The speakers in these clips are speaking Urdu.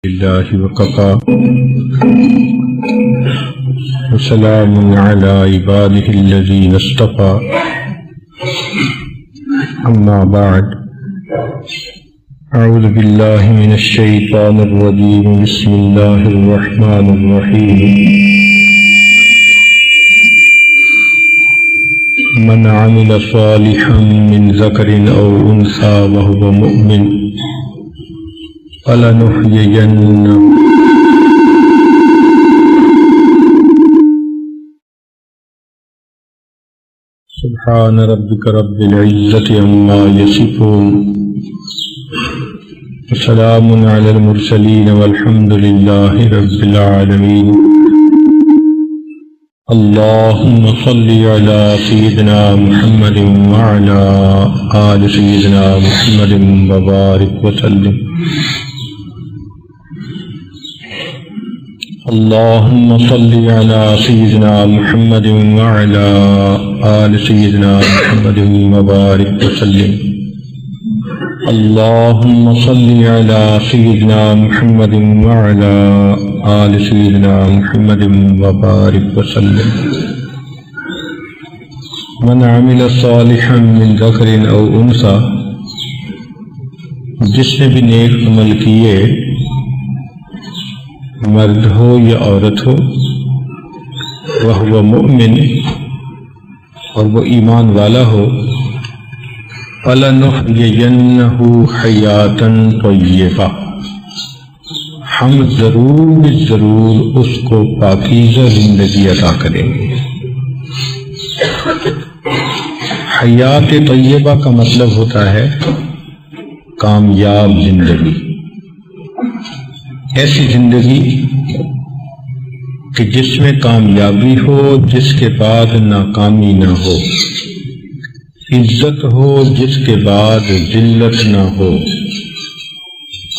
لله وكفى وسلام على عباده الذين اصطفى أما بعد أعوذ بالله من الشيطان الرجيم بسم الله الرحمن الرحيم من عمل صالحا من ذكر أو أنثى وهو مؤمن فلنحيينه سبحان ربك رب العزة عما يصفون وسلام على المرسلين والحمد لله رب العالمين اللهم صل على سيدنا محمد وعلى آل سيدنا محمد وبارك وسلم اللهم صل على سيدنا محمد وعلى آل سيدنا محمد وبارك وسلم اللهم صل على سيدنا محمد وعلى آل سيدنا محمد وبارك وسلم من عمل صالحا من ذكر او انثى جس نے بھی نیک عمل کیے مرد ہو یا عورت ہو وہ مؤمن اور وہ ایمان والا ہو فَلَنُحْيِيَنَّهُ حَيَاةً طَيِّبَةً ہم ضرور اس کو پاکیزہ زندگی عطا کریں گے۔ حیات طیبہ کا مطلب ہوتا ہے کامیاب زندگی، ایسی زندگی کہ جس میں کامیابی ہو، جس کے بعد ناکامی نہ ہو، عزت ہو جس کے بعد ذلت نہ ہو،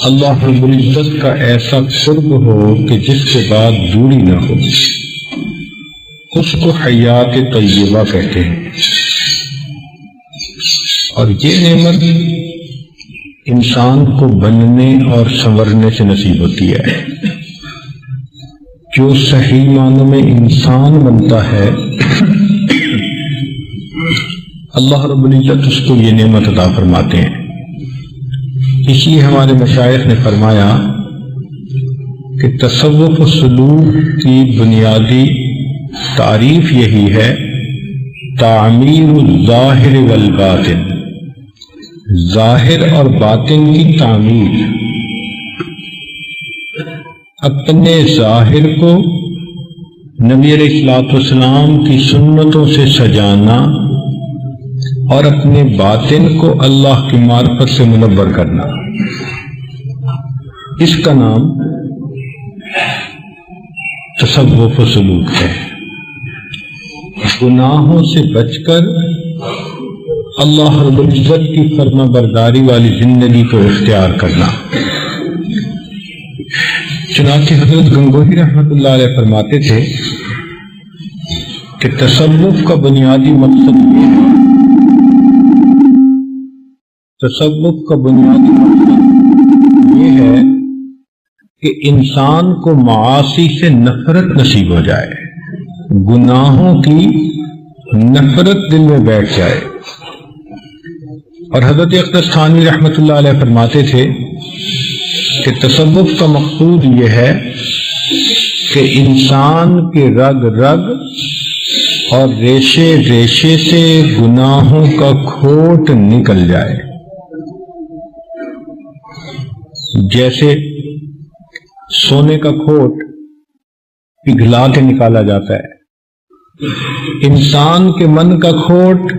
اللہ رب العزت کا ایسا قرب ہو کہ جس کے بعد دوری نہ ہو، اس کو حیات طیبہ کہتے ہیں۔ اور یہ نعمت انسان کو بننے اور سنورنے سے نصیب ہوتی ہے۔ جو صحیح معنوں میں انسان بنتا ہے اللہ رب العزت اس کو یہ نعمت عطا فرماتے ہیں۔ اس لیے ہمارے مشائخ نے فرمایا کہ تصوف و سلوک کی بنیادی تعریف یہی ہے تعمیر الظاہر والباطن، ظاہر اور باطن کی تعمیر، اپنے ظاہر کو نبی علیہ السلام کی سنتوں سے سجانا اور اپنے باطن کو اللہ کی معرفت سے منور کرنا، اس کا نام تصوف و سلوک ہے۔ گناہوں سے بچ کر اللہ رب العزت کی فرما برداری والی زندگی کو اختیار کرنا۔ چنانچہ حضرت گنگوہی رحمۃ اللہ علیہ فرماتے تھے کہ تصوف کا بنیادی مقصد یہ ہے کہ انسان کو معاصی سے نفرت نصیب ہو جائے، گناہوں کی نفرت دل میں بیٹھ جائے۔ اور حضرت اقدس تھانوی رحمۃ اللہ علیہ فرماتے تھے کہ تصوف کا مقصود یہ ہے کہ انسان کے رگ رگ اور ریشے ریشے سے گناہوں کا کھوٹ نکل جائے، جیسے سونے کا کھوٹ پگھلا کے نکالا جاتا ہے، انسان کے من کا کھوٹ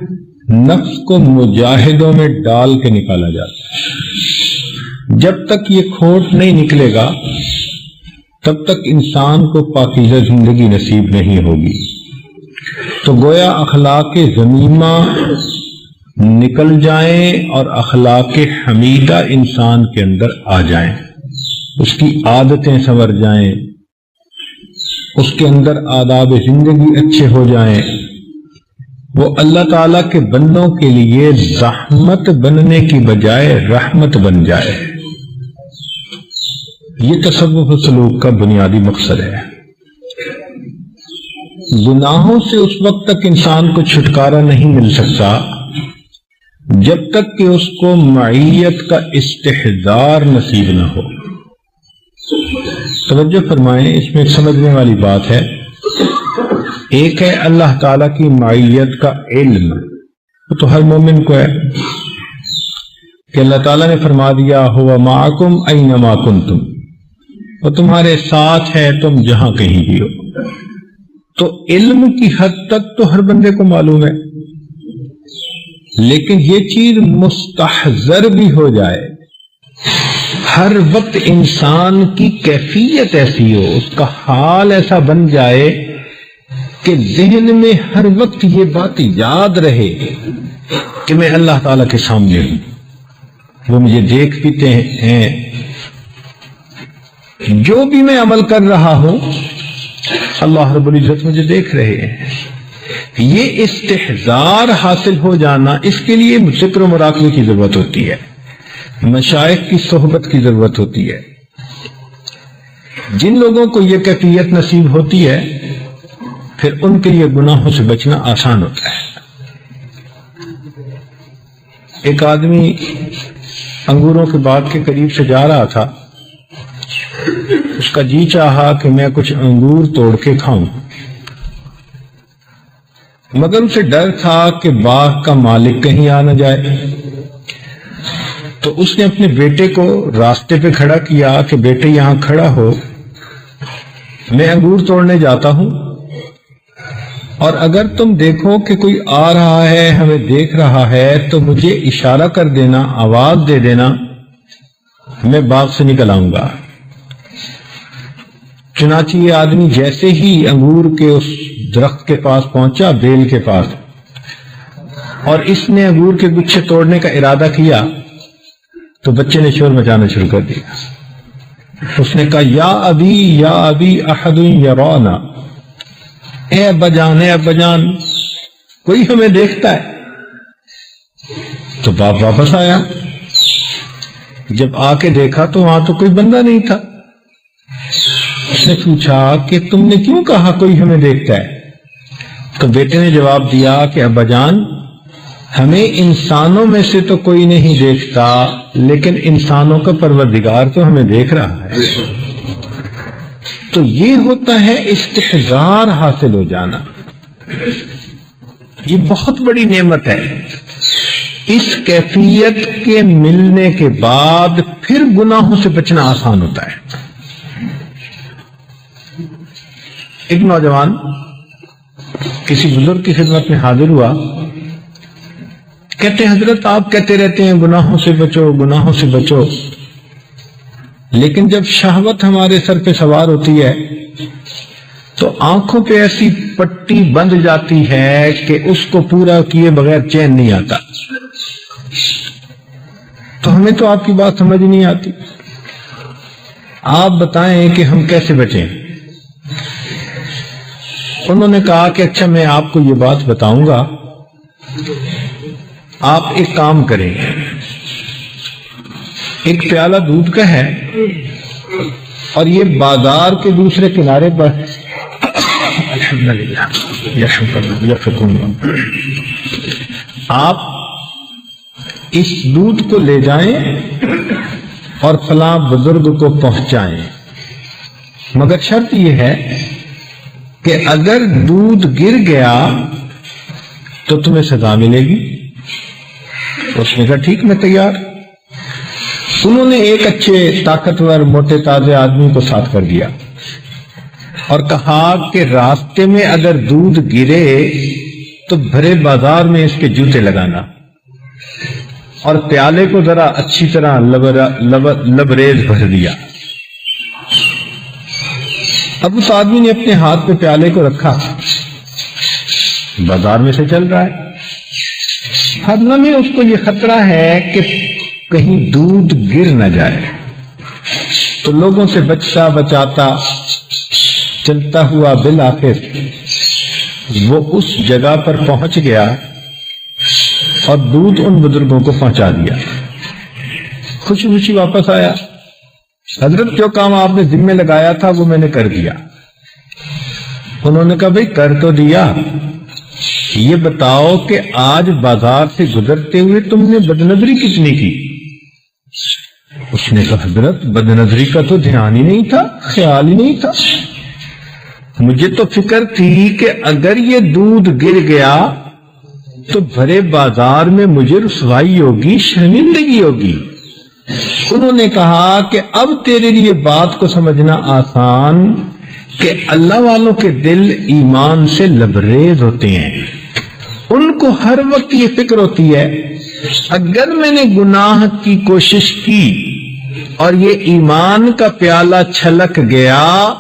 نفس کو مجاہدوں میں ڈال کے نکالا جاتا ہے۔ جب تک یہ کھوٹ نہیں نکلے گا تب تک انسان کو پاکیزہ زندگی نصیب نہیں ہوگی۔ تو گویا اخلاق ذمیمہ نکل جائیں اور اخلاق حمیدہ انسان کے اندر آ جائیں، اس کی عادتیں سنور جائیں، اس کے اندر آداب زندگی اچھے ہو جائیں، وہ اللہ تعالیٰ کے بندوں کے لیے زحمت بننے کی بجائے رحمت بن جائے۔ یہ تصوف و سلوک کا بنیادی مقصد ہے۔ گناہوں سے اس وقت تک انسان کو چھٹکارا نہیں مل سکتا جب تک کہ اس کو معیت کا استحضار نصیب نہ ہو۔ توجہ فرمائیں، اس میں ایک سمجھنے والی بات ہے۔ ایک ہے اللہ تعالی کی معیت کا علم، وہ تو ہر مومن کو ہے کہ اللہ تعالیٰ نے فرما دیا ہوا معکم اینما کنتم، وہ تمہارے ساتھ ہے تم جہاں کہیں بھی ہو۔ تو علم کی حد تک تو ہر بندے کو معلوم ہے، لیکن یہ چیز مستحضر بھی ہو جائے، ہر وقت انسان کی کیفیت ایسی ہو، اس کا حال ایسا بن جائے کہ ذہن میں ہر وقت یہ بات یاد رہے کہ میں اللہ تعالیٰ کے سامنے ہوں، وہ مجھے دیکھ پیتے ہیں، جو بھی میں عمل کر رہا ہوں اللہ رب العزت مجھے دیکھ رہے ہیں۔ یہ استحضار حاصل ہو جانا، اس کے لیے ذکر و مراقبے کی ضرورت ہوتی ہے، مشائخ کی صحبت کی ضرورت ہوتی ہے۔ جن لوگوں کو یہ کیفیت نصیب ہوتی ہے پھر ان کے لیے گناہوں سے بچنا آسان ہوتا ہے۔ ایک آدمی انگوروں کے باغ کے قریب سے جا رہا تھا، اس کا جی چاہا کہ میں کچھ انگور توڑ کے کھاؤں، مگر اسے ڈر تھا کہ باغ کا مالک کہیں آ نہ جائے، تو اس نے اپنے بیٹے کو راستے پہ کھڑا کیا کہ بیٹے یہاں کھڑا ہو، میں انگور توڑنے جاتا ہوں، اور اگر تم دیکھو کہ کوئی آ رہا ہے ہمیں دیکھ رہا ہے تو مجھے اشارہ کر دینا، آواز دے دینا، میں باغ سے نکل آؤں گا۔ چنانچہ یہ آدمی جیسے ہی انگور کے اس درخت کے پاس پہنچا، بیل کے پاس، اور اس نے انگور کے گچھے توڑنے کا ارادہ کیا تو بچے نے شور مچانا شروع کر دیا۔ اس نے کہا یا ابی احد یرانا، اے ابا جان، اے ابا جان، کوئی ہمیں دیکھتا ہے۔ تو باپ واپس آیا، جب آ کے دیکھا تو وہاں تو کوئی بندہ نہیں تھا۔ اس نے پوچھا کہ تم نے کیوں کہا کوئی ہمیں دیکھتا ہے؟ تو بیٹے نے جواب دیا کہ ابا جان، ہمیں انسانوں میں سے تو کوئی نہیں دیکھتا، لیکن انسانوں کا پروردگار تو ہمیں دیکھ رہا ہے۔ تو یہ ہوتا ہے استحضار حاصل ہو جانا، یہ بہت بڑی نعمت ہے۔ اس کیفیت کے ملنے کے بعد پھر گناہوں سے بچنا آسان ہوتا ہے۔ ایک نوجوان کسی بزرگ کی خدمت میں حاضر ہوا، کہتے ہیں حضرت آپ کہتے رہتے ہیں گناہوں سے بچو، گناہوں سے بچو، لیکن جب شہوت ہمارے سر پہ سوار ہوتی ہے تو آنکھوں پہ ایسی پٹی بندھ جاتی ہے کہ اس کو پورا کیے بغیر چین نہیں آتا۔ تو ہمیں تو آپ کی بات سمجھ نہیں آتی، آپ بتائیں کہ ہم کیسے بچیں۔ انہوں نے کہا کہ اچھا میں آپ کو یہ بات بتاؤں گا، آپ ایک کام کریں، ایک پیالہ دودھ کا ہے اور یہ بازار کے دوسرے کنارے پر الحمدللہ آپ اس دودھ کو لے جائیں اور فلاں بزرگ کو پہنچائیں، مگر شرط یہ ہے کہ اگر دودھ گر گیا تو تمہیں سزا ملے گی۔ اس نے کہا ٹھیک میں تیار۔ انہوں نے ایک اچھے طاقتور موٹے تازے آدمی کو ساتھ کر دیا اور کہا کہ راستے میں اگر دودھ گرے تو بھرے بازار میں اس کے جوتے لگانا، اور پیالے کو ذرا اچھی طرح لبریز بھر دیا۔ اب اس آدمی نے اپنے ہاتھ پہ پیالے کو رکھا، بازار میں سے چل رہا ہے، ہر لمحے اس کو یہ خطرہ ہے کہ کہیں دودھ گر نہ جائے، تو لوگوں سے بچتا بچاتا چلتا ہوا بالآخر وہ اس جگہ پر پہنچ گیا اور دودھ ان بزرگوں کو پہنچا دیا۔ خوشی خوشی واپس آیا، حضرت جو کام آپ نے ذمہ لگایا تھا وہ میں نے کر دیا۔ انہوں نے کہا بھئی کر تو دیا، یہ بتاؤ کہ آج بازار سے گزرتے ہوئے تم نے بدنظری کتنی کی؟ اس نے کہا حضرت بدنظری کا تو دھیان ہی نہیں تھا، خیال ہی نہیں تھا، مجھے تو فکر تھی کہ اگر یہ دودھ گر گیا تو بھرے بازار میں مجھے رسوائی ہوگی، شرمندگی ہوگی۔ انہوں نے کہا کہ اب تیرے لیے بات کو سمجھنا آسان کہ اللہ والوں کے دل ایمان سے لبریز ہوتے ہیں، ان کو ہر وقت یہ فکر ہوتی ہے اگر میں نے گناہ کی کوشش کی اور یہ ایمان کا پیالہ چھلک گیا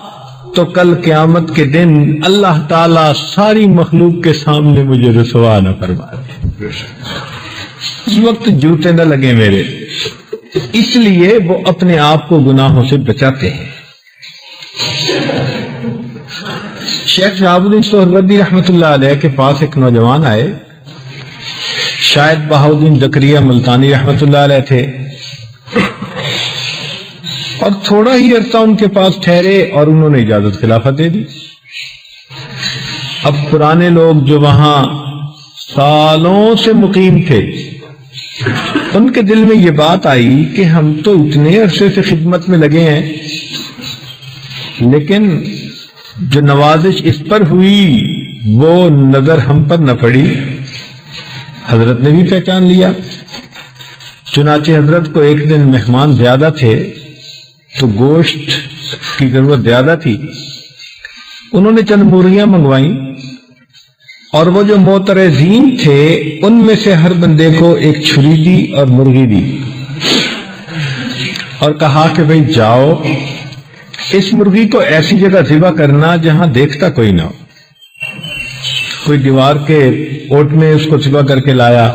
تو کل قیامت کے دن اللہ تعالیٰ ساری مخلوق کے سامنے مجھے رسوا نہ فرمائے، اس وقت جوتے نہ لگے میرے، اس لیے وہ اپنے آپ کو گناہوں سے بچاتے ہیں۔ شیخ شہاب الدین سہروردی رحمۃ اللہ علیہ کے پاس ایک نوجوان آئے، شاید بہاؤالدین زکریا ملتانی رحمۃ اللہ علیہ تھے، اور تھوڑا ہی عرصہ ان کے پاس ٹھہرے اور انہوں نے اجازت خلافت دے دی۔ اب پرانے لوگ جو وہاں سالوں سے مقیم تھے ان کے دل میں یہ بات آئی کہ ہم تو اتنے عرصے سے خدمت میں لگے ہیں لیکن جو نوازش اس پر ہوئی وہ نظر ہم پر نہ پڑی۔ حضرت نے بھی پہچان لیا، چنانچہ حضرت کو ایک دن مہمان زیادہ تھے تو گوشت کی ضرورت زیادہ تھی، انہوں نے چند مرغیاں منگوائیں اور وہ جو معترضین تھے ان میں سے ہر بندے کو ایک چھری دی اور مرغی دی اور کہا کہ بھئی جاؤ اس مرغی کو ایسی جگہ ذبح کرنا جہاں دیکھتا کوئی نہ ہو۔ کوئی دیوار کے اوٹ میں اس کو ذبح کر کے لایا،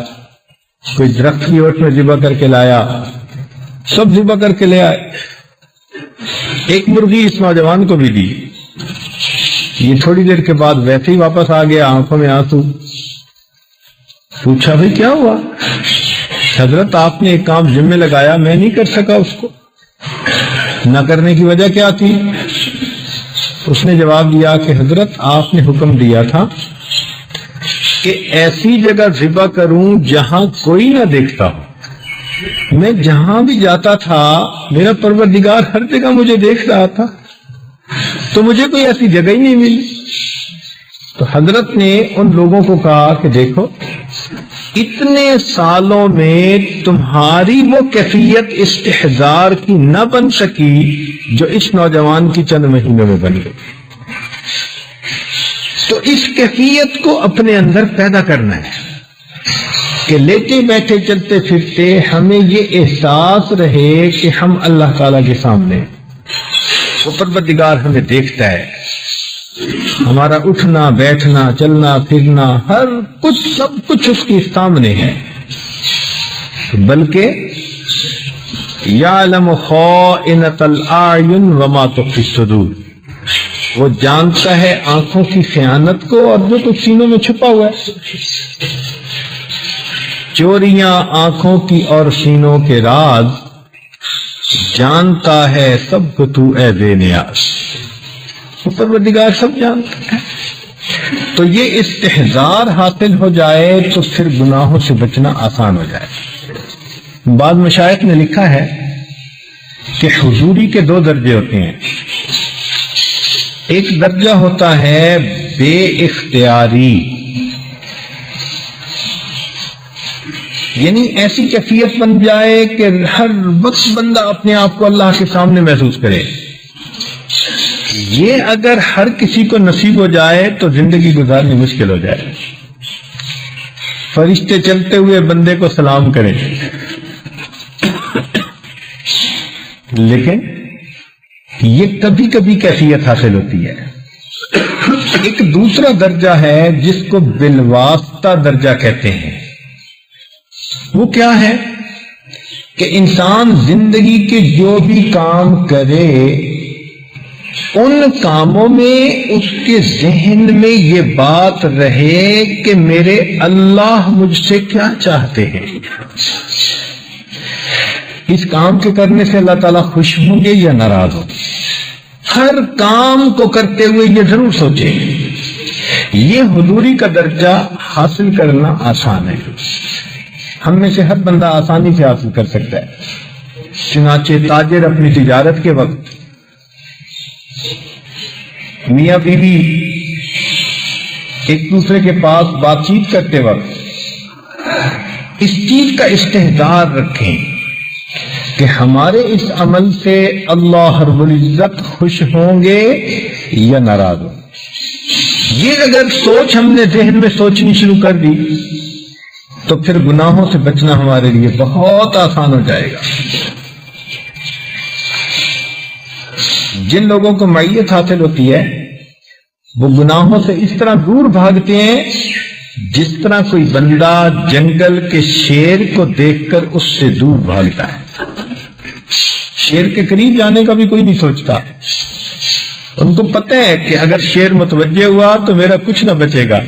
کوئی درخت کی اوٹ میں ذبح کر کے لایا، سب ذبح کر کے لے آئے۔ ایک مرغی اس نوجوان کو بھی دی، یہ تھوڑی دیر کے بعد ویسے ہی واپس آ گیا، آنکھوں میں آنسو۔ پوچھا بھئی کیا ہوا؟ حضرت آپ نے ایک کام ذمہ لگایا، میں نہیں کر سکا، اس کو نہ کرنے کی وجہ کیا تھی؟ اس نے جواب دیا کہ حضرت آپ نے حکم دیا تھا کہ ایسی جگہ ذبح کروں جہاں کوئی نہ دیکھتا ہو، میں جہاں بھی جاتا تھا میرا پروردگار ہر جگہ مجھے دیکھ رہا تھا، تو مجھے کوئی ایسی جگہ ہی نہیں ملی۔ تو حضرت نے ان لوگوں کو کہا کہ دیکھو اتنے سالوں میں تمہاری وہ کیفیت استحضار کی نہ بن سکی جو اس نوجوان کی چند مہینوں میں بن گئی، تو اس کیفیت کو اپنے اندر پیدا کرنا ہے کہ لیتے بیٹھے چلتے پھرتے ہمیں یہ احساس رہے کہ ہم اللہ تعالیٰ کے سامنے، وہ پروردگار ہمیں دیکھتا ہے، ہمارا اٹھنا بیٹھنا چلنا پھرنا ہر کچھ سب کچھ اس کے سامنے ہے، بلکہ یعلم خائنۃ الاعین وما تخفی الصدور، وہ جانتا ہے آنکھوں کی خیانت کو اور جو کچھ سینوں میں چھپا ہوا ہے، چوریاں آنکھوں کی اور سینوں کے راز جانتا ہے سب کو تو اے بے نیاز، پروردگار سب جانتا ہے۔ تو یہ استحضار حاصل ہو جائے تو پھر گناہوں سے بچنا آسان ہو جائے۔ بعض مشائخ نے لکھا ہے کہ حضوری کے دو درجے ہوتے ہیں، ایک درجہ ہوتا ہے بے اختیاری، یعنی ایسی کیفیت بن جائے کہ ہر وقت بندہ اپنے آپ کو اللہ کے سامنے محسوس کرے۔ یہ اگر ہر کسی کو نصیب ہو جائے تو زندگی گزارنی مشکل ہو جائے، فرشتے چلتے ہوئے بندے کو سلام کریں، لیکن یہ کبھی کبھی کیفیت حاصل ہوتی ہے۔ ایک دوسرا درجہ ہے جس کو بالواسطہ درجہ کہتے ہیں، وہ کیا ہے کہ انسان زندگی کے جو بھی کام کرے ان کاموں میں اس کے ذہن میں یہ بات رہے کہ میرے اللہ مجھ سے کیا چاہتے ہیں، اس کام کے کرنے سے اللہ تعالیٰ خوش ہوں گے یا ناراض ہوں گے؟ ہر کام کو کرتے ہوئے یہ ضرور سوچیں۔ یہ حضوری کا درجہ حاصل کرنا آسان ہے، ہم میں سے ہر بندہ آسانی سے حاصل کر سکتا ہے۔ چنانچہ تاجر اپنی تجارت کے وقت، میاں بیوی ایک دوسرے کے پاس بات چیت کرتے وقت اس چیز کا استحضار رکھیں کہ ہمارے اس عمل سے اللہ رب العزت خوش ہوں گے یا ناراض ہوں گے۔ یہ اگر سوچ ہم نے ذہن میں سوچنی شروع کر دی تو پھر گناہوں سے بچنا ہمارے لیے بہت آسان ہو جائے گا۔ جن لوگوں کو معیت حاصل ہوتی ہے وہ گناہوں سے اس طرح دور بھاگتے ہیں جس طرح کوئی بندہ جنگل کے شیر کو دیکھ کر اس سے دور بھاگتا ہے۔ شیر کے قریب جانے کا بھی کوئی نہیں سوچتا، ان کو پتہ ہے کہ اگر شیر متوجہ ہوا تو میرا کچھ نہ بچے گا۔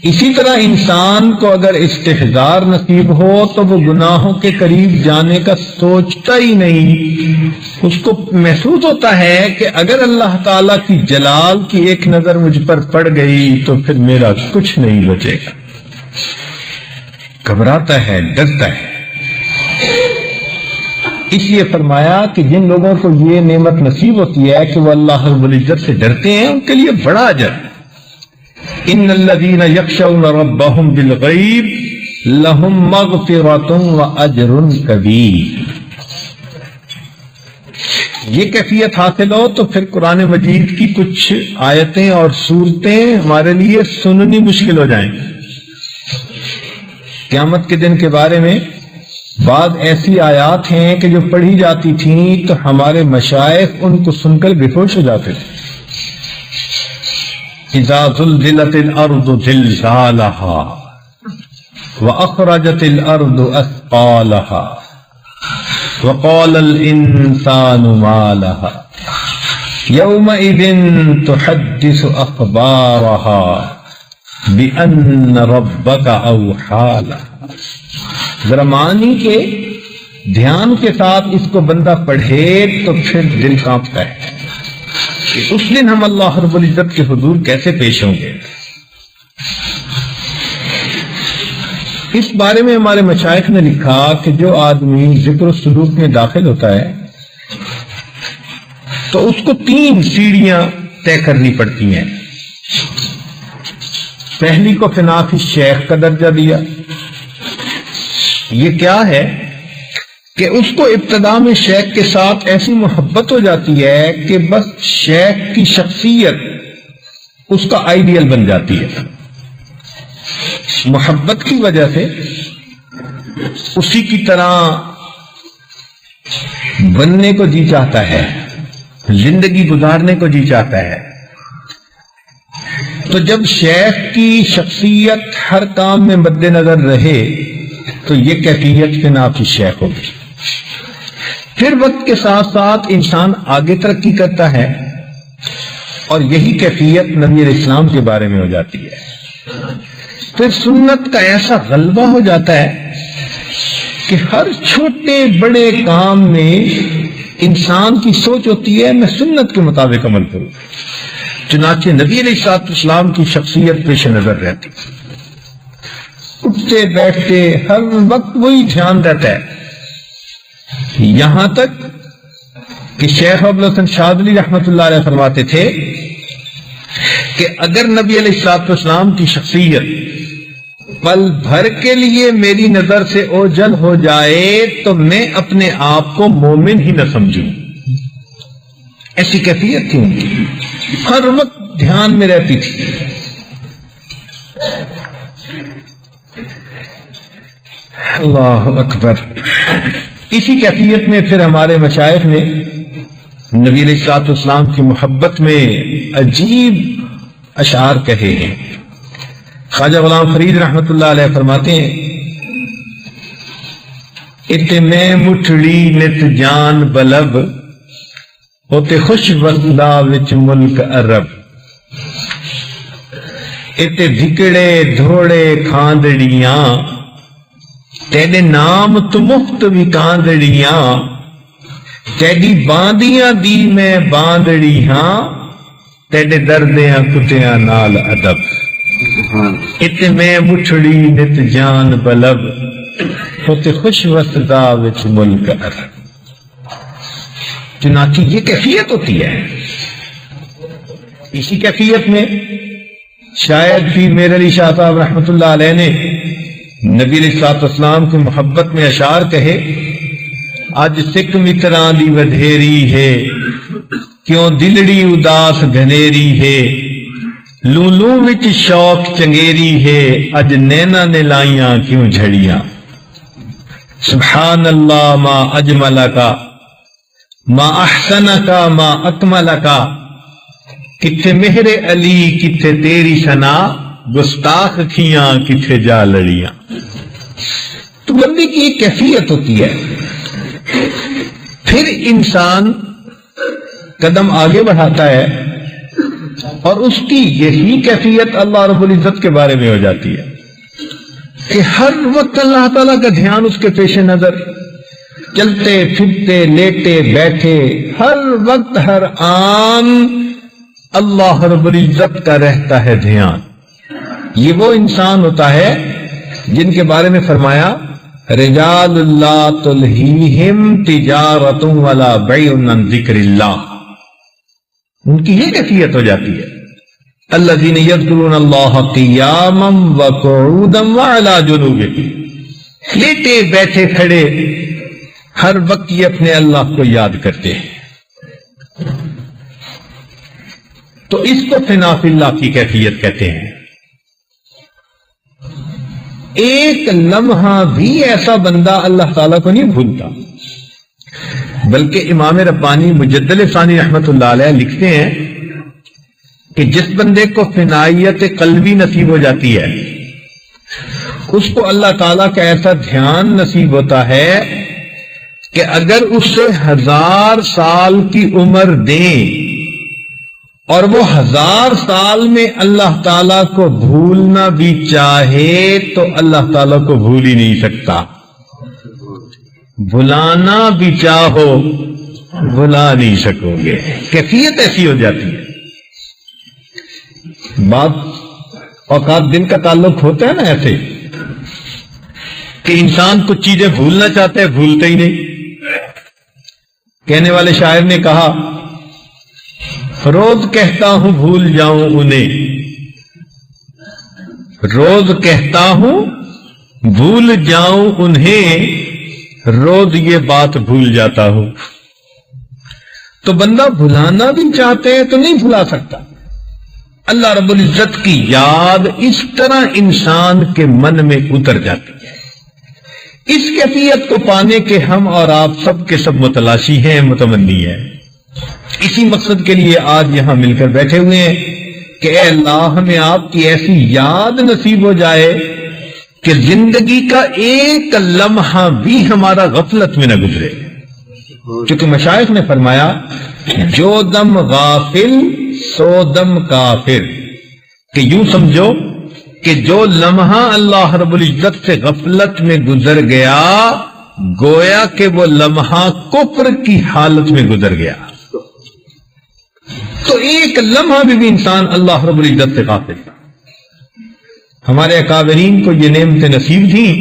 اسی طرح انسان کو اگر استحضار نصیب ہو تو وہ گناہوں کے قریب جانے کا سوچتا ہی نہیں۔ اس کو محسوس ہوتا ہے کہ اگر اللہ تعالیٰ کی جلال کی ایک نظر مجھ پر پڑ گئی تو پھر میرا کچھ نہیں بچے گا۔ گھبراتا ہے، ڈرتا ہے۔ اس لیے فرمایا کہ جن لوگوں کو یہ نعمت نصیب ہوتی ہے کہ وہ اللہ رب العزت سے ڈرتے ہیں، ان کے لیے بڑا اجر۔ ان الذين يخشون ربهم بالغیب لهم مغفرۃ واجر کبیر۔ یہ کیفیت حاصل ہو تو پھر قرآن مجید کی کچھ آیتیں اور سورتیں ہمارے لیے سننی مشکل ہو جائیں۔ قیامت کے دن کے بارے میں بعض ایسی آیات ہیں کہ جو پڑھی جاتی تھیں تو ہمارے مشائخ ان کو سن کر بے ہوش ہو جاتے تھے۔ اذا زلزلت الارض زلزالها واخرجت الارض اثقالها وقال الانسان ما لها يومئذ تحدث اخبارها بان ربك اوحى لها۔ ذرا معنی کے دھیان کے ساتھ اس کو بندہ پڑھے تو پھر دل کانپتا ہے کہ اس دن ہم اللہ رب العزت کے حضور کیسے پیش ہوں گے۔ اس بارے میں ہمارے مشائخ نے لکھا کہ جو آدمی ذکر و سلوک میں داخل ہوتا ہے تو اس کو 3 سیڑھیاں طے کرنی پڑتی ہیں۔ پہلی کو فنا فی الشیخ کا درجہ دیا۔ یہ کیا ہے کہ اس کو ابتدا میں شیخ کے ساتھ ایسی محبت ہو جاتی ہے کہ بس شیخ کی شخصیت اس کا آئیڈیل بن جاتی ہے۔ محبت کی وجہ سے اسی کی طرح بننے کو جی چاہتا ہے، زندگی گزارنے کو جی چاہتا ہے۔ تو جب شیخ کی شخصیت ہر کام میں مد نظر رہے تو یہ کیفیت فنا فی الشیخ ہوگی۔ پھر وقت کے ساتھ ساتھ انسان آگے ترقی کرتا ہے اور یہی کیفیت نبی علیہ السلام کے بارے میں ہو جاتی ہے۔ پھر سنت کا ایسا غلبہ ہو جاتا ہے کہ ہر چھوٹے بڑے کام میں انسان کی سوچ ہوتی ہے میں سنت کے مطابق عمل کروں۔ چنانچہ نبی علیہ السلام کی شخصیت پیش نظر رہتی، اٹھتے بیٹھتے ہر وقت وہی دھیان رہتا ہے، یہاں تک کہ شیخ ابوالحسن شاذلی رحمۃ اللہ علیہ فرماتے تھے کہ اگر نبی علیہ السلام کی شخصیت پل بھر کے لیے میری نظر سے اوجھل ہو جائے تو میں اپنے آپ کو مومن ہی نہ سمجھوں۔ ایسی کیفیت تھی ان کی، ہر وقت دھیان میں رہتی تھی۔ اللہ اکبر۔ اسی کیفیت میں پھر ہمارے مشائخ نے نبی علیہ السلام کی محبت میں عجیب اشعار کہے ہیں۔ خواجہ غلام فرید رحمت اللہ علیہ فرماتے ہیں، اتے میں مٹھڑی نت جان بلب ہوتے خوش وسدا وچ ملک عرب، اتے دھکڑے دھوڑے کھاندڑیاں تیرے نام تو مفت وکاندڑیاں تیری باندیاں دی میں باندڑی ہاں تیرے دردیاں کتیاں نال ادب ات میں مٹھڑی نت جان بلب ہوتے خوش وسدا وچ ملک عرب۔ چنانچہ یہ کیفیت ہوتی ہے، اسی کیفیت میں شاید پیر میر علی شاہ صاحب رحمۃ اللہ علیہ نے نبی علیہ الصلوۃ والسلام کی محبت میں اشعار کہے، اج سکھ متراں دی ودھیری ہے کیوں دلڑی اداس گھنیری ہے، لولو وچ شوق چنگیری ہے اج نینا نے لائیاں کیوں جھڑیاں۔ سبحان اللہ ما اجمل کا ما احسن کا ما اکمل کا، کتھے مہر علی کتھے تیری ثنا، گستاخ کھیاں کتھے جا لڑیاں۔ تو بندے کی ایک کیفیت ہوتی ہے، پھر انسان قدم آگے بڑھاتا ہے اور اس کی یہی کیفیت اللہ رب العزت کے بارے میں ہو جاتی ہے کہ ہر وقت اللہ تعالیٰ کا دھیان اس کے پیش نظر، چلتے پھرتے لیٹے بیٹھے ہر وقت ہر آن اللہ رب العزت کا رہتا ہے دھیان۔ یہ وہ انسان ہوتا ہے جن کے بارے میں فرمایا رجال اللہ تلہیہم تجارت ولا بیع عن ذکر اللہ، ان کی یہ کیفیت ہو جاتی ہے الذین یذکرون اللہ قیاما وقعودا وعلی جنوبہم، لیٹے بیٹھے کھڑے ہر وقت یہ اپنے اللہ کو یاد کرتے ہیں۔ تو اس کو فنا فی اللہ کی کیفیت کہتے ہیں۔ ایک لمحہ بھی ایسا بندہ اللہ تعالیٰ کو نہیں بھولتا، بلکہ امام ربانی مجدد ثانی رحمت اللہ علیہ لکھتے ہیں کہ جس بندے کو فنائیت قلبی نصیب ہو جاتی ہے اس کو اللہ تعالیٰ کا ایسا دھیان نصیب ہوتا ہے کہ اگر اس سے 1000 سال کی عمر دیں اور وہ 1000 سال میں اللہ تعالیٰ کو بھولنا بھی چاہے تو اللہ تعالیٰ کو بھول ہی نہیں سکتا، بھلانا بھی چاہو بھلا نہیں سکو گے۔ کیفیت ایسی ہو جاتی ہے۔ بعض اوقات دل کا تعلق ہوتا ہے نا ایسے کہ انسان کچھ چیزیں بھولنا چاہتا ہے بھولتا ہی نہیں۔ کہنے والے شاعر نے کہا روز کہتا ہوں بھول جاؤں انہیں، روز کہتا ہوں بھول جاؤں انہیں، روز یہ بات بھول جاتا ہوں۔ تو بندہ بھلانا بھی چاہتے ہیں تو نہیں بھلا سکتا۔ اللہ رب العزت کی یاد اس طرح انسان کے من میں اتر جاتی ہے۔ اس کیفیت کو پانے کے ہم اور آپ سب کے سب متلاشی ہیں، متمنی ہیں۔ اسی مقصد کے لیے آج یہاں مل کر بیٹھے ہوئے ہیں کہ اے اللہ ہمیں آپ کی ایسی یاد نصیب ہو جائے کہ زندگی کا ایک لمحہ بھی ہمارا غفلت میں نہ گزرے۔ چونکہ مشائخ نے فرمایا جو دم غافل سو دم کافر، کہ یوں سمجھو کہ جو لمحہ اللہ رب العزت سے غفلت میں گزر گیا گویا کہ وہ لمحہ کفر کی حالت میں گزر گیا۔ تو ایک لمحہ بھی انسان اللہ رب العزت سے غافل تھا۔ ہمارے اکابرین کو یہ نعمتیں نصیب تھیں،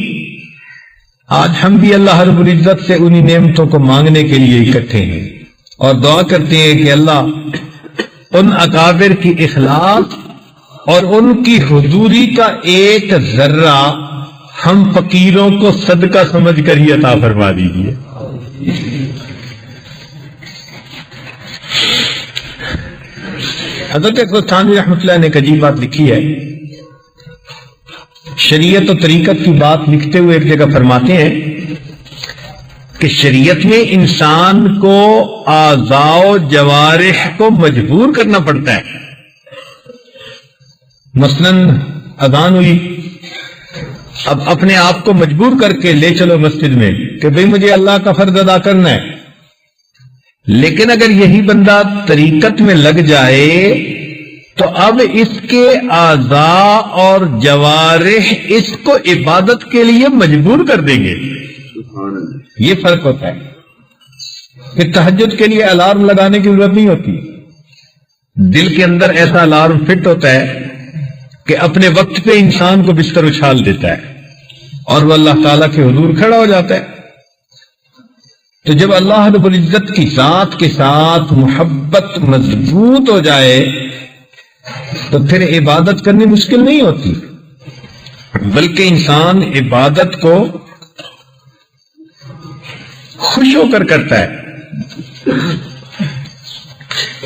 آج ہم بھی اللہ رب العزت سے انہی نعمتوں کو مانگنے کے لیے اکٹھے ہیں اور دعا کرتے ہیں کہ اللہ ان اکابر کی اخلاص اور ان کی حضوری کا ایک ذرہ ہم فقیروں کو صدقہ سمجھ کر ہی عطا فرما دیجیے۔ حضرت اکبر تھانوی رحمۃ اللہ نے ایک عجیب بات لکھی ہے۔ شریعت و طریقت کی بات لکھتے ہوئے ایک جگہ فرماتے ہیں کہ شریعت میں انسان کو اعضاء و جوارح کو مجبور کرنا پڑتا ہے۔ مثلاً اذان ہوئی، اب اپنے آپ کو مجبور کر کے لے چلو مسجد میں کہ بھئی مجھے اللہ کا فرض ادا کرنا ہے۔ لیکن اگر یہی بندہ طریقت میں لگ جائے تو اب اس کے اعضاء اور جوارح اس کو عبادت کے لیے مجبور کر دیں گے. یہ فرق ہوتا ہے. پھر تہجد کے لیے الارم لگانے کی ضرورت نہیں ہوتی. دل کے اندر ایسا الارم فٹ ہوتا ہے کہ اپنے وقت پہ انسان کو بستر اچھال دیتا ہے اور وہ اللہ تعالیٰ کے حضور کھڑا ہو جاتا ہے. تو جب اللہ رب العزت کی ذات کے ساتھ محبت مضبوط ہو جائے تو پھر عبادت کرنی مشکل نہیں ہوتی، بلکہ انسان عبادت کو خوش ہو کر کرتا ہے.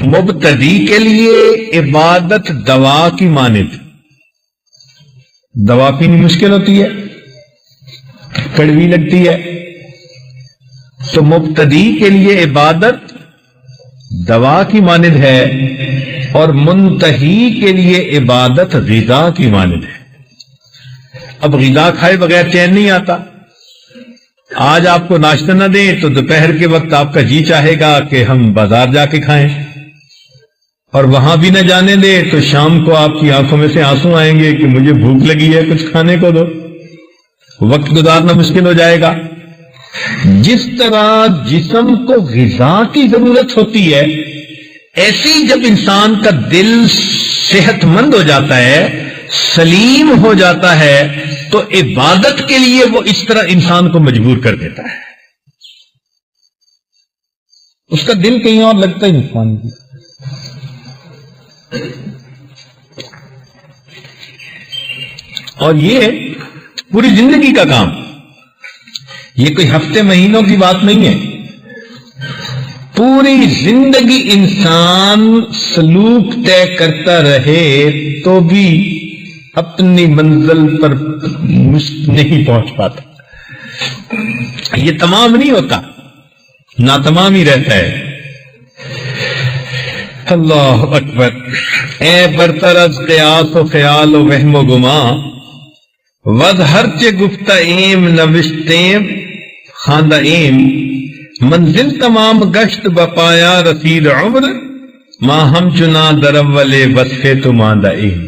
مبتدی کے لیے عبادت دوا کی مانند، دوا پینی مشکل ہوتی ہے، کڑوی لگتی ہے، تو مبتدی کے لیے عبادت دوا کی مانند ہے اور منتہی کے لیے عبادت غذا کی مانند ہے. اب غذا کھائے بغیر چین نہیں آتا. آج آپ کو ناشتہ نہ دیں تو دوپہر کے وقت آپ کا جی چاہے گا کہ ہم بازار جا کے کھائیں، اور وہاں بھی نہ جانے دیں تو شام کو آپ کی آنکھوں میں سے آنسو آئیں گے کہ مجھے بھوک لگی ہے، کچھ کھانے کو دو. وقت گزارنا مشکل ہو جائے گا. جس طرح جسم کو غذا کی ضرورت ہوتی ہے، ایسی جب انسان کا دل صحت مند ہو جاتا ہے، سلیم ہو جاتا ہے، تو عبادت کے لیے وہ اس طرح انسان کو مجبور کر دیتا ہے. اس کا دل کہیں اور لگتا ہی انسان کی. اور یہ پوری زندگی کا کام، یہ کوئی ہفتے مہینوں کی بات نہیں ہے. پوری زندگی انسان سلوک طے کرتا رہے تو بھی اپنی منزل پر نہیں پہنچ پاتا. یہ تمام نہیں ہوتا، ناتمام ہی رہتا ہے. اللہ اکبر. اے برتر از قیاس و خیال و وہم و گما، وز ہرچ گفتہ ایم نوشتیم خاندہ ایم، منزل تمام گشت بپایا رسید عمر، ما ہم چنا درول وصفے تو ماندہ ایم.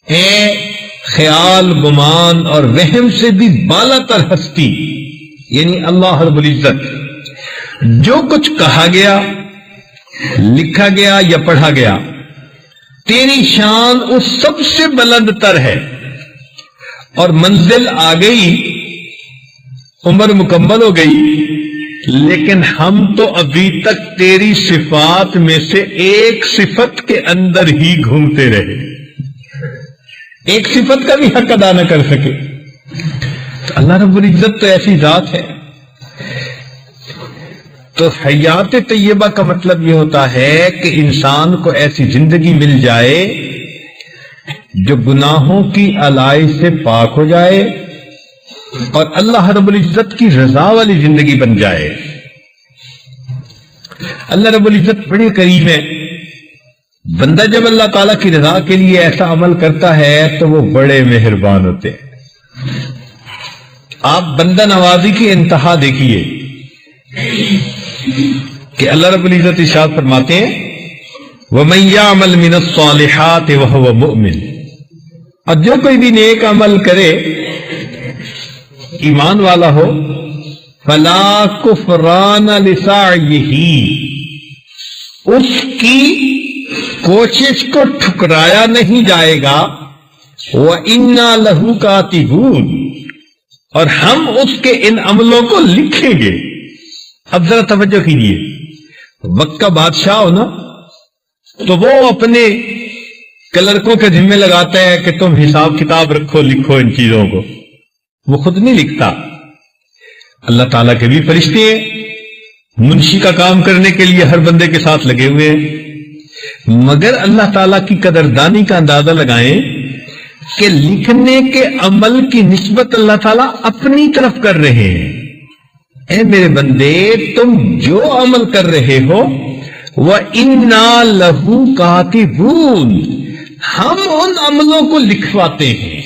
اے خیال، گمان اور وہم سے بھی بالا تر ہستی، یعنی اللہ رب العزت، جو کچھ کہا گیا، لکھا گیا یا پڑھا گیا، تیری شان اس سب سے بلند تر ہے. اور منزل آ گئی، عمر مکمل ہو گئی، لیکن ہم تو ابھی تک تیری صفات میں سے ایک صفت کے اندر ہی گھومتے رہے، ایک صفت کا بھی حق ادا نہ کر سکے. تو اللہ رب العزت تو ایسی ذات ہے. تو حیات طیبہ کا مطلب یہ ہوتا ہے کہ انسان کو ایسی زندگی مل جائے جو گناہوں کی الائی سے پاک ہو جائے اور اللہ رب العزت کی رضا والی زندگی بن جائے. اللہ رب العزت بڑے کریم ہے. بندہ جب اللہ تعالیٰ کی رضا کے لیے ایسا عمل کرتا ہے تو وہ بڑے مہربان ہوتے ہیں. آپ بندہ نوازی کی انتہا دیکھیے کہ اللہ رب العزت ارشاد فرماتے ہیں وَمَن يَعْمَلْ مِنَ الصَّالِحَاتِ وَهُوَ مُؤْمِنٌ، اور جو کوئی بھی نیک عمل کرے، ایمان والا ہو، فَلَا كُفْرَانَ لِسَعْيِهِ، اس کی کوشش کو ٹھکرایا نہیں جائے گا، وَإِنَّا لَهُ كَاتِبُونَ، اور ہم اس کے ان عملوں کو لکھیں گے. اب ذرا توجہ کیجیے، وقت کا بادشاہ ہو نا تو وہ اپنے کلرکوں کے ذمہ لگاتا ہے کہ تم حساب کتاب رکھو، لکھو ان چیزوں کو. وہ خود نہیں لکھتا. اللہ تعالیٰ کے بھی فرشتے ہیں، منشی کا کام کرنے کے لیے ہر بندے کے ساتھ لگے ہوئے ہیں. مگر اللہ تعالیٰ کی قدردانی کا اندازہ لگائیں کہ لکھنے کے عمل کی نسبت اللہ تعالیٰ اپنی طرف کر رہے ہیں. اے میرے بندے، تم جو عمل کر رہے ہو وَإِنَّا لَهُ كَاتِبُونَ، ہم ان عملوں کو لکھواتے ہیں.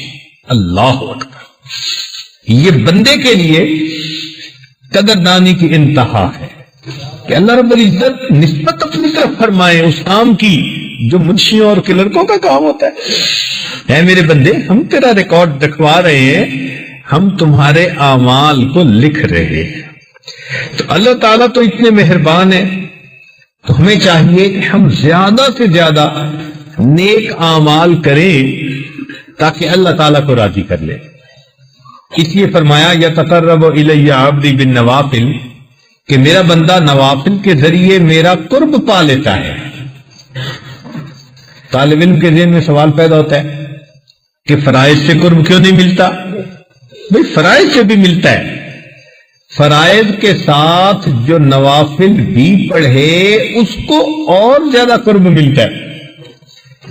اللہ اکبر. یہ بندے کے لیے قدردانی کی انتہا ہے کہ اللہ رب العزت نسبت اپنی طرف فرمائے اس کام کی جو منشیوں اور کلرکوں کا کام ہوتا ہے۔ اے میرے بندے، ہم تیرا ریکارڈ رکھوا رہے ہیں، ہم تمہارے اعمال کو لکھ رہے ہیں۔ تو اللہ تعالیٰ تو اتنے مہربان ہے، تو ہمیں چاہیے کہ ہم زیادہ سے زیادہ نیک اعمال کریں تاکہ اللہ تعالیٰ کو راضی کر لے۔ اس لیے فرمایا یتقرب الی عبدی بالنوافل، کہ میرا بندہ نوافل کے ذریعے میرا قرب پا لیتا ہے۔ طالب علم کے ذہن میں سوال پیدا ہوتا ہے کہ فرائض سے قرب کیوں نہیں ملتا؟ بھئی فرائض سے بھی ملتا ہے، فرائض کے ساتھ جو نوافل بھی پڑھے اس کو اور زیادہ قرب ملتا ہے۔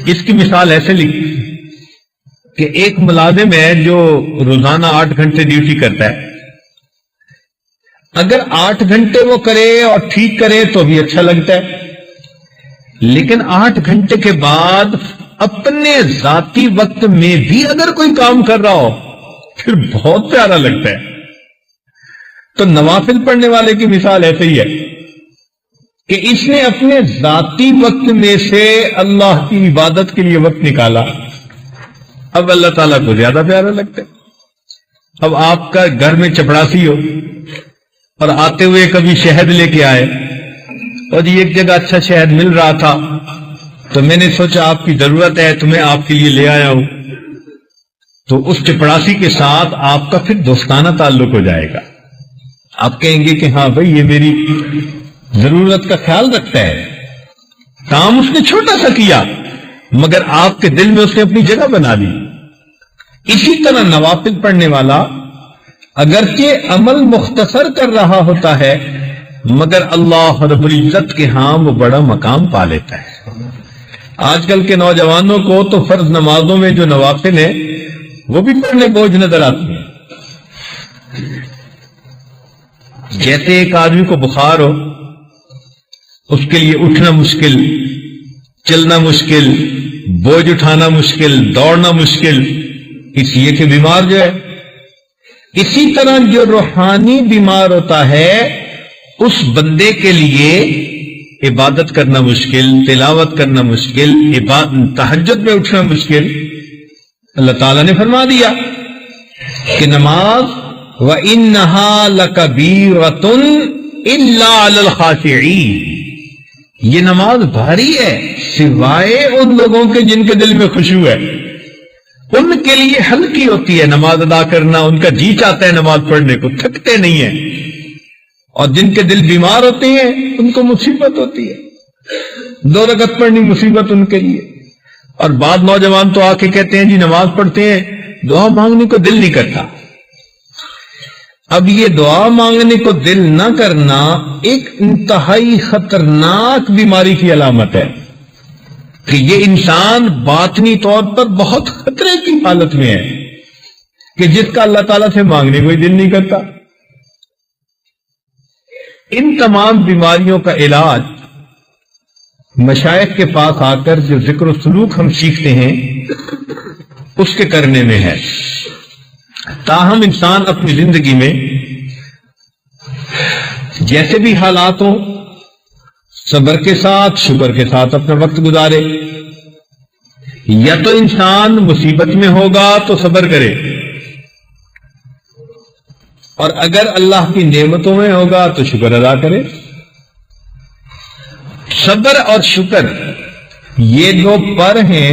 اس کی مثال ایسے لکھی کہ ایک ملازم ہے جو روزانہ 8 گھنٹے ڈیوٹی کرتا ہے، اگر 8 گھنٹے وہ کرے اور ٹھیک کرے تو بھی اچھا لگتا ہے، لیکن 8 گھنٹے کے بعد اپنے ذاتی وقت میں بھی اگر کوئی کام کر رہا ہو پھر بہت پیارا لگتا ہے۔ تو نوافل پڑھنے والے کی مثال ایسے ہی ہے کہ اس نے اپنے ذاتی وقت میں سے اللہ کی عبادت کے لیے وقت نکالا، اب اللہ تعالیٰ کو زیادہ پیارا لگتا ہے۔ اب آپ کا گھر میں چپڑاسی ہو اور آتے ہوئے کبھی شہد لے کے آئے، اور یہ ایک جگہ اچھا شہد مل رہا تھا تو میں نے سوچا آپ کی ضرورت ہے تو میں آپ کے لیے لے آیا ہوں، تو اس چپڑاسی کے ساتھ آپ کا پھر دوستانہ تعلق ہو جائے گا۔ آپ کہیں گے کہ ہاں بھائی یہ میری ضرورت کا خیال رکھتا ہے، کام اس نے چھوٹا سا کیا مگر آپ کے دل میں اس نے اپنی جگہ بنا دی۔ اسی طرح نوافل پڑھنے والا اگرچہ عمل مختصر کر رہا ہوتا ہے مگر اللہ رب العزت کے ہاں وہ بڑا مقام پا لیتا ہے۔ آج کل کے نوجوانوں کو تو فرض نمازوں میں جو نوافل ہیں وہ بھی پڑھنے بوجھ نظر آتی ہیں۔ جیسے ایک آدمی کو بخار ہو، اس کے لیے اٹھنا مشکل، چلنا مشکل، بوجھ اٹھانا مشکل، دوڑنا مشکل، اس لیے کہ بیمار جو ہے۔ اسی طرح جو روحانی بیمار ہوتا ہے اس بندے کے لیے عبادت کرنا مشکل، تلاوت کرنا مشکل، تہجد میں اٹھنا مشکل۔ اللہ تعالیٰ نے فرما دیا کہ نماز وَإِنَّهَا لَكَبِيرَةٌ إِلَّا عَلَى الْخَاشِعِينَ، یہ نماز بھاری ہے سوائے ان لوگوں کے جن کے دل میں خشوع ہے، ان کے لیے ہلکی ہوتی ہے نماز ادا کرنا، ان کا جی چاہتا ہے نماز پڑھنے کو، تھکتے نہیں ہیں۔ اور جن کے دل بیمار ہوتے ہیں ان کو مصیبت ہوتی ہے، 2 رکعت پڑھنی مصیبت ان کے لیے۔ اور بعض نوجوان تو آ کے کہتے ہیں جی نماز پڑھتے ہیں دعا مانگنے کو دل نہیں کرتا۔ اب یہ دعا مانگنے کو دل نہ کرنا ایک انتہائی خطرناک بیماری کی علامت ہے کہ یہ انسان باطنی طور پر بہت خطرے کی حالت میں ہے کہ جس کا اللہ تعالیٰ سے مانگنے کو دل نہیں کرتا۔ ان تمام بیماریوں کا علاج مشائخ کے پاس آ کر جو ذکر و سلوک ہم سیکھتے ہیں اس کے کرنے میں ہے، تاہم انسان اپنی زندگی میں جیسے بھی حالات ہوں صبر کے ساتھ، شکر کے ساتھ اپنا وقت گزارے۔ یا تو انسان مصیبت میں ہوگا تو صبر کرے، اور اگر اللہ کی نعمتوں میں ہوگا تو شکر ادا کرے۔ صبر اور شکر یہ 2 پر ہیں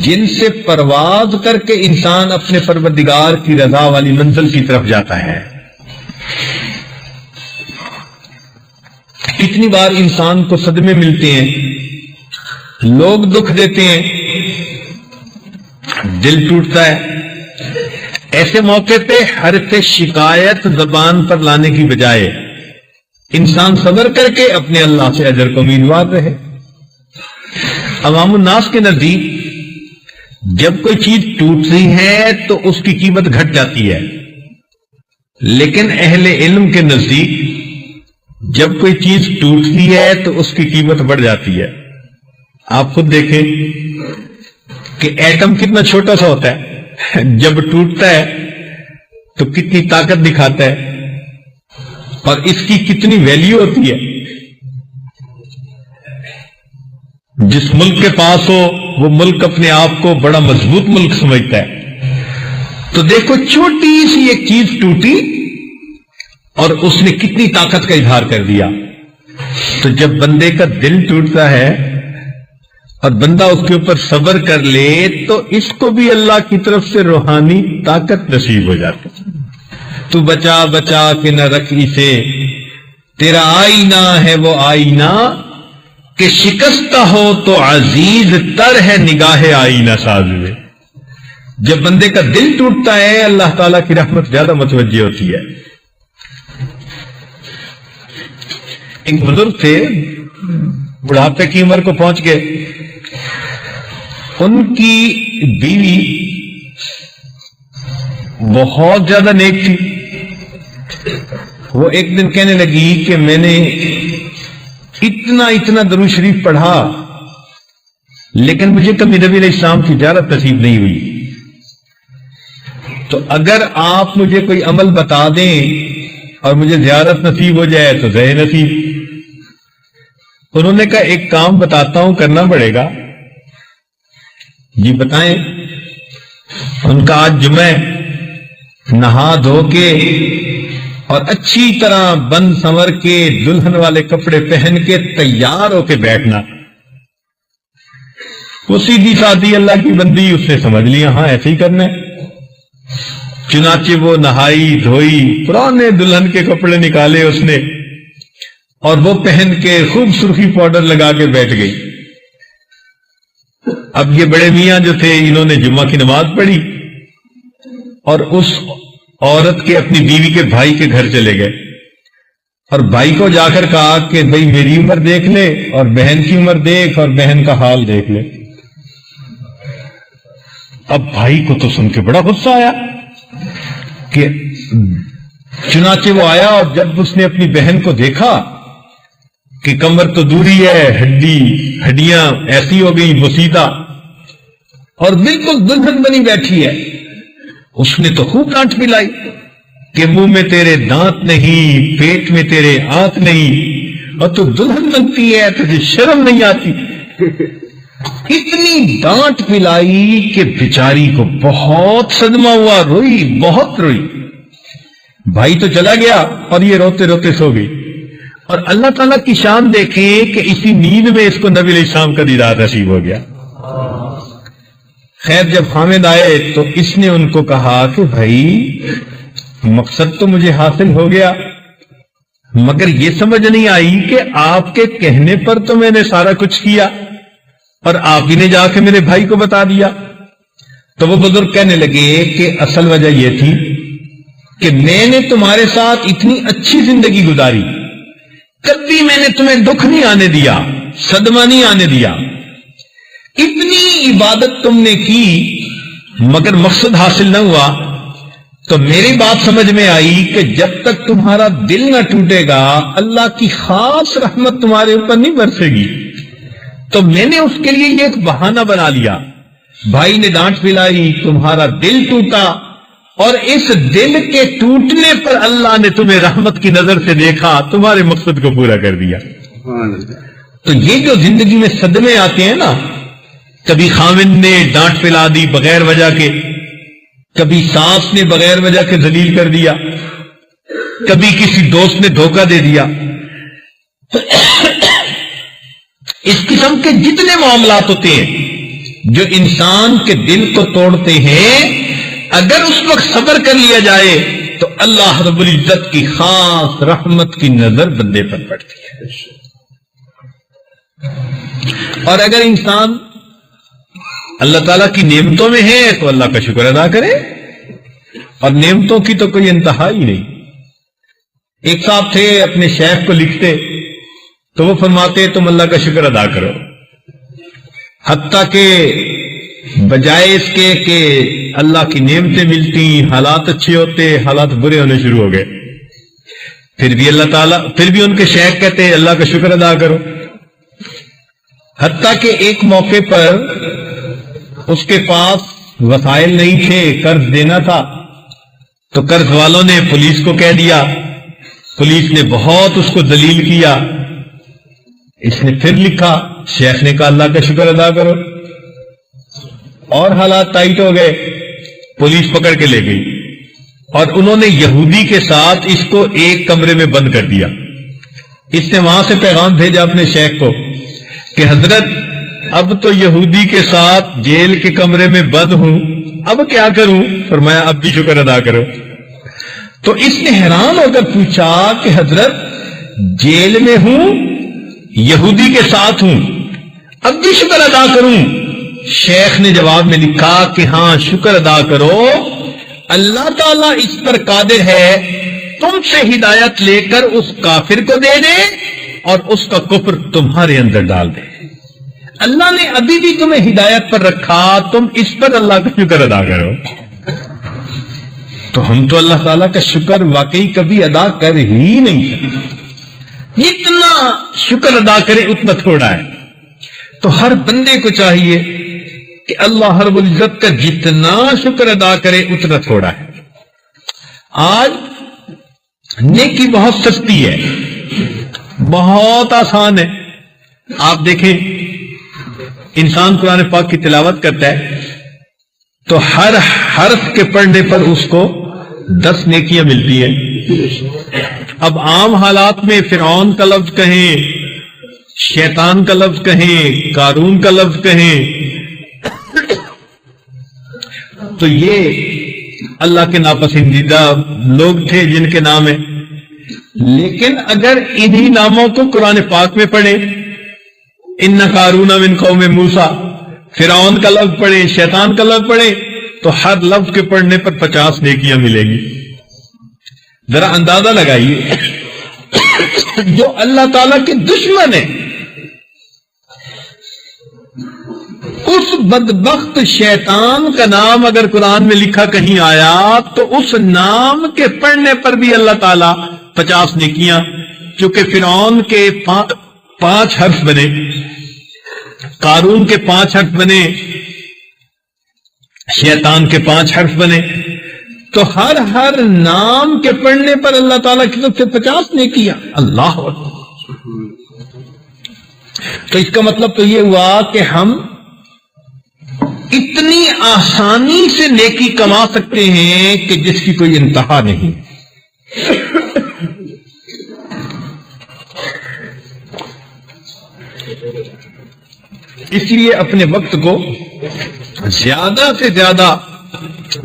جن سے پرواز کر کے انسان اپنے پروردگار کی رضا والی منزل کی طرف جاتا ہے۔ کتنی بار انسان کو صدمے ملتے ہیں، لوگ دکھ دیتے ہیں، دل ٹوٹتا ہے۔ ایسے موقع پہ حرف شکایت زبان پر لانے کی بجائے انسان صبر کر کے اپنے اللہ سے اجر کو امیدوار رہے۔ عوام الناس کے نزدیک جب کوئی چیز ٹوٹتی ہے تو اس کی قیمت گھٹ جاتی ہے، لیکن اہل علم کے نزدیک جب کوئی چیز ٹوٹتی ہے تو اس کی قیمت بڑھ جاتی ہے۔ آپ خود دیکھیں کہ ایٹم کتنا چھوٹا سا ہوتا ہے، جب ٹوٹتا ہے تو کتنی طاقت دکھاتا ہے اور اس کی کتنی ویلیو ہوتی ہے۔ جس ملک کے پاس ہو وہ ملک اپنے آپ کو بڑا مضبوط ملک سمجھتا ہے. تو دیکھو چھوٹی سی ایک چیز ٹوٹی اور اس نے کتنی طاقت کا اظہار کر دیا. تو جب بندے کا دل ٹوٹتا ہے اور بندہ اس کے اوپر صبر کر لے تو اس کو بھی اللہ کی طرف سے روحانی طاقت نصیب ہو جاتی. تو بچا بچا کے نہ رکھ اسے، تیرا آئینہ ہے وہ آئینہ کہ شکستہ ہو تو عزیز تر ہے نگاہ آئینہ ساز میں. جب بندے کا دل ٹوٹتا ہے اللہ تعالیٰ کی رحمت زیادہ متوجہ ہوتی ہے. ایک بزرگ تھے، بڑھاپے کی عمر کو پہنچ گئے. ان کی بیوی بہت زیادہ نیک تھی. وہ ایک دن کہنے لگی کہ میں نے اتنا درود شریف پڑھا لیکن مجھے کبھی نبی علیہ السلام کی زیارت نصیب نہیں ہوئی. تو اگر آپ مجھے کوئی عمل بتا دیں اور مجھے زیارت نصیب ہو جائے تو زہ نصیب. انہوں نے کہا ایک کام بتاتا ہوں، کرنا پڑے گا. جی بتائیں. ان کا آج جمعہ، نہا دھو کے اور اچھی طرح بند سنور کے دلہن والے کپڑے پہن کے تیار ہو کے بیٹھنا. وہ سیدھی سادھی اللہ کی بندی، اس نے سمجھ لیا ہاں ایسے ہی کرنا ہے. چنانچہ وہ نہائی دھوئی، پرانے دلہن کے کپڑے نکالے اس نے اور وہ پہن کے خوب سرخی پاؤڈر لگا کے بیٹھ گئی. اب یہ بڑے میاں جو تھے انہوں نے جمعہ کی نماز پڑھی اور اس عورت کے اپنی بیوی کے بھائی کے گھر چلے گئے اور بھائی کو جا کر کہا کہ بھائی میری عمر دیکھ لے اور بہن کی عمر دیکھ اور بہن کا حال دیکھ لے. اب بھائی کو تو سن کے بڑا غصہ آیا کہ چنانچہ وہ آیا اور جب اس نے اپنی بہن کو دیکھا کہ کمر تو دوری ہے، ہڈیاں ایسی ہو گئی بسیدہ اور بالکل دلہن بنی بیٹھی ہے، اس نے تو خوب ڈانٹ پلائی کہ منہ میں تیرے دانت نہیں، پیٹ میں تیرے آنکھ نہیں اور تو دلہن بنتی ہے، تجھے شرم نہیں آتی. اتنی ڈانٹ پلائی کہ بیچاری کو بہت صدمہ ہوا، روئی، بہت روئی. بھائی تو چلا گیا اور یہ روتے روتے سو گئی. اور اللہ تعالیٰ کی شان دیکھیں کہ اسی نیند میں اس کو نبی علیہ السلام کا دیدار نصیب ہو گیا. خیر جب خامد آئے تو اس نے ان کو کہا کہ بھائی مقصد تو مجھے حاصل ہو گیا مگر یہ سمجھ نہیں آئی کہ آپ کے کہنے پر تو میں نے سارا کچھ کیا اور آپ ہی نے جا کے میرے بھائی کو بتا دیا. تو وہ بزرگ کہنے لگے کہ اصل وجہ یہ تھی کہ میں نے تمہارے ساتھ اتنی اچھی زندگی گزاری، کبھی میں نے تمہیں دکھ نہیں آنے دیا، صدمہ نہیں آنے دیا، اتنی عبادت تم نے کی مگر مقصد حاصل نہ ہوا. تو میری بات سمجھ میں آئی کہ جب تک تمہارا دل نہ ٹوٹے گا اللہ کی خاص رحمت تمہارے اوپر نہیں برسے گی. تو میں نے اس کے لیے یہ ایک بہانہ بنا لیا. بھائی نے ڈانٹ پلائی، تمہارا دل ٹوٹا اور اس دل کے ٹوٹنے پر اللہ نے تمہیں رحمت کی نظر سے دیکھا، تمہارے مقصد کو پورا کر دیا. تو یہ جو زندگی میں صدمے آتے ہیں نا، کبھی خاوند نے ڈانٹ پلا دی بغیر وجہ کے، کبھی ساس نے بغیر وجہ کے ذلیل کر دیا، کبھی کسی دوست نے دھوکہ دے دیا، اس قسم کے جتنے معاملات ہوتے ہیں جو انسان کے دل کو توڑتے ہیں، اگر اس وقت صبر کر لیا جائے تو اللہ رب العزت کی خاص رحمت کی نظر بندے پر پڑتی ہے. اور اگر انسان اللہ تعالیٰ کی نعمتوں میں ہے تو اللہ کا شکر ادا کرے، اور نعمتوں کی تو کوئی انتہا ہی نہیں. ایک صاحب تھے اپنے شیخ کو لکھتے تو وہ فرماتے تم اللہ کا شکر ادا کرو، حتیٰ کہ بجائے اس کے کہ اللہ کی نعمتیں ملتی، حالات اچھے ہوتے، حالات برے ہونے شروع ہو گئے، پھر بھی ان کے شیخ کہتے ہیں اللہ کا شکر ادا کرو. حتیٰ کہ ایک موقع پر اس کے پاس وسائل نہیں تھے، قرض دینا تھا، تو قرض والوں نے پولیس کو کہہ دیا، پولیس نے بہت اس کو ذلیل کیا. اس نے پھر لکھا شیخ نے کہا اللہ کا شکر ادا کرو، اور حالات ٹائٹ ہو گئے، پولیس پکڑ کے لے گئی اور انہوں نے یہودی کے ساتھ اس کو ایک کمرے میں بند کر دیا۔ اس نے وہاں سے پیغام بھیجا اپنے شیخ کو کہ حضرت اب تو یہودی کے ساتھ جیل کے کمرے میں بند ہوں، اب کیا کروں؟ فرمایا اب بھی شکر ادا کرو۔ تو اس نے حیران ہو کر پوچھا کہ حضرت جیل میں ہوں، یہودی کے ساتھ ہوں، اب بھی شکر ادا کروں؟ شیخ نے جواب میں لکھا کہ ہاں شکر ادا کرو، اللہ تعالیٰ اس پر قادر ہے تم سے ہدایت لے کر اس کافر کو دے دے اور اس کا کفر تمہارے اندر ڈال دے۔ اللہ نے ابھی بھی تمہیں ہدایت پر رکھا، تم اس پر اللہ کا شکر ادا کرو۔ تو ہم تو اللہ تعالیٰ کا شکر واقعی کبھی ادا کر ہی نہیں سکتے، جتنا شکر ادا کرے اتنا تھوڑا ہے۔ تو ہر بندے کو چاہیے کہ اللہ رب العزت کا جتنا شکر ادا کرے اتنا تھوڑا ہے۔ آج نیکی بہت سستی ہے، بہت آسان ہے۔ آپ دیکھیں انسان قرآن پاک کی تلاوت کرتا ہے تو ہر حرف کے پڑھنے پر اس کو 10 نیکیاں ملتی ہیں۔ اب عام حالات میں فرعون کا لفظ کہیں، شیطان کا لفظ کہیں، قارون کا لفظ کہیں تو یہ اللہ کے ناپسندیدہ لوگ تھے جن کے نام ہیں، لیکن اگر انہی ناموں کو قرآن پاک میں پڑھے، ان قارون من قوم موسیٰ، فرعون کا لفظ پڑھے، شیطان کا لفظ پڑھے تو ہر لفظ کے پڑھنے پر 50 نیکیاں ملے گی۔ ذرا اندازہ لگائیے، جو اللہ تعالیٰ کے دشمن ہیں اس بدبخت شیطان کا نام اگر قرآن میں لکھا کہیں آیا تو اس نام کے پڑھنے پر بھی اللہ تعالیٰ 50 نیکیاں، چونکہ فرعون کے 5 حرف بنے، قارون کے 5 حرف بنے، شیطان کے 5 حرف بنے، تو ہر نام کے پڑھنے پر اللہ تعالیٰ کی طرف سے 50 نیکیاں۔ اللہ اکبر۔ تو اس کا مطلب تو یہ ہوا کہ ہم اتنی آسانی سے نیکی کما سکتے ہیں کہ جس کی کوئی انتہا نہیں۔ اس لیے اپنے وقت کو زیادہ سے زیادہ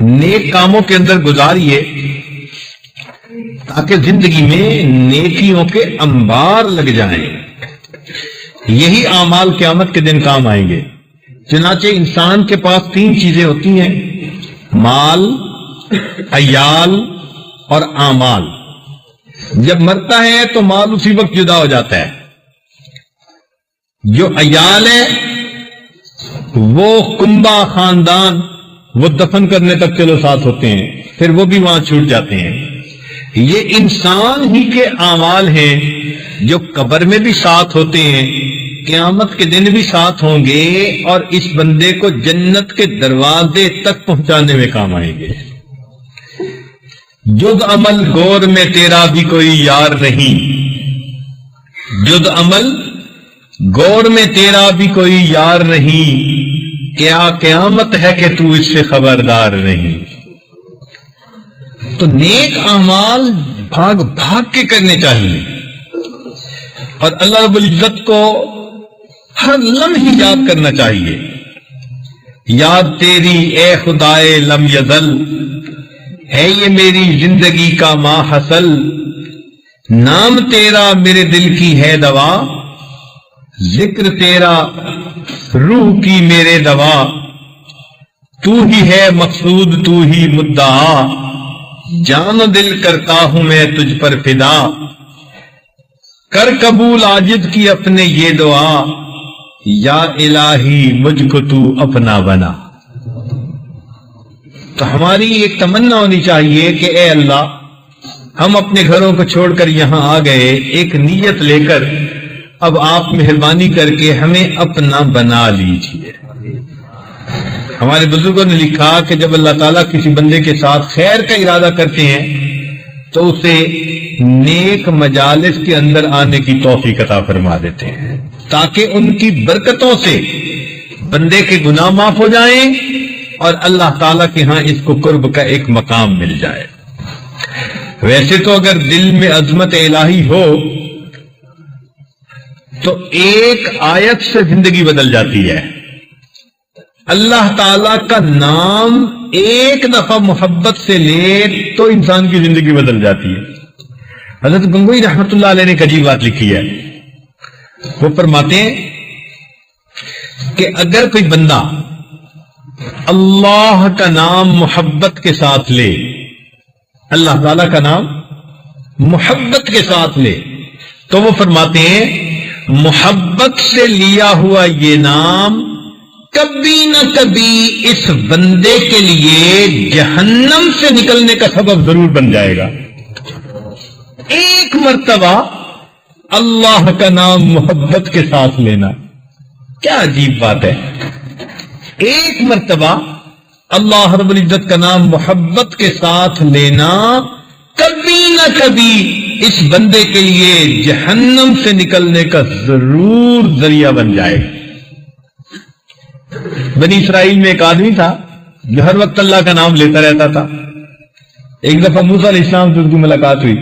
نیک کاموں کے اندر گزاریے تاکہ زندگی میں نیکیوں کے انبار لگ جائیں۔ یہی اعمال قیامت کے دن کام آئیں گے۔ چنانچہ انسان کے پاس 3 چیزیں ہوتی ہیں، مال، عیال اور اعمال۔ جب مرتا ہے تو مال اسی وقت جدا ہو جاتا ہے، جو عیال ہے وہ کنبہ خاندان، وہ دفن کرنے تک چلو ساتھ ہوتے ہیں، پھر وہ بھی وہاں چھوٹ جاتے ہیں۔ یہ انسان ہی کے اعمال ہیں جو قبر میں بھی ساتھ ہوتے ہیں، قیامت کے دن بھی ساتھ ہوں گے اور اس بندے کو جنت کے دروازے تک پہنچانے میں کام آئیں گے۔ جد عمل گور میں تیرا بھی کوئی یار نہیں، جد عمل گور میں تیرا بھی کوئی یار نہیں، کیا قیامت ہے کہ تو اس سے خبردار نہیں۔ تو نیک اعمال بھاگ بھاگ کے کرنے چاہیے اور اللہ رب العزت کو ہر لمحے یاد کرنا چاہیے۔ یاد تیری اے خدائے لم یزل، ہے یہ میری زندگی کا ما حصل، نام تیرا میرے دل کی ہے دوا، ذکر تیرا روح کی میرے دوا، تو ہی ہے مقصود تو ہی مدعا، جان و دل کرتا ہوں میں تجھ پر فدا، کر قبول عاجز کی اپنے یہ دعا، یا الہی مجھ کو تو اپنا بنا۔ تو ہماری ایک تمنا ہونی چاہیے کہ اے اللہ، ہم اپنے گھروں کو چھوڑ کر یہاں آ گئے ایک نیت لے کر، اب آپ مہربانی کر کے ہمیں اپنا بنا لیجیے۔ ہمارے بزرگوں نے لکھا کہ جب اللہ تعالیٰ کسی بندے کے ساتھ خیر کا ارادہ کرتے ہیں تو اسے نیک مجالس کے اندر آنے کی توفیق عطا فرما دیتے ہیں۔ تاکہ ان کی برکتوں سے بندے کے گناہ معاف ہو جائیں اور اللہ تعالیٰ کے ہاں اس کو قرب کا ایک مقام مل جائے۔ ویسے تو اگر دل میں عظمت الہی ہو تو ایک آیت سے زندگی بدل جاتی ہے۔ اللہ تعالیٰ کا نام ایک دفعہ محبت سے لے تو انسان کی زندگی بدل جاتی ہے۔ حضرت گنگوئی رحمت اللہ علیہ نے ایک عجیب بات لکھی ہے، وہ فرماتے ہیں کہ اگر کوئی بندہ اللہ کا نام محبت کے ساتھ لے، اللہ تعالیٰ کا نام محبت کے ساتھ لے، تو وہ فرماتے ہیں محبت سے لیا ہوا یہ نام کبھی نہ کبھی اس بندے کے لیے جہنم سے نکلنے کا سبب ضرور بن جائے گا۔ ایک مرتبہ اللہ کا نام محبت کے ساتھ لینا کیا عجیب بات ہے۔ ایک مرتبہ اللہ رب العزت کا نام محبت کے ساتھ لینا کبھی نہ کبھی اس بندے کے لیے جہنم سے نکلنے کا ضرور ذریعہ بن جائے گا۔ بنی اسرائیل میں ایک آدمی تھا جو ہر وقت اللہ کا نام لیتا رہتا تھا۔ ایک دفعہ موسیٰ علیہ السلام سے اس کی ملاقات ہوئی،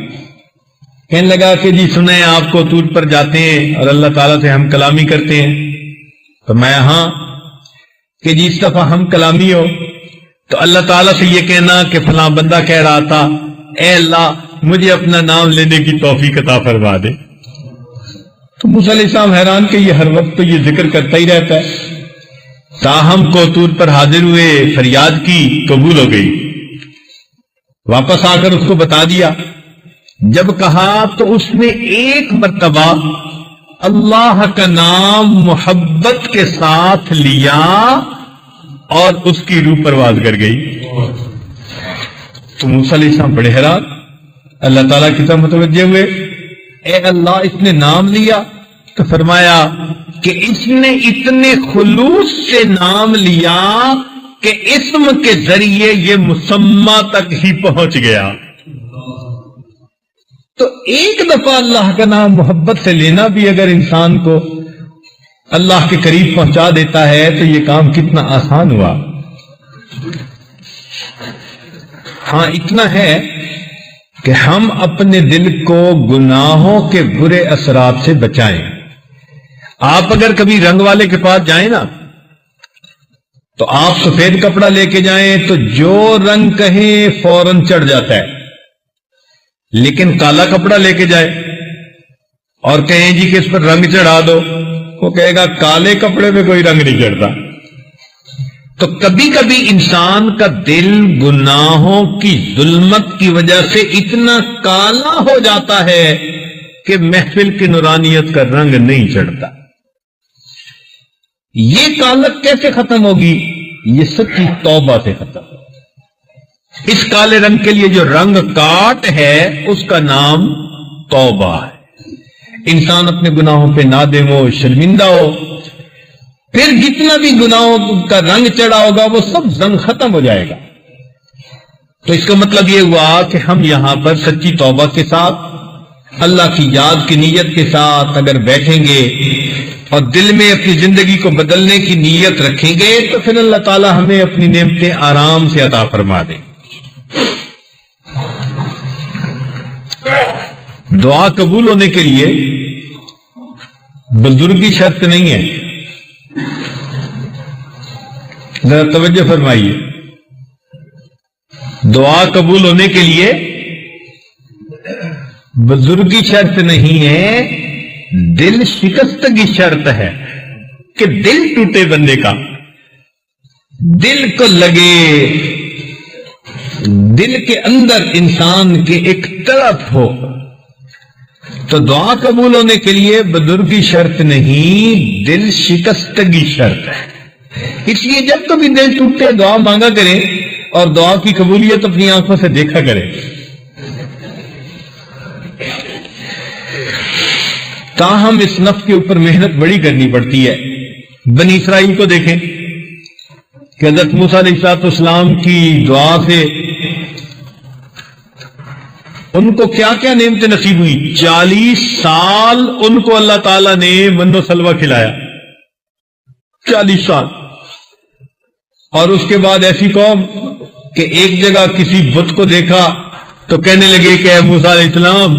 کہنے لگا کہ جی سنیں آپ کو طور پر جاتے ہیں اور اللہ تعالیٰ سے ہم کلامی کرتے ہیں۔ تو میں ہاں کہ جی اس دفعہ ہم کلامی ہو تو اللہ تعالیٰ سے یہ کہنا کہ فلاں بندہ کہہ رہا تھا اے اللہ مجھے اپنا نام لینے کی توفیق عطا فرما دے۔ تو موسیٰ علیہ السلام حیران کہ یہ ہر وقت تو یہ ذکر کرتا ہی رہتا ہے۔ تاہم کو طور پر حاضر ہوئے، فریاد کی، قبول ہو گئی۔ واپس آ کر اس کو بتا دیا، جب کہا تو اس نے ایک مرتبہ اللہ کا نام محبت کے ساتھ لیا اور اس کی روح پرواز کر گئی۔ تو موسیٰ علیہ السلام بڑے حیران، اللہ تعالیٰ کی طرف متوجہ ہوئے، اے اللہ اس نے نام لیا؟ تو فرمایا کہ اس نے اتنے خلوص سے نام لیا کہ اسم کے ذریعے یہ مسمى تک ہی پہنچ گیا۔ تو ایک دفعہ اللہ کا نام محبت سے لینا بھی اگر انسان کو اللہ کے قریب پہنچا دیتا ہے تو یہ کام کتنا آسان ہوا۔ ہاں اتنا ہے کہ ہم اپنے دل کو گناہوں کے برے اثرات سے بچائیں۔ آپ اگر کبھی رنگ والے کے پاس جائیں نا تو آپ سفید کپڑا لے کے جائیں تو جو رنگ کہیں فوراً چڑھ جاتا ہے، لیکن کالا کپڑا لے کے جائے اور کہیں جی کہ اس پر رنگ چڑھا دو، وہ کہے گا کالے کپڑے پہ کوئی رنگ نہیں چڑھتا۔ تو کبھی کبھی انسان کا دل گناہوں کی ظلمت کی وجہ سے اتنا کالا ہو جاتا ہے کہ محفل کی نورانیت کا رنگ نہیں چڑھتا۔ یہ کالت کیسے ختم ہوگی؟ یہ سچی توبہ سے ختم۔ اس کالے رنگ کے لیے جو رنگ کاٹ ہے اس کا نام توبہ ہے۔ انسان اپنے گناہوں پہ نادم ہو، شرمندہ ہو، پھر جتنا بھی گناہوں کا رنگ چڑھا ہوگا وہ سب رنگ ختم ہو جائے گا۔ تو اس کا مطلب یہ ہوا کہ ہم یہاں پر سچی توبہ کے ساتھ، اللہ کی یاد کی نیت کے ساتھ اگر بیٹھیں گے اور دل میں اپنی زندگی کو بدلنے کی نیت رکھیں گے تو پھر اللہ تعالی ہمیں اپنی نعمتیں آرام سے عطا فرما دیں۔ دعا قبول ہونے کے لیے بزرگی شرط نہیں ہے، ذرا توجہ فرمائیے۔ دعا قبول ہونے کے لیے بزرگی شرط نہیں ہے، دل شکستگی شرط ہے کہ دل ٹوٹے بندے کا، دل کو لگے، دل کے اندر انسان کے ایک تڑپ ہو۔ تو دعا قبول ہونے کے لیے بزرگی شرط نہیں، دل شکستگی شرط ہے۔ اس لیے جب کبھی دل ٹوٹتے دعا مانگا کریں اور دعا کی قبولیت اپنی آنکھوں سے دیکھا کریں۔ تاہم اس نفس کے اوپر محنت بڑی کرنی پڑتی ہے۔ بنی اسرائیل کو دیکھیں کہ حضرت موسیٰ علیہ السلام کی دعا سے ان کو کیا کیا نعمتیں نصیب ہوئی؟ 40 سال ان کو اللہ تعالیٰ نے من و سلوہ کھلایا، 40 سال. اور اس کے بعد ایسی قوم کہ ایک جگہ کسی بت کو دیکھا تو کہنے لگے کہ اے موسیٰ علیہ السلام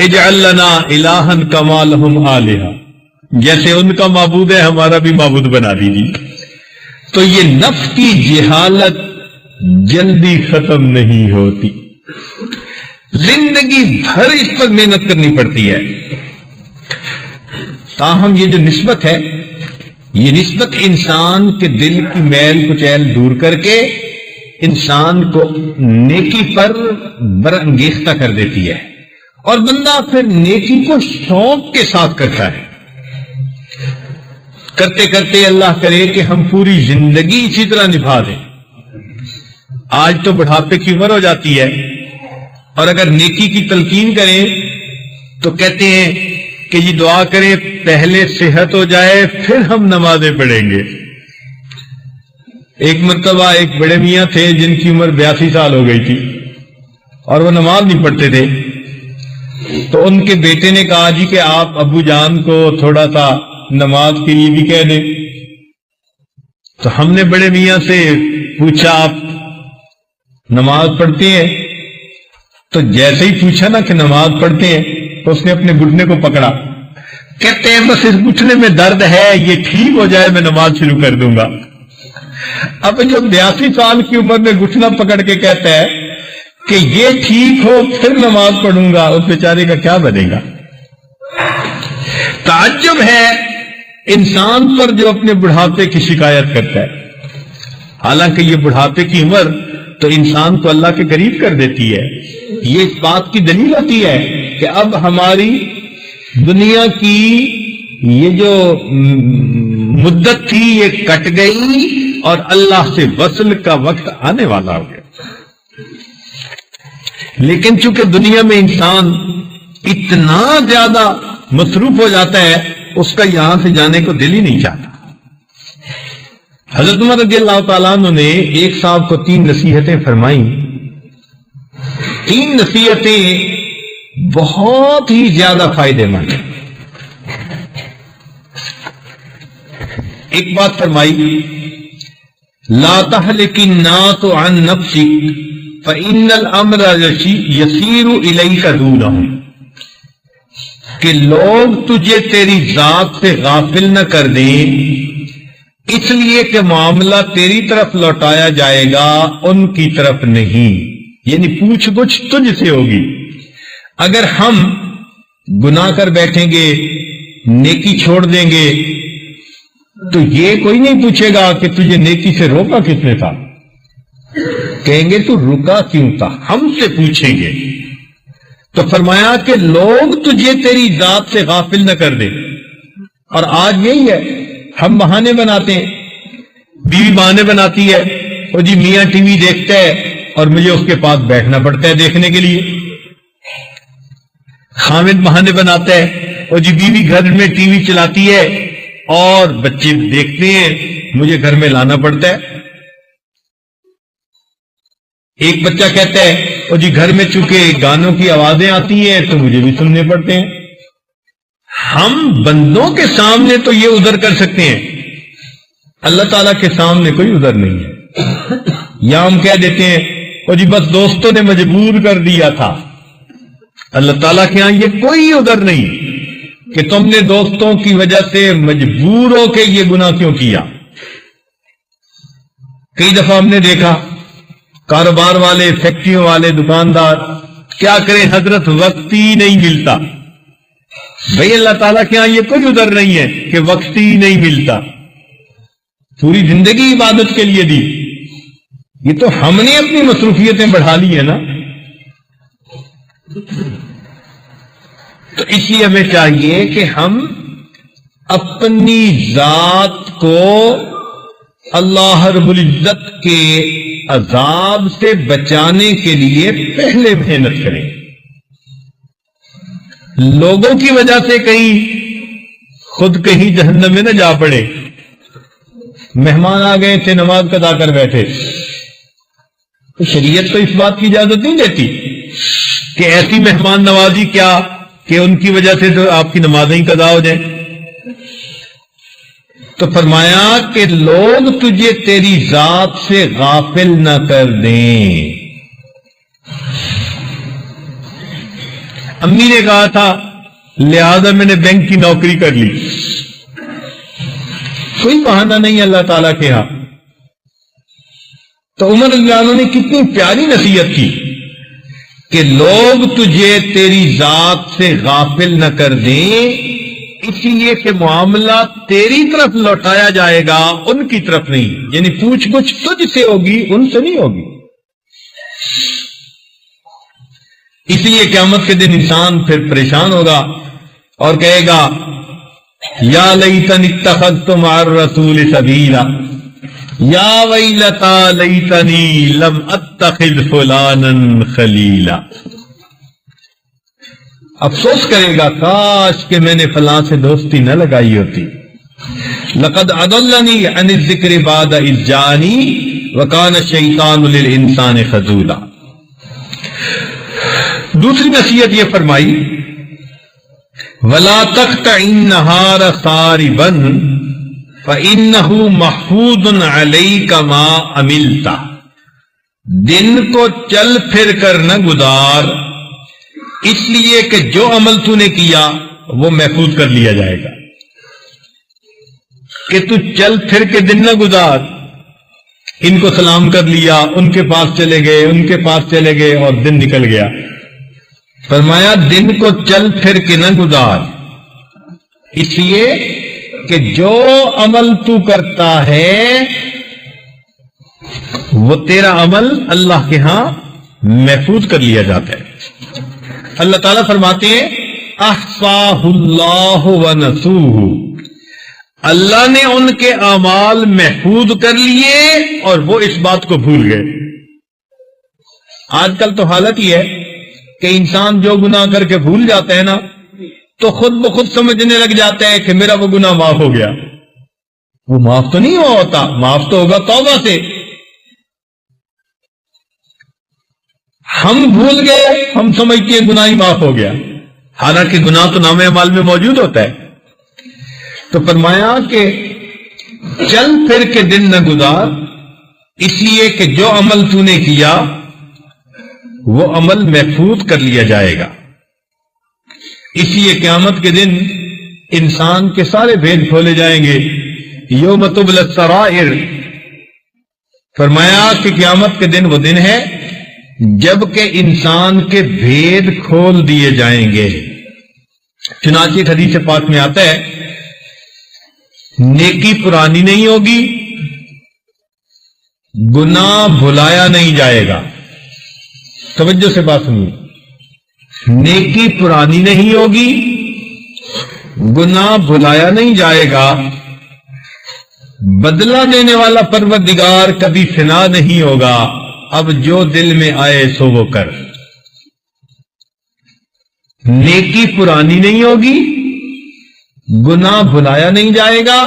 اجعل لنا الہا کما لہم آلہہ، جیسے ان کا معبود ہے ہمارا بھی معبود بنا دیجیے. تو یہ نفس کی جہالت جلدی ختم نہیں ہوتی، زندگی بھر اس پر محنت کرنی پڑتی ہے. تاہم یہ جو نسبت ہے، یہ نسبت انسان کے دل کی میل کچیل دور کر کے انسان کو نیکی پر برانگیختہ کر دیتی ہے، اور بندہ پھر نیکی کو شوق کے ساتھ کرتا ہے. کرتے کرتے اللہ کرے کہ ہم پوری زندگی اسی طرح نبھا دیں. آج تو بڑھاپے کی عمر ہو جاتی ہے، اور اگر نیکی کی تلقین کریں تو کہتے ہیں کہ یہ دعا کریں پہلے صحت ہو جائے پھر ہم نمازیں پڑھیں گے. ایک مرتبہ ایک بڑے میاں تھے جن کی عمر 82 سال ہو گئی تھی اور وہ نماز نہیں پڑھتے تھے. تو ان کے بیٹے نے کہا جی کہ آپ ابو جان کو تھوڑا سا نماز کے لیے بھی کہہ دیں. تو ہم نے بڑے میاں سے پوچھا آپ نماز پڑھتے ہیں؟ تو جیسے ہی پوچھا نا کہ نماز پڑھتے ہیں تو اس نے اپنے گھٹنے کو پکڑا. کہتے ہیں بس اس گھٹنے میں درد ہے، یہ ٹھیک ہو جائے میں نماز شروع کر دوں گا. اب جو 82 سال کی عمر میں گھٹنا پکڑ کے کہتا ہے کہ یہ ٹھیک ہو پھر نماز پڑھوں گا، اس بیچارے کا کیا بنے گا؟ تعجب ہے انسان پر جو اپنے بڑھاپے کی شکایت کرتا ہے، حالانکہ یہ بڑھاپے کی عمر تو انسان کو اللہ کے قریب کر دیتی ہے. یہ اس بات کی دلیل ہوتی ہے کہ اب ہماری دنیا کی یہ جو مدت تھی یہ کٹ گئی اور اللہ سے وصل کا وقت آنے والا ہو گیا. لیکن چونکہ دنیا میں انسان اتنا زیادہ مصروف ہو جاتا ہے اس کا یہاں سے جانے کو دل ہی نہیں چاہتا. حضرت عمر رضی اللہ تعالیٰ عنہ نے ایک صاحب کو 3 نصیحتیں فرمائیں. 3 نصیحتیں بہت ہی زیادہ فائدے مند ہیں. ایک بات فرمائی، لا تهلك الناس عن نفسك فإن الأمر يسير إليك دونهم، کہ لوگ تجھے تیری ذات سے غافل نہ کر دیں اس لیے کہ معاملہ تیری طرف لوٹایا جائے گا ان کی طرف نہیں، یعنی پوچھ گچھ تجھ سے ہوگی. اگر ہم گناہ کر بیٹھیں گے، نیکی چھوڑ دیں گے، تو یہ کوئی نہیں پوچھے گا کہ تجھے نیکی سے روکا کس نے تھا. کہیں گے تو رکا کیوں تھا، ہم سے پوچھیں گے. تو فرمایا کہ لوگ تجھے تیری ذات سے غافل نہ کر دیں. اور آج یہی ہے، ہم بہانے بناتے ہیں، بیوی بہانے بناتی ہے، اور جی میاں ٹی وی دیکھتا ہے اور مجھے اس کے پاس بیٹھنا پڑتا ہے دیکھنے کے لیے. خامد بہانے بناتا ہے، اور جی بیوی گھر میں ٹی وی چلاتی ہے اور بچے دیکھتے ہیں مجھے گھر میں لانا پڑتا ہے. ایک بچہ کہتا ہے اور جی گھر میں چونکہ گانوں کی آوازیں آتی ہیں تو مجھے بھی سننے پڑتے ہیں. ہم بندوں کے سامنے تو یہ عذر کر سکتے ہیں، اللہ تعالیٰ کے سامنے کوئی عذر نہیں ہے. یا ہم کہہ دیتے ہیں اور جی بس دوستوں نے مجبور کر دیا تھا. اللہ تعالیٰ کے ہاں یہ کوئی عذر نہیں کہ تم نے دوستوں کی وجہ سے مجبور ہو کے یہ گناہ کیوں کیا. کئی دفعہ ہم نے دیکھا کاروبار والے، فیکٹریوں والے، دکاندار کیا کریں، حضرت وقت ہی نہیں ملتا. بھئی اللہ تعالیٰ کے ہاں یہ کوئی عذر نہیں ہے کہ وقت ہی نہیں ملتا. پوری زندگی عبادت کے لیے دی، یہ تو ہم نے اپنی مصروفیتیں بڑھا لی ہے نا. تو اس لیے ہمیں چاہیے کہ ہم اپنی ذات کو اللہ رب العزت کے عذاب سے بچانے کے لیے پہلے محنت کریں. لوگوں کی وجہ سے کہیں خود کہیں جہنم میں نہ جا پڑے. مہمان آ گئے تھے، نماز قضا کر بیٹھے، تو شریعت تو اس بات کی اجازت نہیں دیتی کہ ایسی مہمان نوازی کیا کہ ان کی وجہ سے تو آپ کی نمازیں ہی قضا ہو جائیں. تو فرمایا کہ لوگ تجھے تیری ذات سے غافل نہ کر دیں. امی نے کہا تھا لہذا میں نے بینک کی نوکری کر لی. کوئی بہانہ نہیں اللہ تعالیٰ کے ہاں. تو عمر رضی اللہ عنہ نے کتنی پیاری نصیحت کی کہ لوگ تجھے تیری ذات سے غافل نہ کر دیں، اس لیے کہ معاملہ تیری طرف لوٹایا جائے گا، ان کی طرف نہیں. یعنی پوچھ گچھ تجھ سے ہوگی، ان سے نہیں ہوگی. اس لیے قیامت کے دن انسان پھر پریشان ہوگا اور کہے گا یا لیتنی اتخذت مع الرسول سبیلا یا ویلتا لیتنی لم اتخذ فلانا خلیلا. افسوس کرے گا کاش کہ میں نے فلاں سے دوستی نہ لگائی ہوتی. لقد اضلنی عن الذکر بعد اذ جاءنی وکان الشیطان للانسان خذولا. دوسری نصیحت یہ فرمائی وَلَا تَقْطَعِ النَّهَارَ صَارِبًا فَإِنَّهُ مَحْفُوظٌ عَلَيْكَ مَا عَمِلْتَ. دن کو چل پھر کر نہ گزار، اس لیے کہ جو عمل تو نے کیا وہ محفوظ کر لیا جائے گا. کہ تو چل پھر کے دن نہ گزار، ان کو سلام کر لیا، ان کے پاس چلے گئے، ان کے پاس چلے گئے اور دن نکل گیا. فرمایا دن کو چل پھر کے نہ گزار، اس لیے کہ جو عمل تو کرتا ہے وہ تیرا عمل اللہ کے ہاں محفوظ کر لیا جاتا ہے. اللہ تعالیٰ فرماتے ہیں احصاہ اللہ ونسوہ، اللہ نے ان کے اعمال محفوظ کر لیے اور وہ اس بات کو بھول گئے. آج کل تو حالت یہ ہے کہ انسان جو گناہ کر کے بھول جاتا ہے نا تو خود بخود سمجھنے لگ جاتا ہے کہ میرا وہ گناہ معاف ہو گیا. وہ معاف تو نہیں ہوا ہوتا، معاف تو ہوگا توبہ سے. ہم بھول گئے، ہم سمجھتے ہیں گناہ ہی معاف ہو گیا، حالانکہ گناہ تو نام اعمال میں موجود ہوتا ہے. تو فرمایا کہ چل پھر کے دن نہ گزار، اس لیے کہ جو عمل تو نے کیا وہ عمل محفوظ کر لیا جائے گا. اس لیے قیامت کے دن انسان کے سارے بھید کھولے جائیں گے. یوم تبلی السرائر، فرمایا کہ قیامت کے دن وہ دن ہے جب کہ انسان کے بھید کھول دیے جائیں گے. چنانچہ حدیث پاک میں آتا ہے نیکی پرانی نہیں ہوگی، گناہ بھلایا نہیں جائے گا. توجہ سے بات سنیے، نیکی پرانی نہیں ہوگی، گناہ بھلایا نہیں جائے گا، بدلہ دینے والا پروردگار کبھی فنا نہیں ہوگا. اب جو دل میں آئے سو وہ کر. نیکی پرانی نہیں ہوگی، گناہ بھلایا نہیں جائے گا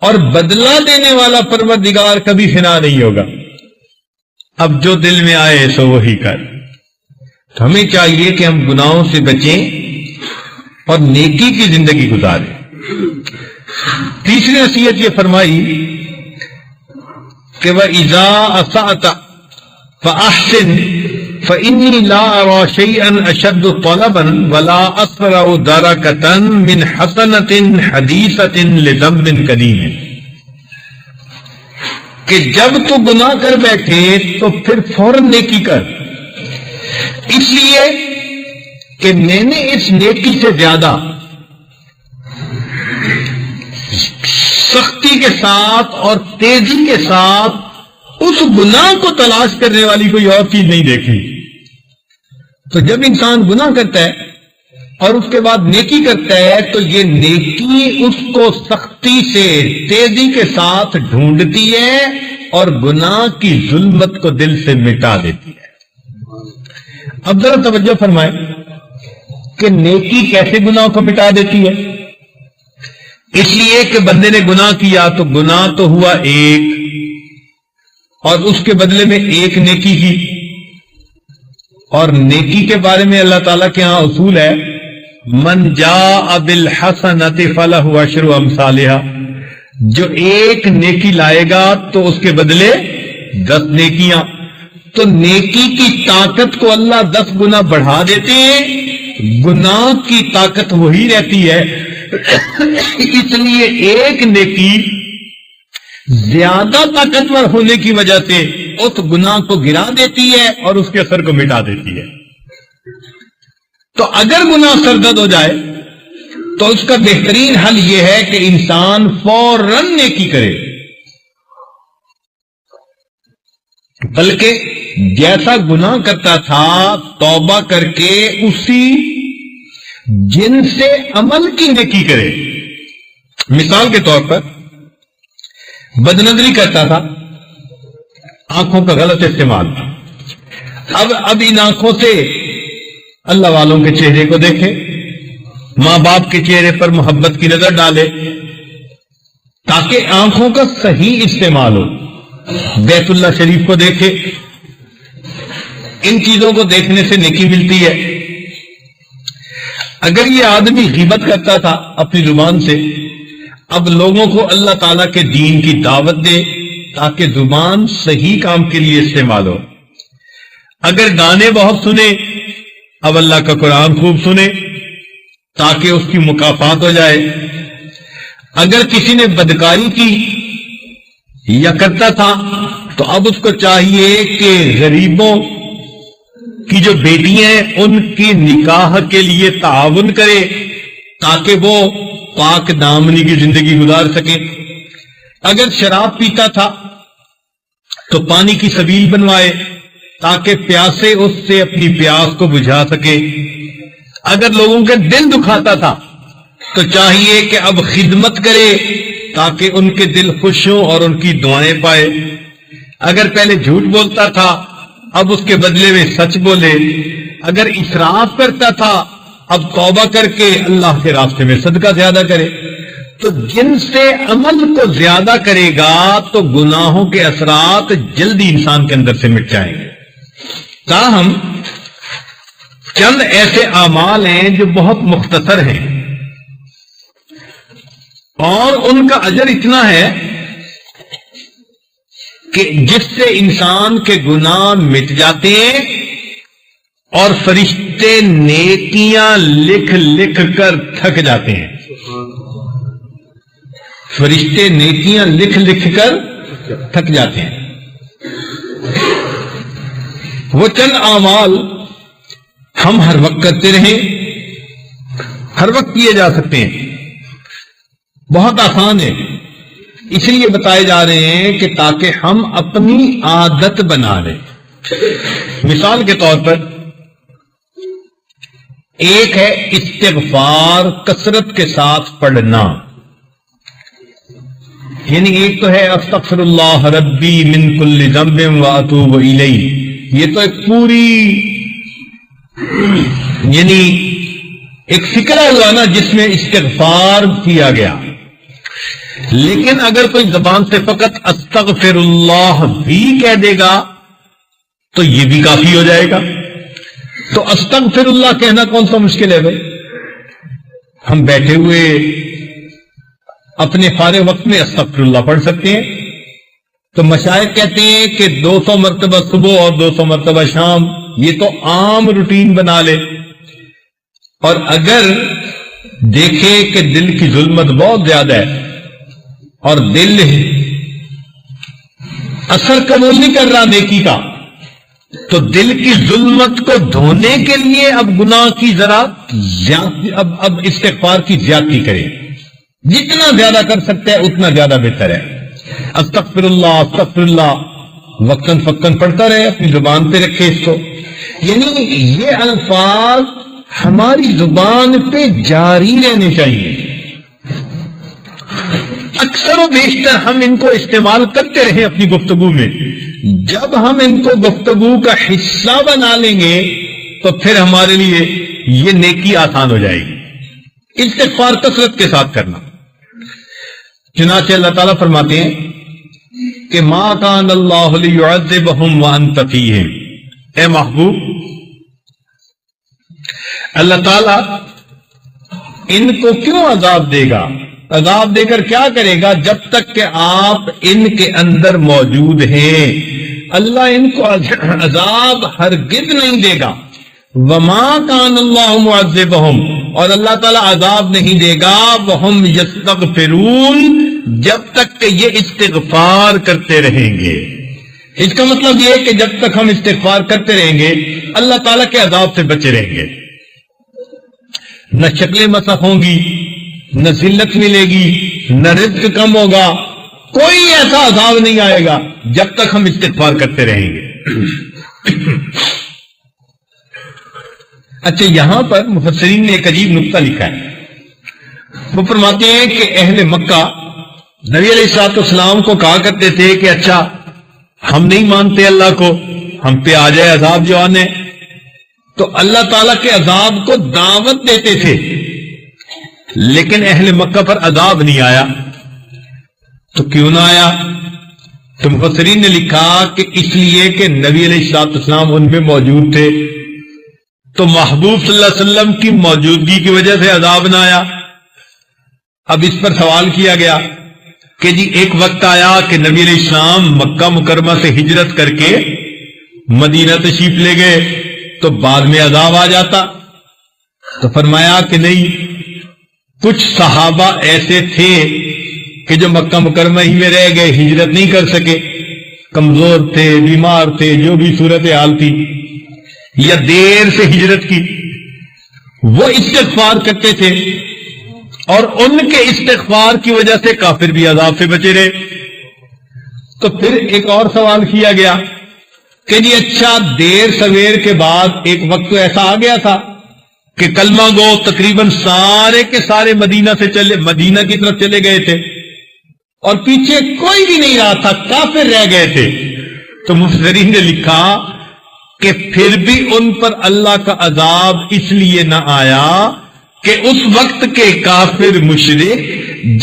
اور بدلہ دینے والا پروردگار کبھی فنا نہیں ہوگا. اب جو دل میں آئے سو وہی کر. تو ہمیں چاہیے کہ ہم گناہوں سے بچیں اور نیکی کی زندگی گزاریں. تیسری نصیحت یہ فرمائی کہ وَإِذَا أَسَأْتَ فَأَحْسِنْ فَإِنِّي لَا أَرَى شَيْئًا أَشَدُّ طَلَبًا وَلَا أَسْرَعُ دَرَكَةً مِنْ حَسَنَةٍ حَدِيثَةٍ لِذَنْبٍ قَدِيمٍ. کہ جب تو گناہ کر بیٹھے تو پھر فوراً نیکی کر، اس لیے کہ میں نے اس نیکی سے زیادہ سختی کے ساتھ اور تیزی کے ساتھ اس گناہ کو تلاش کرنے والی کوئی اور چیز نہیں دیکھی. تو جب انسان گناہ کرتا ہے اور اس کے بعد نیکی کرتا ہے تو یہ نیکی اس کو سختی سے تیزی کے ساتھ ڈھونڈتی ہے اور گناہ کی ظلمت کو دل سے مٹا دیتی ہے. اب ذرا توجہ فرمائیں کہ نیکی کیسے گناہ کو مٹا دیتی ہے. اس لیے کہ بندے نے گناہ کیا تو گناہ تو ہوا ایک اور اس کے بدلے میں ایک نیکی کی. اور نیکی کے بارے میں اللہ تعالیٰ کے ہاں اصول ہے من جاء بالحسنۃ فلہ عشر امثالھا، جو ایک نیکی لائے گا تو اس کے بدلے 10 نیکیاں. تو نیکی کی طاقت کو اللہ 10 گنا بڑھا دیتے ہیں، گناہ کی طاقت وہی رہتی ہے. اس لیے ایک نیکی زیادہ طاقتور ہونے کی وجہ سے اس گناہ کو گرا دیتی ہے اور اس کے اثر کو مٹا دیتی ہے. تو اگر گناہ سرزد ہو جائے تو اس کا بہترین حل یہ ہے کہ انسان فوراً نیکی کرے، بلکہ جیسا گناہ کرتا تھا توبہ کر کے اسی جن سے عمل کی نیکی کرے. مثال کے طور پر بدنظری کرتا تھا، آنکھوں کا غلط استعمال، اب ان آنکھوں سے اللہ والوں کے چہرے کو دیکھے، ماں باپ کے چہرے پر محبت کی نظر ڈالے تاکہ آنکھوں کا صحیح استعمال ہو، بیت اللہ شریف کو دیکھے. ان چیزوں کو دیکھنے سے نیکی ملتی ہے. اگر یہ آدمی غیبت کرتا تھا اپنی زبان سے، اب لوگوں کو اللہ تعالیٰ کے دین کی دعوت دے تاکہ زبان صحیح کام کے لیے استعمال ہو. اگر گانے بہت سنے، اب اللہ کا قرآن خوب سنے تاکہ اس کی مکافات ہو جائے. اگر کسی نے بدکاری کی یا کرتا تھا تو اب اس کو چاہیے کہ غریبوں کی جو بیٹیاں ہیں ان کی نکاح کے لیے تعاون کرے تاکہ وہ پاک دامنی کی زندگی گزار سکیں. اگر شراب پیتا تھا تو پانی کی سبیل بنوائے تاکہ پیاسے اس سے اپنی پیاس کو بجھا سکے. اگر لوگوں کے دل دکھاتا تھا تو چاہیے کہ اب خدمت کرے تاکہ ان کے دل خوش ہوں اور ان کی دعائیں پائے. اگر پہلے جھوٹ بولتا تھا اب اس کے بدلے میں سچ بولے. اگر اسراف کرتا تھا اب توبہ کر کے اللہ کے راستے میں صدقہ زیادہ کرے. تو جن سے عمل کو زیادہ کرے گا تو گناہوں کے اثرات جلدی انسان کے اندر سے مٹ جائیں گے. تاہم چند ایسے اعمال ہیں جو بہت مختصر ہیں اور ان کا اجر اتنا ہے کہ جس سے انسان کے گناہ مٹ جاتے ہیں اور فرشتے نیکیاں لکھ لکھ کر تھک جاتے ہیں. فرشتے نیکیاں لکھ لکھ کر تھک جاتے ہیں. وہ چند اعمال ہم ہر وقت کرتے رہیں، ہر وقت کیے جا سکتے ہیں، بہت آسان ہے، اس لیے بتائے جا رہے ہیں کہ تاکہ ہم اپنی عادت بنا لیں. مثال کے طور پر ایک ہے استغفار کثرت کے ساتھ پڑھنا، یعنی ایک تو ہے استغفر اللہ ربی من کل ذنب واتوب الیہ، یہ تو ایک پوری یعنی ایک فکرہ ہوا نا جس میں استغفار کیا گیا. لیکن اگر کوئی زبان سے فقط استغفر اللہ بھی کہہ دے گا تو یہ بھی کافی ہو جائے گا. تو استغفر اللہ کہنا کون سا مشکل ہے بھائی؟ ہم بیٹھے ہوئے اپنے فارغ وقت میں استغفر اللہ پڑھ سکتے ہیں. تو مشائخ کہتے ہیں کہ 200 مرتبہ صبح اور 200 مرتبہ شام، یہ تو عام روٹین بنا لے. اور اگر دیکھے کہ دل کی ظلمت بہت زیادہ ہے اور دل اثر قبول نہیں کر رہا نیکی کا، تو دل کی ظلمت کو دھونے کے لیے اب گناہ کی ذرا اب استغفار کی زیادتی کرے. جتنا زیادہ کر سکتے ہیں اتنا زیادہ بہتر ہے. استغفر اللہ وقتاً فقتاً پڑھتا رہے، اپنی زبان پہ رکھے اس کو. یعنی یہ الفاظ ہماری زبان پہ جاری رہنے چاہیے. اکثر و بیشتر ہم ان کو استعمال کرتے رہے اپنی گفتگو میں. جب ہم ان کو گفتگو کا حصہ بنا لیں گے تو پھر ہمارے لیے یہ نیکی آسان ہو جائے گی. استغفار کثرت کے ساتھ کرنا. چنانچہ اللہ تعالیٰ فرماتے ہیں کہ ما کان اللہ لیعذبہم وانت فیہم، اے محبوب اللہ تعالیٰ ان کو کیوں عذاب دے گا؟ عذاب دے کر کیا کرے گا؟ جب تک کہ آپ ان کے اندر موجود ہیں اللہ ان کو عذاب ہرگز نہیں دے گا. وما کان اللہ معذبہم، اور اللہ تعالیٰ عذاب نہیں دے گا وہم یستغفرون، جب تک کہ یہ استغفار کرتے رہیں گے. اس کا مطلب یہ ہے کہ جب تک ہم استغفار کرتے رہیں گے اللہ تعالیٰ کے عذاب سے بچے رہیں گے. نہ شکلیں مسخ ہوں گی، نہ ذلت ملے گی، نہ رزق کم ہوگا، کوئی ایسا عذاب نہیں آئے گا جب تک ہم استغفار کرتے رہیں گے. اچھا، یہاں پر مفسرین نے ایک عجیب نقطہ لکھا ہے. وہ فرماتے ہیں کہ اہل مکہ نبی علیہ الصلوۃ والسلام کو کہا کرتے تھے کہ اچھا ہم نہیں مانتے اللہ کو، ہم پہ آ جائے عذاب جو آنے. تو اللہ تعالیٰ کے عذاب کو دعوت دیتے تھے، لیکن اہل مکہ پر عذاب نہیں آیا. تو کیوں نہ آیا؟ تو مفسرین نے لکھا کہ اس لیے کہ نبی علیہ الصلوۃ والسلام ان میں موجود تھے، تو محبوب صلی اللہ علیہ وسلم کی موجودگی کی وجہ سے عذاب نہ آیا. اب اس پر سوال کیا گیا کہ جی ایک وقت آیا کہ نبی علیہ السلام مکہ مکرمہ سے ہجرت کر کے مدینہ تشریف لے گئے تو بعد میں عذاب آ جاتا. تو فرمایا کہ نہیں، کچھ صحابہ ایسے تھے کہ جو مکہ مکرمہ ہی میں رہ گئے، ہجرت نہیں کر سکے، کمزور تھے، بیمار تھے، جو بھی صورتحال تھی، یا دیر سے ہجرت کی، وہ استغفار کرتے تھے اور ان کے استغفار کی وجہ سے کافر بھی عذاب سے بچے رہے. تو پھر ایک اور سوال کیا گیا کہ جی اچھا دیر سویر کے بعد ایک وقت تو ایسا آ گیا تھا کہ کلمہ گو تقریباً سارے کے سارے مدینہ کی طرف چلے گئے تھے اور پیچھے کوئی بھی نہیں رہا تھا، کافر رہ گئے تھے. تو مفسرین نے لکھا کہ پھر بھی ان پر اللہ کا عذاب اس لیے نہ آیا کہ اس وقت کے کافر مشرک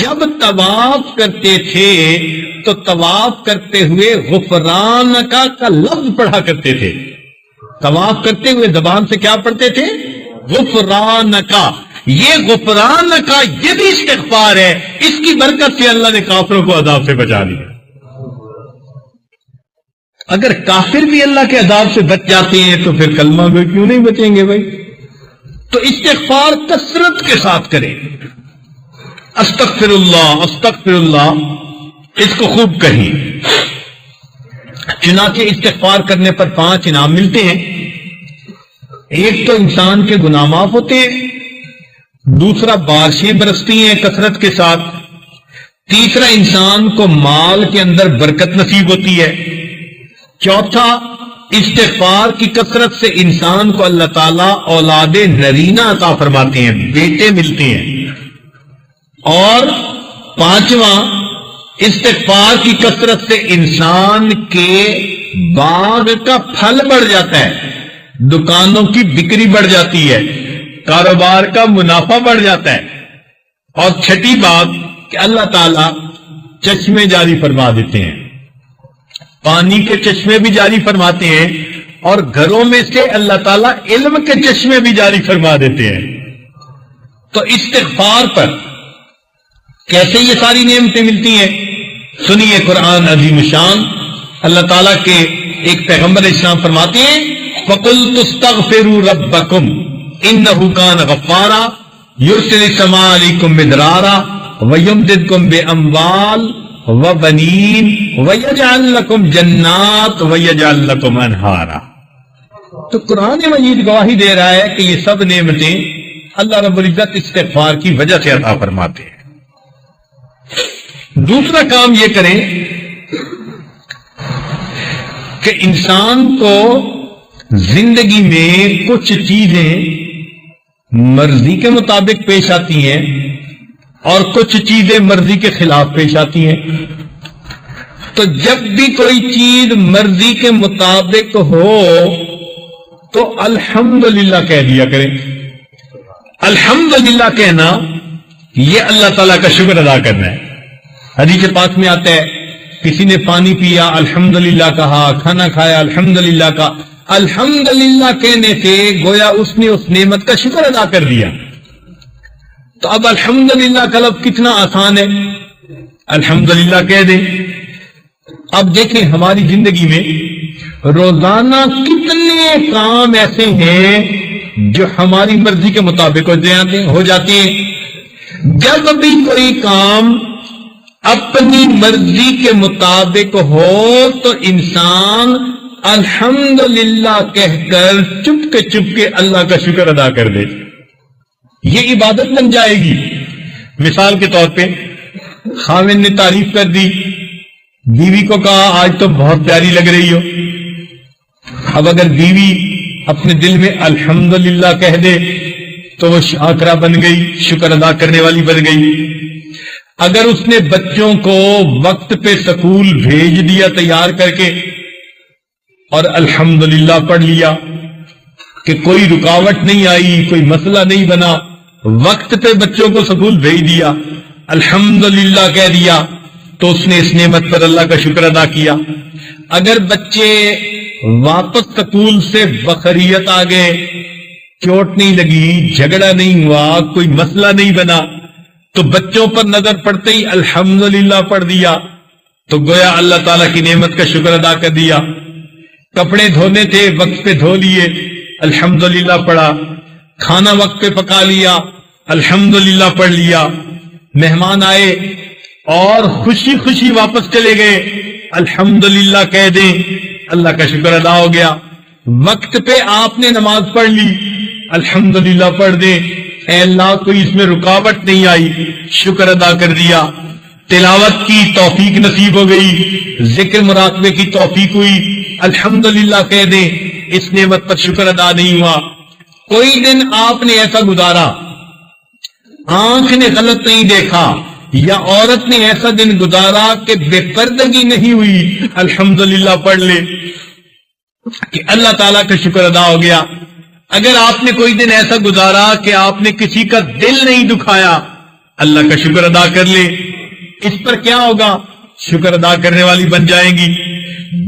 جب طواف کرتے تھے تو طواف کرتے ہوئے غفرانک کا لفظ پڑھا کرتے تھے. طواف کرتے ہوئے زبان سے کیا پڑھتے تھے؟ غفرانک. یہ غفرانک یہ بھی استغفار ہے، اس کی برکت سے اللہ نے کافروں کو عذاب سے بچا لیا. اگر کافر بھی اللہ کے عذاب سے بچ جاتے ہیں تو پھر کلمہ میں کیوں نہیں بچیں گے بھائی؟ تو استغفار کثرت کے ساتھ کریں. استغفر اللہ، اس کو خوب کہیں. چنانچہ استغفار کرنے پر 5 انعام ملتے ہیں. ایک تو انسان کے گناہ معاف ہوتے ہیں، دوسرا بارشیں برستی ہیں کثرت کے ساتھ، تیسرا انسان کو مال کے اندر برکت نصیب ہوتی ہے، چوتھا استغفار کی کثرت سے انسان کو اللہ تعالیٰ اولاد نرینہ عطا فرماتے ہیں، بیٹے ملتے ہیں، اور پانچواں استغفار کی کثرت سے انسان کے باغ کا پھل بڑھ جاتا ہے، دکانوں کی بکری بڑھ جاتی ہے، کاروبار کا منافع بڑھ جاتا ہے. اور چھٹی بات کہ اللہ تعالیٰ چشمے جاری فرما دیتے ہیں، پانی کے چشمے بھی جاری فرماتے ہیں، اور گھروں میں سے اللہ تعالیٰ علم کے چشمے بھی جاری فرما دیتے ہیں. تو استغفار پر کیسے یہ ساری نعمتیں ملتی ہیں؟ سنیے قرآن عظیم شان. اللہ تعالیٰ کے ایک پیغمبر اسلام فرماتے ہیں فَقُلْتُ اسْتَغْفِرُوا رَبَّكُمْ إِنَّهُ كَانَ غَفَّارًا يُرْسِلِ السَّمَاءَ عَلَيْكُمْ مِدْرَارًا وَيُمْدِدْكُمْ بِأَمْوَالٍ وَبَنِينَ وَيَجْعَلْ لَكُمْ جَنَّاتٍ وَيَجْعَلْ لَكُمْ أَنْهَارًا. تو قرآن مجید گواہی دے رہا ہے کہ یہ سب نعمتیں اللہ رب العزت استغفار کی وجہ سے عطا فرماتے ہیں. دوسرا کام یہ کریں کہ انسان کو زندگی میں کچھ چیزیں مرضی کے مطابق پیش آتی ہیں اور کچھ چیزیں مرضی کے خلاف پیش آتی ہیں. تو جب بھی کوئی چیز مرضی کے مطابق ہو تو الحمدللہ کہہ دیا کریں. الحمدللہ کہنا یہ اللہ تعالیٰ کا شکر ادا کرنا ہے. حدیث پاک میں آتا ہے کسی نے پانی پیا الحمدللہ کہا، کھانا کھایا الحمدللہ کا، الحمدللہ کہنے سے گویا اس نے اس نعمت کا شکر ادا کر دیا. تو اب الحمدللہ کا لفظ کتنا آسان ہے، الحمدللہ کہہ دیں. اب دیکھیں ہماری زندگی میں روزانہ کتنے کام ایسے ہیں جو ہماری مرضی کے مطابق ہو جاتے ہیں. جب بھی کوئی کام اپنی مرضی کے مطابق ہو تو انسان الحمدللہ کہہ کر چپ کے اللہ کا شکر ادا کر دے، یہ عبادت بن جائے گی. مثال کے طور پہ خاوند نے تعریف کر دی، بیوی کو کہا آج تو بہت پیاری لگ رہی ہو. اب اگر بیوی اپنے دل میں الحمدللہ کہہ دے تو وہ شاکرہ بن گئی، شکر ادا کرنے والی بن گئی. اگر اس نے بچوں کو وقت پہ سکول بھیج دیا تیار کر کے اور الحمدللہ پڑھ لیا کہ کوئی رکاوٹ نہیں آئی، کوئی مسئلہ نہیں بنا، وقت پہ بچوں کو سکول بھیج دیا، الحمدللہ کہہ دیا، تو اس نے اس نعمت پر اللہ کا شکر ادا کیا. اگر بچے واپس سکول سے بخیریت آ گئے، چوٹ نہیں لگی، جھگڑا نہیں ہوا، کوئی مسئلہ نہیں بنا، تو بچوں پر نظر پڑتے ہی الحمدللہ پڑھ دیا تو گویا اللہ تعالیٰ کی نعمت کا شکر ادا کر دیا. کپڑے دھونے تھے وقت پہ دھو لیے، الحمدللہ پڑھا. کھانا وقت پہ پکا لیا، الحمدللہ پڑھ لیا. مہمان آئے اور خوشی خوشی واپس چلے گئے، الحمدللہ کہہ دیں، اللہ کا شکر ادا ہو گیا. وقت پہ آپ نے نماز پڑھ لی، الحمدللہ پڑھ دیں، اے اللہ کوئی اس میں رکاوٹ نہیں آئی، شکر ادا کر دیا. تلاوت کی توفیق نصیب ہو گئی، ذکر مراقبے کی توفیق ہوئی، الحمدللہ کہہ دیں، اس نعمت پر شکر ادا نہیں ہوا. کوئی دن آپ نے ایسا گزارا آنکھ نے غلط نہیں دیکھا، یا عورت نے ایسا دن گزارا کہ بے پردگی نہیں ہوئی، الحمدللہ پڑھ لے کہ اللہ تعالیٰ کا شکر ادا ہو گیا. اگر آپ نے کوئی دن ایسا گزارا کہ آپ نے کسی کا دل نہیں دکھایا، اللہ کا شکر ادا کر لے. اس پر کیا ہوگا؟ شکر ادا کرنے والی بن جائیں گی.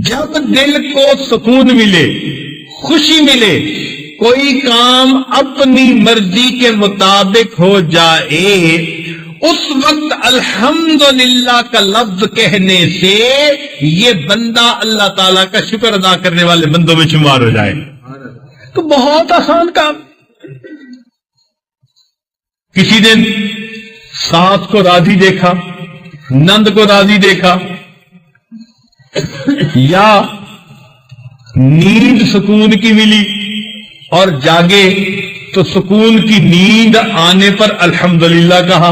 جب دل کو سکون ملے، خوشی ملے، کوئی کام اپنی مرضی کے مطابق ہو جائے، اس وقت الحمدللہ کا لفظ کہنے سے یہ بندہ اللہ تعالیٰ کا شکر ادا کرنے والے بندوں میں شمار ہو جائے. تو بہت آسان کام. کسی دن ساس کو راضی دیکھا، نند کو راضی دیکھا، یا نیند سکون کی ملی اور جاگے تو سکون کی نیند آنے پر الحمدللہ کہا.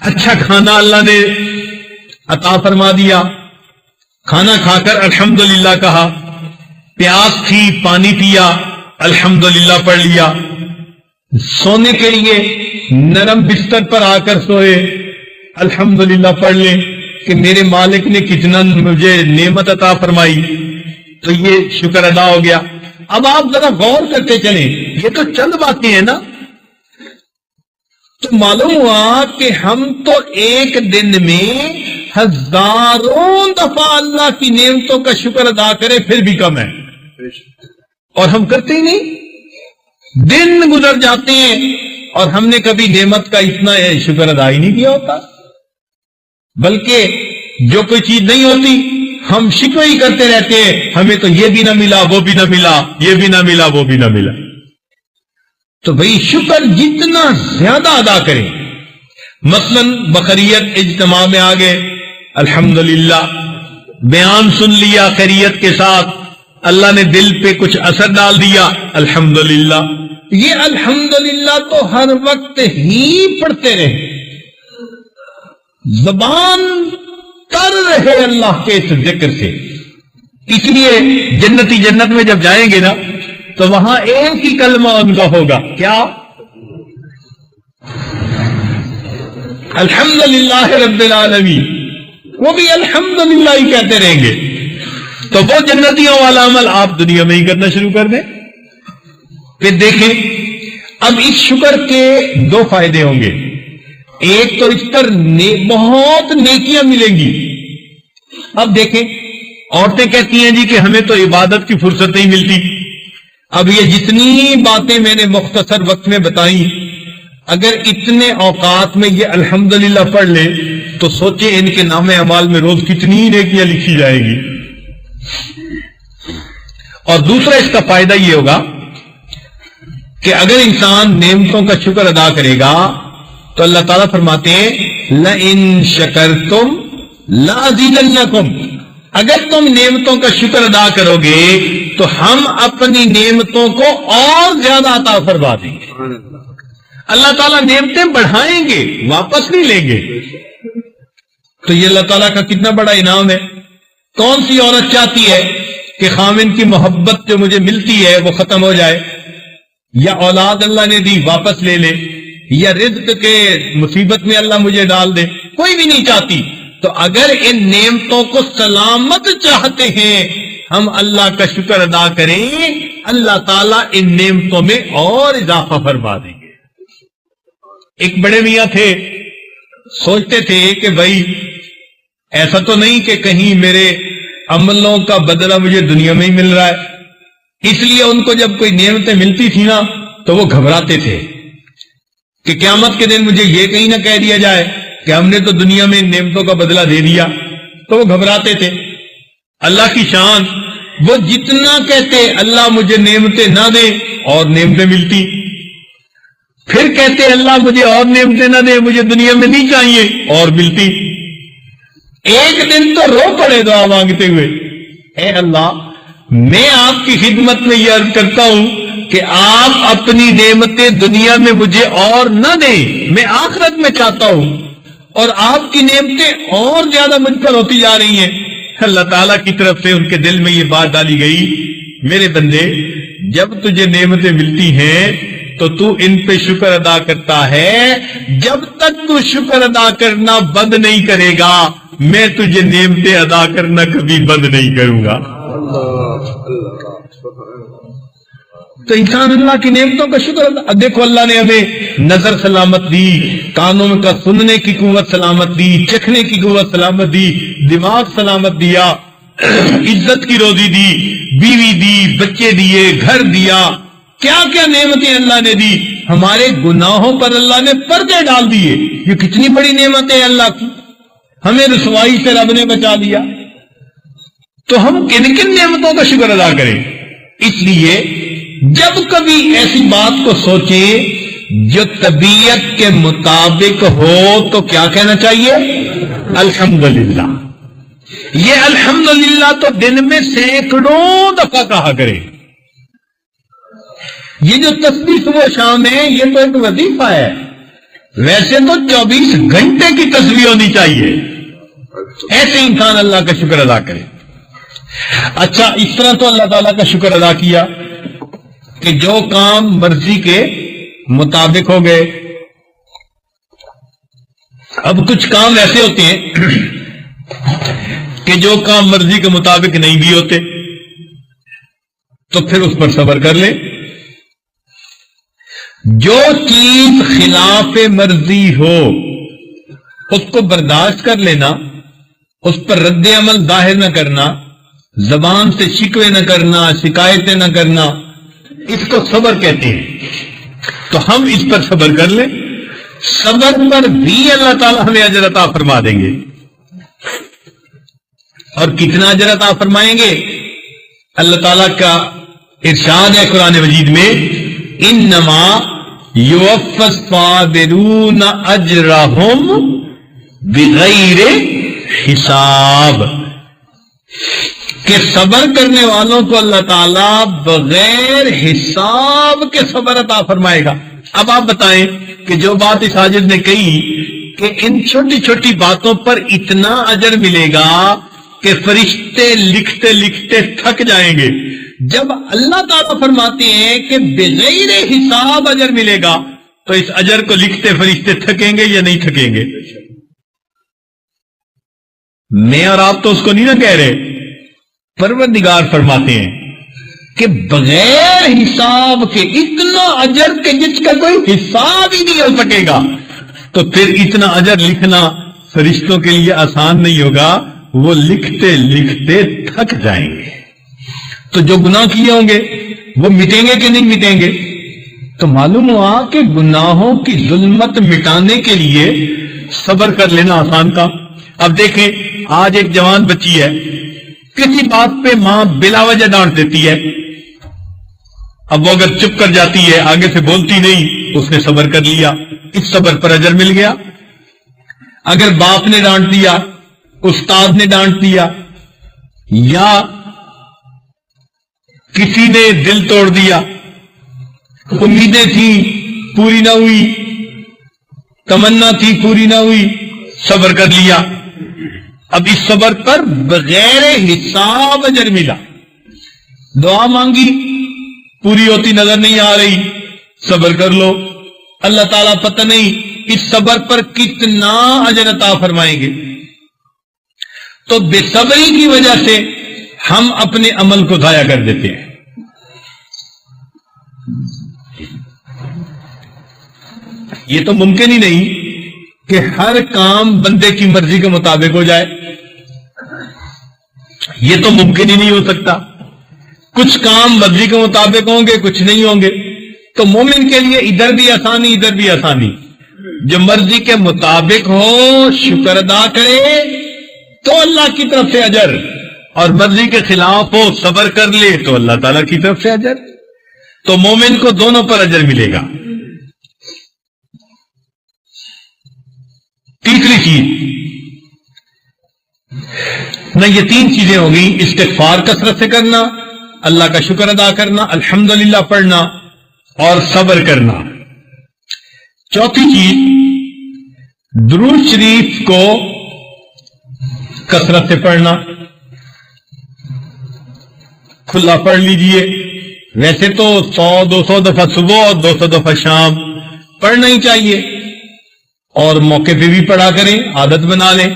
اچھا کھانا اللہ نے عطا فرما دیا، کھانا کھا کر الحمدللہ کہا. پیاس تھی پانی پیا، الحمدللہ پڑھ لیا. سونے کے لیے نرم بستر پر آ کر سوئے، الحمدللہ پڑھ لیں کہ میرے مالک نے کتنا مجھے نعمت عطا فرمائی، تو یہ شکر ادا ہو گیا. اب آپ ذرا غور کرتے چلیں، یہ تو چند باتیں ہیں نا. تو معلوم ہوا کہ ہم تو ایک دن میں ہزاروں دفعہ اللہ کی نعمتوں کا شکر ادا کریں پھر بھی کم ہے، اور ہم کرتے ہی نہیں. دن گزر جاتے ہیں اور ہم نے کبھی نعمت کا اتنا شکر ادا ہی نہیں کیا ہوتا. بلکہ جو کوئی چیز نہیں ہوتی ہم شکوے ہی کرتے رہتے ہیں، ہمیں تو یہ بھی نہ ملا، وہ بھی نہ ملا، یہ بھی نہ ملا، وہ بھی نہ ملا. تو بھئی شکر جتنا زیادہ ادا کریں. مثلا بقریت اجتماع میں آ گئے، الحمدللہ بیان سن لیا خیریت کے ساتھ، اللہ نے دل پہ کچھ اثر ڈال دیا، الحمدللہ. یہ الحمدللہ تو ہر وقت ہی پڑھتے رہے، زبان تر رہے اللہ کے اس ذکر سے. اس لیے جنتی جنت میں جب جائیں گے نا تو وہاں ایک ہی کلمہ ان کا ہوگا، کیا؟ الحمدللہ رب العالمین. وہ بھی الحمدللہ ہی کہتے رہیں گے. تو وہ جنتیوں والا عمل آپ دنیا میں ہی کرنا شروع کر دیں. پھر دیکھیں اب اس شکر کے دو فائدے ہوں گے. ایک تو اس پر بہت نیکیاں ملیں گی. اب دیکھیں عورتیں کہتی ہیں جی کہ ہمیں تو عبادت کی فرصت نہیں ملتی. اب یہ جتنی باتیں میں نے مختصر وقت میں بتائی، اگر اتنے اوقات میں یہ الحمدللہ پڑھ لیں تو سوچیں ان کے نام اعمال میں روز کتنی نیکیاں لکھی جائے گی. اور دوسرا اس کا فائدہ یہ ہوگا کہ اگر انسان نعمتوں کا شکر ادا کرے گا تو اللہ تعالیٰ فرماتے ہیں لَإِن شَكَرْتُمْ لَأَزِيدَنَّكُمْ، اگر تم نعمتوں کا شکر ادا کرو گے تو ہم اپنی نعمتوں کو اور زیادہ عطا فرما دیں گے. اللہ تعالیٰ نعمتیں بڑھائیں گے، واپس نہیں لیں گے. تو یہ اللہ تعالیٰ کا کتنا بڑا انعام ہے. کون سی عورت چاہتی ہے کہ خامن کی محبت جو مجھے ملتی ہے وہ ختم ہو جائے، یا اولاد اللہ نے دی واپس لے لے، یا رزق کے مصیبت میں اللہ مجھے ڈال دے؟ کوئی بھی نہیں چاہتی. تو اگر ان نعمتوں کو سلامت چاہتے ہیں ہم اللہ کا شکر ادا کریں، اللہ تعالیٰ ان نعمتوں میں اور اضافہ فرما دیں گے. ایک بڑے میاں تھے، سوچتے تھے کہ بھائی ایسا تو نہیں کہ کہیں میرے عملوں کا بدلہ مجھے دنیا میں ہی مل رہا ہے. اس لیے ان کو جب کوئی نعمتیں ملتی تھی نا تو وہ گھبراتے تھے کہ قیامت کے دن مجھے یہ کہیں نہ کہہ دیا جائے کہ ہم نے تو دنیا میں ان نعمتوں کا بدلہ دے دیا. تو وہ گھبراتے تھے. اللہ کی شان، وہ جتنا کہتے اللہ مجھے نعمتیں نہ دے اور نعمتیں ملتی، پھر کہتے اللہ مجھے اور نعمتیں نہ دے، مجھے دنیا میں نہیں چاہیے، اور ملتی. ایک دن تو رو پڑے دعا مانگتے ہوئے، اے اللہ میں آپ کی خدمت میں یہ عرض کرتا ہوں کہ آپ اپنی نعمتیں دنیا میں مجھے اور نہ دیں، میں آخرت میں چاہتا ہوں، اور آپ کی نعمتیں اور زیادہ مجھ پر ہوتی جا رہی ہیں. اللہ تعالیٰ کی طرف سے ان کے دل میں یہ بات ڈالی گئی، میرے بندے جب تجھے نعمتیں ملتی ہیں تو تو ان پہ شکر ادا کرتا ہے. جب تک تو شکر ادا کرنا بند نہیں کرے گا میں تجھے نعمتیں ادا کرنا کبھی بند نہیں کروں گا. تو انسان اللہ کی نعمتوں کا شکر ادا. دیکھو اللہ نے ہمیں نظر سلامت دی، کانوں کا سننے کی قوت سلامت دی، چکھنے کی قوت سلامت دی، دماغ سلامت دیا، عزت کی روزی دی، بیوی دی، بچے دیے، گھر دیا. کیا کیا نعمتیں اللہ نے دی. ہمارے گناہوں پر اللہ نے پردے ڈال دیے. یہ کتنی بڑی نعمت ہے اللہ کی. ہمیں رسوائی سے رب نے بچا لیا. تو ہم کن کن نعمتوں کا شکر ادا کریں. اس لیے جب کبھی ایسی بات کو سوچیں جو طبیعت کے مطابق ہو تو کیا کہنا چاہیے؟ الحمدللہ. یہ الحمدللہ تو دن میں سینکڑوں دفعہ کہا کرے. یہ جو تسبیح صبح شام ہے یہ تو ایک وظیفہ ہے. ویسے تو 24 گھنٹے کی تسبیح ہونی چاہیے. ایسے انسان اللہ کا شکر ادا کرے. اچھا اس طرح تو اللہ تعالیٰ کا شکر ادا کیا کہ جو کام مرضی کے مطابق ہو گئے. اب کچھ کام ایسے ہوتے ہیں کہ جو کام مرضی کے مطابق نہیں بھی ہوتے تو پھر اس پر صبر کر لیں. جو چیز خلاف مرضی ہو اس کو برداشت کر لینا، اس پر رد عمل ظاہر نہ کرنا، زبان سے شکوے نہ کرنا، شکایتیں نہ کرنا، اس کو صبر کہتے ہیں. تو ہم اس پر صبر کر لیں. صبر پر بھی اللہ تعالیٰ ہمیں اجر عطا فرما دیں گے. اور کتنا اجر عطا فرمائیں گے؟ اللہ تعالیٰ کا ارشاد ہے قرآن مجید میں، انما یوفی الصابرون اجرہم بغیر حساب، کہ صبر کرنے والوں کو اللہ تعالیٰ بغیر حساب کے صبر عطا فرمائے گا. اب آپ بتائیں کہ جو بات اس حاجر نے کہی کہ ان چھوٹی چھوٹی باتوں پر اتنا اجر ملے گا کہ فرشتے لکھتے لکھتے تھک جائیں گے. جب اللہ تعالیٰ فرماتے ہیں کہ بغیر حساب اجر ملے گا تو اس اجر کو لکھتے فرشتے تھکیں گے یا نہیں تھکیں گے؟ میں اور آپ تو اس کو نہیں نہ کہہ رہے. پروردگار فرماتے ہیں کہ بغیر حساب کے اتنا اجر کہ جس کا کوئی حساب ہی نہیں ہو سکے گا. تو پھر اتنا اجر لکھنا فرشتوں کے لیے آسان نہیں ہوگا. وہ لکھتے لکھتے تھک جائیں گے۔ تو جو گناہ کیے ہوں گے وہ مٹیں گے کہ نہیں مٹیں گے؟ تو معلوم ہوا کہ گناہوں کی ظلمت مٹانے کے لیے صبر کر لینا آسان کام۔ اب دیکھیں، آج ایک جوان بچی ہے، کسی بات پہ ماں بلا وجہ ڈانٹ دیتی ہے، اب وہ اگر چپ کر جاتی ہے، آگے سے بولتی نہیں، اس نے صبر کر لیا، اس صبر پر اجر مل گیا۔ اگر باپ نے ڈانٹ دیا، استاد نے ڈانٹ دیا، یا کسی نے دل توڑ دیا، امیدیں تھیں پوری نہ ہوئی، تمنا تھی پوری نہ ہوئی، صبر کر لیا، اب اس صبر پر بغیر حساب اجر ملا۔ دعا مانگی، پوری ہوتی نظر نہیں آ رہی، صبر کر لو، اللہ تعالیٰ پتہ نہیں اس صبر پر کتنا اجر عطا فرمائیں گے۔ تو بے صبری کی وجہ سے ہم اپنے عمل کو ضائع کر دیتے ہیں۔ یہ تو ممکن ہی نہیں کہ ہر کام بندے کی مرضی کے مطابق ہو جائے، یہ تو ممکن ہی نہیں ہو سکتا۔ کچھ کام مرضی کے مطابق ہوں گے، کچھ نہیں ہوں گے۔ تو مومن کے لیے ادھر بھی آسانی، ادھر بھی آسانی۔ جو مرضی کے مطابق ہو شکر ادا کرے تو اللہ کی طرف سے اجر، اور مرضی کے خلاف ہو صبر کر لے تو اللہ تعالیٰ کی طرف سے اجر۔ تو مومن کو دونوں پر اجر ملے گا۔ تیسری چیز، نہ یہ تین چیزیں ہوگی، استغفار کثرت سے کرنا، اللہ کا شکر ادا کرنا، الحمدللہ پڑھنا، اور صبر کرنا۔ چوتھی چیز، درود شریف کو کثرت سے پڑھنا، کھلا پڑھ لیجئے، ویسے تو 100-200 دفعہ صبح اور 200 دفعہ شام پڑھنا ہی چاہیے، اور موقع پہ بھی پڑھا کریں، عادت بنا لیں۔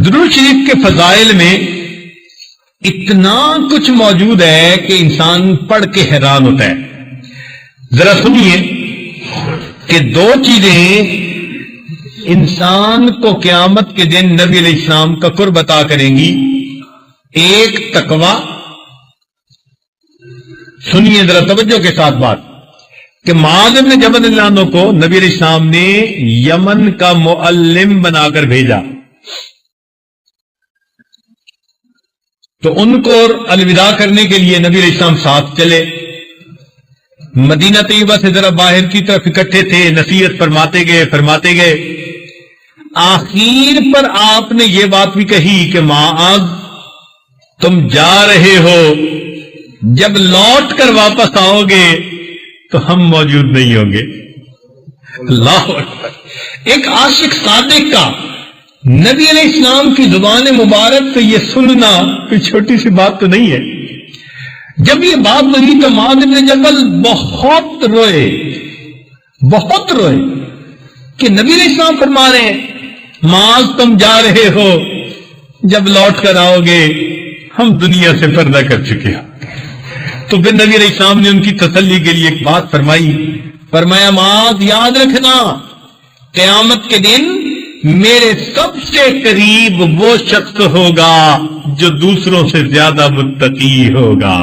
درود شریف کے فضائل میں اتنا کچھ موجود ہے کہ انسان پڑھ کے حیران ہوتا ہے۔ ذرا سنیے کہ دو چیزیں انسان کو قیامت کے دن نبی علیہ السلام کا قرب عطا کریں گی۔ ایک تقویٰ، سنیے ذرا توجہ کے ساتھ بات، کہ معاذ بن جبل اللہ عنہ کو نبی علیہ السلام نے یمن کا معلم بنا کر بھیجا، تو ان کو الوداع کرنے کے لیے نبی علیہ السلام ساتھ چلے۔ مدینہ طیبہ سے ذرا باہر کی طرف اکٹھے تھے، نصیحت فرماتے گئے۔ آخر پر آپ نے یہ بات بھی کہی کہ معاذ تم جا رہے ہو، جب لوٹ کر واپس آؤ گے تو ہم موجود نہیں ہوں گے۔ اللہ اکبر! ایک عاشق صادق کا نبی علیہ السلام کی زبان مبارک سے یہ سننا کوئی چھوٹی سی بات تو نہیں ہے۔ جب یہ بات بنی تو معاذ بن جبل بہت روئے کہ نبی علیہ السلام فرما رہے ہیں معاذ تم جا رہے ہو، جب لوٹ کر آؤ گے ہم دنیا سے پردہ کر چکے ہیں۔ تو پھر نبی علیہ السلام نے ان کی تسلی کے لیے ایک بات فرمایا معاذ یاد رکھنا، قیامت کے دن میرے سب سے قریب وہ شخص ہوگا جو دوسروں سے زیادہ متقی ہوگا۔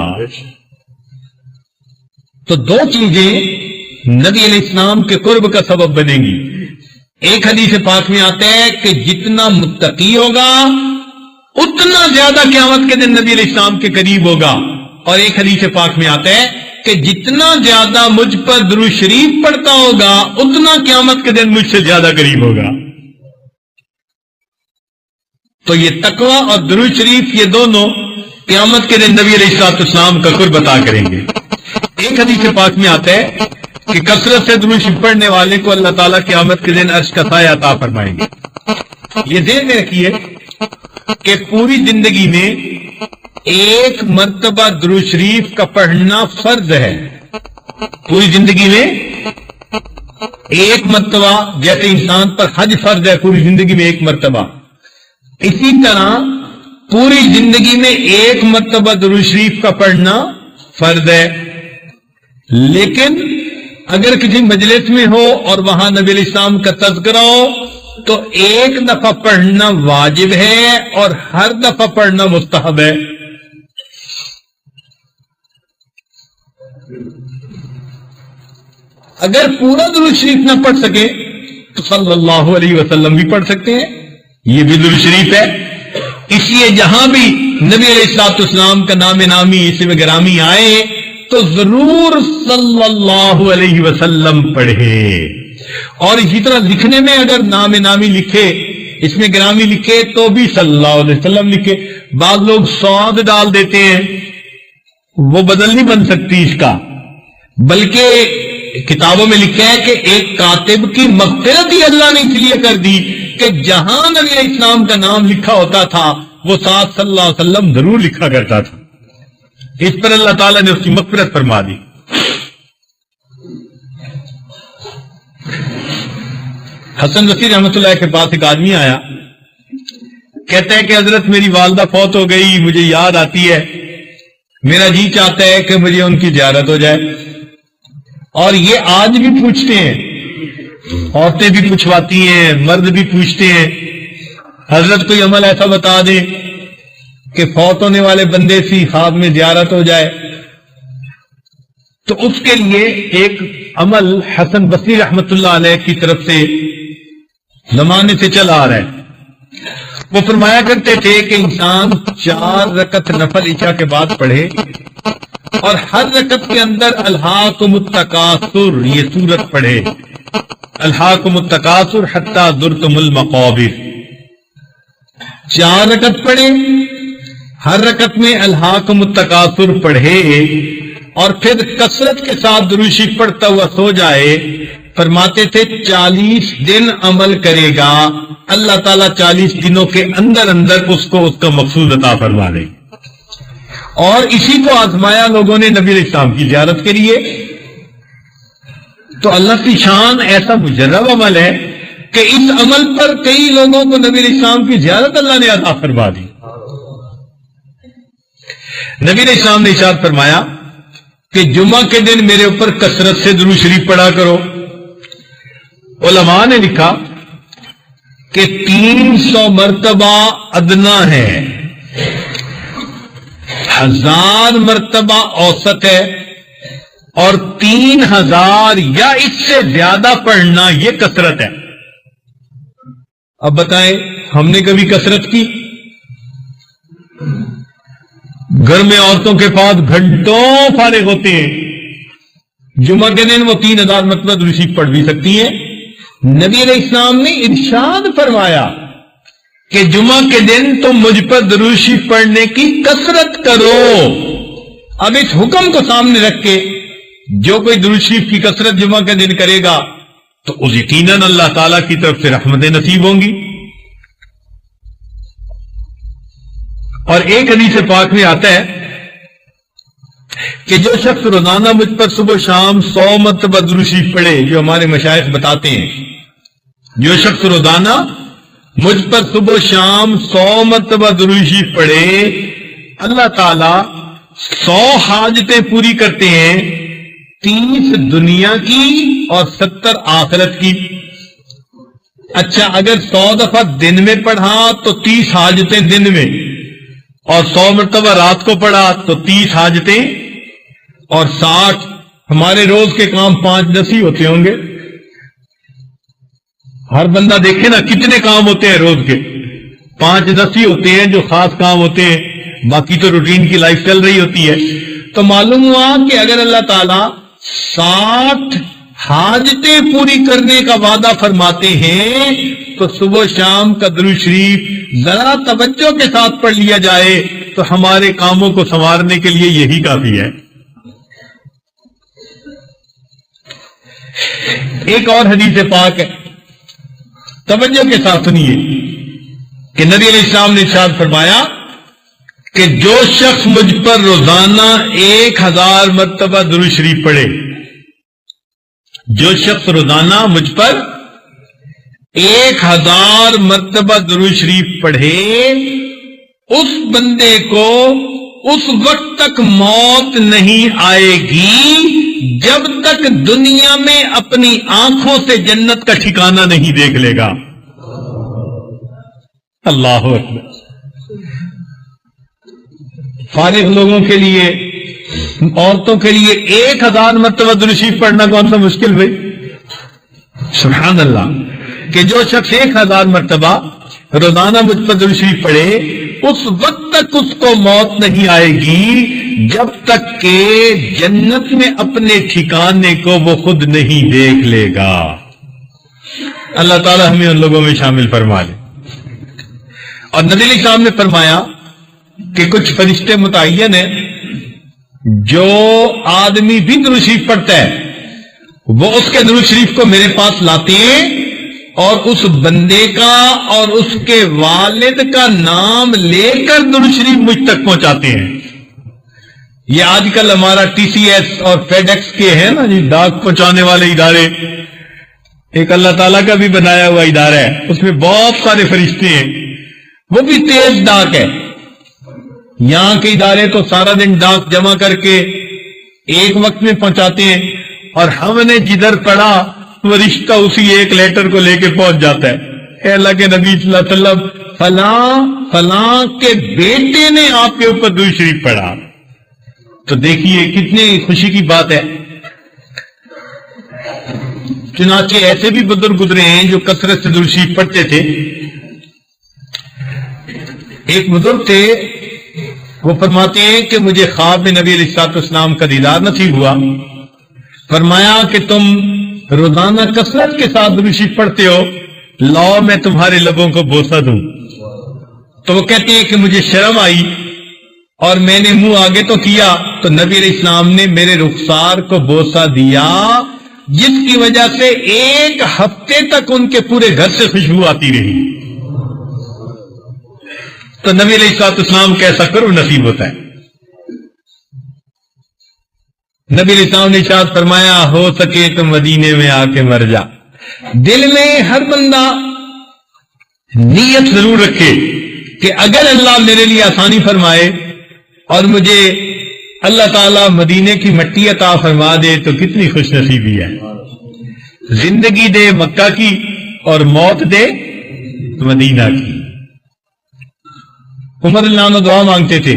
تو دو چیزیں نبی علیہ السلام کے قرب کا سبب بنیں گی۔ ایک حدیث پاک میں آتا ہے کہ جتنا متقی ہوگا اتنا زیادہ قیامت کے دن نبی علیہ السلام کے قریب ہوگا، اور ایک حدیث پاک میں آتا ہے کہ جتنا زیادہ مجھ پر درود شریف پڑھتا ہوگا اتنا قیامت کے دن مجھ سے زیادہ قریب ہوگا۔ تو یہ تقویٰ اور درود شریف یہ دونوں قیامت کے دن نبی علیہ السلام کا قرب عطا کریں گے۔ ایک حدیث پاک میں آتا ہے کہ کثرت سے درود شریف پڑھنے والے کو اللہ تعالیٰ قیامت کے دن عرش کا سایہ عطا فرمائیں گے۔ یہ ذہن میں رکھیے کہ پوری زندگی میں ایک مرتبہ درود شریف کا پڑھنا فرض ہے۔ پوری زندگی میں ایک مرتبہ، جیسے انسان پر حج فرض ہے پوری زندگی میں ایک مرتبہ، اسی طرح پوری زندگی میں ایک مرتبہ درود شریف کا پڑھنا فرض ہے۔ لیکن اگر کسی مجلس میں ہو اور وہاں نبی علیہ السلام کا تذکرہ ہو تو ایک دفعہ پڑھنا واجب ہے اور ہر دفعہ پڑھنا مستحب ہے. اگر پورا درود شریف نہ پڑھ سکے تو صلی اللہ علیہ وسلم بھی پڑھ سکتے ہیں، یہ بھی درود شریف ہے. اس لیے جہاں بھی نبی علیہ الصلوۃ والسلام کا نام نامی اسم گرامی آئے تو ضرور صلی اللہ علیہ وسلم پڑھے. اور اسی طرح لکھنے میں اگر نام نامی لکھے، اس میں گرامی لکھے تو بھی صلی اللہ علیہ وسلم لکھے. بعض لوگ صاد ڈال دیتے ہیں، وہ بدل نہیں بن سکتی اس کا، بلکہ کتابوں میں لکھا ہے کہ ایک کاتب کی مغفرت ہی اللہ نے اس لیے کر دی کہ جہاں نبی علیہ السلام کا نام لکھا ہوتا تھا وہ ساتھ صلی اللہ علیہ وسلم ضرور لکھا کرتا تھا. اس پر اللہ تعالیٰ نے اس کی مغفرت فرما دی. حسن بصری رحمۃ اللہ کے پاس ایک آدمی آیا، کہتا ہے کہ حضرت میری والدہ فوت ہو گئی، مجھے یاد آتی ہے، میرا جی چاہتا ہے کہ مجھے ان کی زیارت ہو جائے. اور یہ آج بھی پوچھتے ہیں، عورتیں بھی پوچھواتی ہیں، مرد بھی پوچھتے ہیں، حضرت کوئی عمل ایسا بتا دیں کہ فوت ہونے والے بندے سی خواب میں زیارت ہو جائے. تو اس کے لیے ایک عمل حسن بصری رحمت اللہ علیہ کی طرف سے زمانے سے چلا آ رہا ہے. وہ فرمایا کرتے تھے کہ انسان 4 رکعت نفل عشاء کے بعد پڑھے اور ہر رکعت کے اندر الہاکم التکاثر یہ سورت پڑھے، الہاکم التکاثر حتی زرتم المقابر. 4 رکعت پڑھے، ہر رکعت میں الہاکم التکاثر پڑھے اور پھر کثرت کے ساتھ درود شریف پڑھتا ہوا سو جائے. فرماتے تھے 40 دن عمل کرے گا، اللہ تعالیٰ 40 دنوں کے اندر اندر اس کو اس کا مقصود عطا فرما دے. اور اسی کو آزمایا لوگوں نے نبی علیہ السلام کی زیارت کے لیے. تو اللہ کی شان ایسا مجرب عمل ہے کہ اس عمل پر کئی لوگوں کو نبی علیہ السلام کی زیارت اللہ نے عطا فرما دی. نبی علیہ السلام نے ارشاد فرمایا کہ جمعہ کے دن میرے اوپر کثرت سے درود شریف پڑھا کرو. علماء نے لکھا کہ 300 مرتبہ ادنا ہے، 1000 مرتبہ اوسط ہے، اور 3000 یا اس سے زیادہ پڑھنا یہ کثرت ہے. اب بتائیں ہم نے کبھی کثرت کی؟ گھر میں عورتوں کے پاس گھنٹوں فارغ ہوتے ہیں، جمعہ کے دن وہ 3000 مرتبہ درود شریف پڑھ بھی سکتی ہیں. نبی علیہ السلام نے ارشاد فرمایا کہ جمعہ کے دن تم مجھ پر درود شریف پڑھنے کی کثرت کرو. اب اس حکم کو سامنے رکھ کے جو کوئی درود شریف کی کثرت جمعہ کے دن کرے گا تو اس یقیناً اللہ تعالیٰ کی طرف سے رحمتیں نصیب ہوں گی. اور ایک حدیث پاک میں آتا ہے کہ جو شخص روزانہ مجھ پر صبح شام 100 مرتبہ درود شریف پڑھے، جو ہمارے مشائخ بتاتے ہیں، جو شخص روزانہ مجھ پر صبح شام 100 مرتبہ درود شریف پڑھے، اللہ تعالیٰ 100 حاجتیں پوری کرتے ہیں، 30 دنیا کی اور 70 آخرت کی. اچھا اگر 100 دفعہ دن میں پڑھا تو 30 حاجتیں دن میں، اور 100 مرتبہ رات کو پڑھا تو 30 حاجتیں، اور 60 ہمارے روز کے کام 5-10 ہی ہوتے ہوں گے. ہر بندہ دیکھے نا کتنے کام ہوتے ہیں روز کے، 5-10 ہی ہوتے ہیں جو خاص کام ہوتے ہیں، باقی تو روٹین کی لائف چل رہی ہوتی ہے. تو معلوم ہوا کہ اگر اللہ تعالیٰ 60 حاجتیں پوری کرنے کا وعدہ فرماتے ہیں تو صبح شام کا درود شریف ذرا توجہ کے ساتھ پڑھ لیا جائے تو ہمارے کاموں کو سنوارنے کے لیے یہی کافی ہے. ایک اور حدیث پاک ہے، توجہ کے ساتھ سنیے، کہ نبی علیہ السلام نے ارشاد فرمایا کہ جو شخص مجھ پر روزانہ 1000 مرتبہ درود شریف پڑھے، جو شخص روزانہ مجھ پر 1000 مرتبہ درود شریف پڑھے، اس بندے کو اس وقت تک موت نہیں آئے گی جب تک دنیا میں اپنی آنکھوں سے جنت کا ٹھکانہ نہیں دیکھ لے گا. اللہ اکبر. فارغ لوگوں کے لیے، عورتوں کے لیے 1000 مرتبہ درود شریف پڑھنا کون سا مشکل بھائی؟ سبحان اللہ. کہ جو شخص 1000 مرتبہ روزانہ مجھ پر درود شریف پڑھے، اس وقت تک اس کو موت نہیں آئے گی جب تک کہ جنت میں اپنے ٹھکانے کو وہ خود نہیں دیکھ لے گا. اللہ تعالی ہمیں ان لوگوں میں شامل فرما لے. اور نبی علیہ السلام نے فرمایا کہ کچھ فرشتے متعین ہیں، جو آدمی بھی درود شریف پڑھتا ہے وہ اس کے درود شریف کو میرے پاس لاتے ہیں اور اس بندے کا اور اس کے والد کا نام لے کر درود شریف مجھ تک پہنچاتے ہیں. یہ آج کل ہمارا ٹی سی ایس اور فیڈ ایکس کے ہیں نا جی، ڈاک پہنچانے والے ادارے. ایک اللہ تعالیٰ کا بھی بنایا ہوا ادارہ ہے، اس میں بہت سارے فرشتے ہیں، وہ بھی تیز ڈاک ہے. یہاں کے ادارے تو سارا دن ڈاک جمع کر کے ایک وقت میں پہنچاتے ہیں، اور ہم نے جدھر پڑھا وہ رشتہ اسی ایک لیٹر کو لے کے پہنچ جاتا ہے. اے اللہ کے نبی صلی اللہ علیہ وسلم، فلاں فلاں کے بیٹے نے آپ کے اوپر درود شریف پڑھا. تو دیکھیے کتنی خوشی کی بات ہے. چنانچہ ایسے بھی بزرگ گزرے ہیں جو کثرت سے درود شریف پڑھتے تھے. ایک بزرگ تھے، وہ فرماتے ہیں کہ مجھے خواب میں نبی علیہ الصلوۃ والسلام کا دیدار نصیب ہوا. فرمایا کہ تم روزانہ کثرت کے ساتھ درود شریف پڑھتے ہو، لاؤ میں تمہارے لبوں کو بوسہ دوں. تو وہ کہتے ہیں کہ مجھے شرم آئی اور میں نے منہ آگے تو کیا تو نبی علیہ السلام نے میرے رخسار کو بوسہ دیا، جس کی وجہ سے 1 ہفتے تک ان کے پورے گھر سے خوشبو آتی رہی. تو نبی علیہ الصلوۃ والسلام کیسا کرو نصیب ہوتا ہے. نبی علیہ السلام نے ارشاد فرمایا، ہو سکے تو مدینے میں آ کے مر جا. دل میں ہر بندہ نیت ضرور رکھے کہ اگر اللہ میرے لیے آسانی فرمائے اور مجھے اللہ تعالیٰ مدینے کی مٹی عطا فرما دے تو کتنی خوش نصیبی ہے. زندگی دے مکہ کی اور موت دے مدینہ کی. عمر اللہ عنہ دعا مانگتے تھے،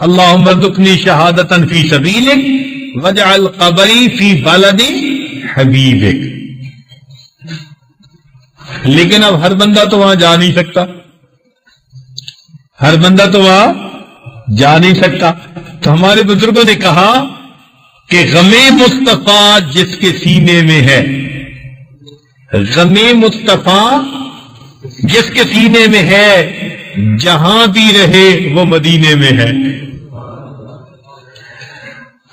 اللہم ارزقنی شہادتاً فی سبیلک واجعل قبری فی بلد حبیبک. لیکن اب ہر بندہ تو وہاں جا نہیں سکتا، ہر بندہ تو وہاں جا نہیں سکتا. تو ہمارے بزرگوں نے کہا کہ غم مصطفیٰ جس کے سینے میں ہے، غم مصطفیٰ جس کے سینے میں ہے، جہاں بھی رہے وہ مدینے میں ہے.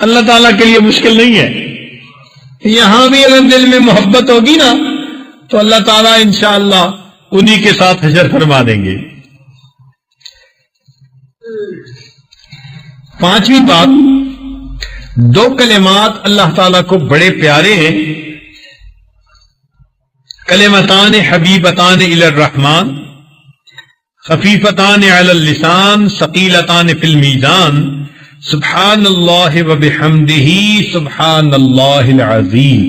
اللہ تعالیٰ کے لیے مشکل نہیں ہے. یہاں بھی اگر دل میں محبت ہوگی نا تو اللہ تعالیٰ انشاءاللہ انہی کے ساتھ حشر فرما دیں گے. 5ویں بات، 2 کلمات اللہ تعالیٰ کو بڑے پیارے ہیں. کلمتان حبیبتان الی الرحمن خفیفتان علی اللسان ثقیلتان فی المیزان سبحان اللہ و بحمدہ سبحان اللہ العظیم.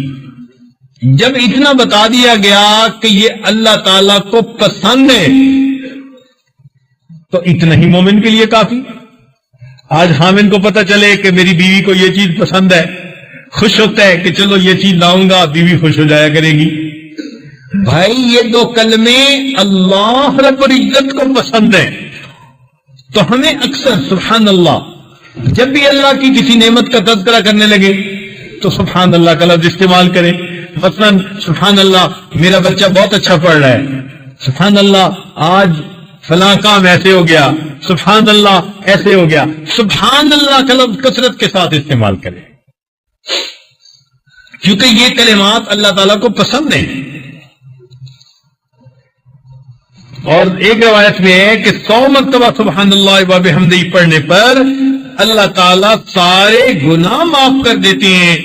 جب اتنا بتا دیا گیا کہ یہ اللہ تعالیٰ کو پسند ہے تو اتنا ہی مومن کے لیے کافی. آج خامن کو پتہ چلے کہ میری بیوی کو یہ چیز پسند ہے، خوش ہوتا ہے کہ چلو یہ چیز لاؤں گا، بیوی خوش ہو جایا کرے گی. بھائی یہ 2 کلمے اللہ رب العزت کو پسند ہیں. تو ہمیں اکثر سبحان اللہ، جب بھی اللہ کی کسی نعمت کا تذکرہ کرنے لگے تو سبحان اللہ کا لفظ استعمال کریں. مثلا سبحان اللہ میرا بچہ بہت اچھا پڑھ رہا ہے، سبحان اللہ آج فلاں کام ایسے ہو گیا، سبحان اللہ ایسے ہو گیا. سبحان اللہ کا لفظ کثرت کے ساتھ استعمال کریں، کیونکہ یہ کلمات اللہ تعالیٰ کو پسند ہیں. اور ایک روایت میں ہے کہ 100 مرتبہ سبحان اللہ و بحمدہ پڑھنے پر اللہ تعالیٰ سارے گناہ معاف کر دیتے ہیں،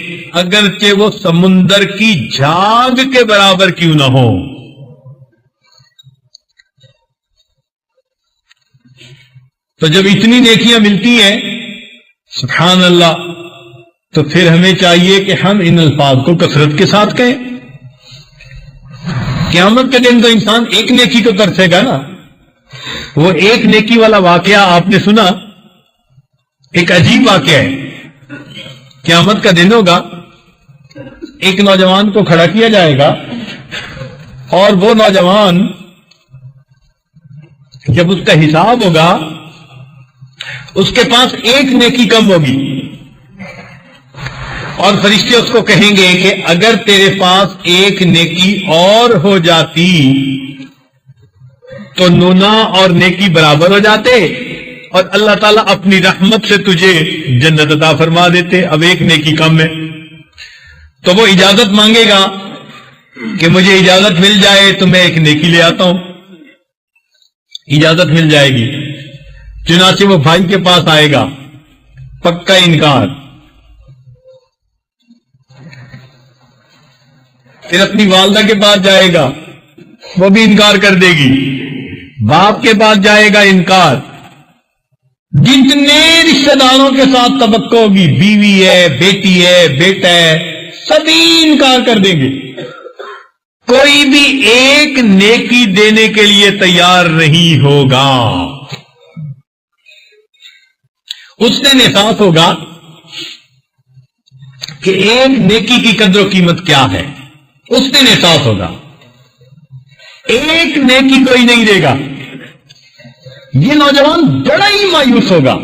اگرچہ وہ سمندر کی جھاگ کے برابر کیوں نہ ہو. تو جب اتنی نیکیاں ملتی ہیں سبحان اللہ، تو پھر ہمیں چاہیے کہ ہم ان الفاظ کو کثرت کے ساتھ کہیں. قیامت کے دن تو انسان ایک نیکی کو ترسے گا نا، وہ ایک نیکی والا واقعہ آپ نے سنا، ایک عجیب واقعہ ہے۔ قیامت کا دن ہوگا، ایک نوجوان کو کھڑا کیا جائے گا، اور وہ نوجوان جب اس کا حساب ہوگا اس کے پاس ایک نیکی کم ہوگی، اور فرشتے اس کو کہیں گے کہ اگر تیرے پاس ایک نیکی اور ہو جاتی تو نونا اور نیکی برابر ہو جاتے، اور اللہ تعالیٰ اپنی رحمت سے تجھے جنت عطا فرما دیتے۔ اب ایک نیکی کم ہے، تو وہ اجازت مانگے گا کہ مجھے اجازت مل جائے تو میں ایک نیکی لے آتا ہوں۔ اجازت مل جائے گی، چنانچہ وہ بھائی کے پاس آئے گا، پکا انکار۔ پھر اپنی والدہ کے پاس جائے گا، وہ بھی انکار کر دے گی۔ باپ کے پاس جائے گا، انکار۔ جتنے رشتہ داروں کے ساتھ توقع ہوگی، بیوی ہے، بیٹی ہے، بیٹا ہے، سبھی انکار کر دیں گے۔ کوئی بھی ایک نیکی دینے کے لیے تیار نہیں ہوگا۔ اس دن احساس ہوگا کہ ایک نیکی کی قدر و قیمت کیا ہے۔ اس دن احساس ہوگا، ایک نیکی کوئی نہیں دے گا۔ یہ نوجوان بڑا ہی مایوس ہوگا،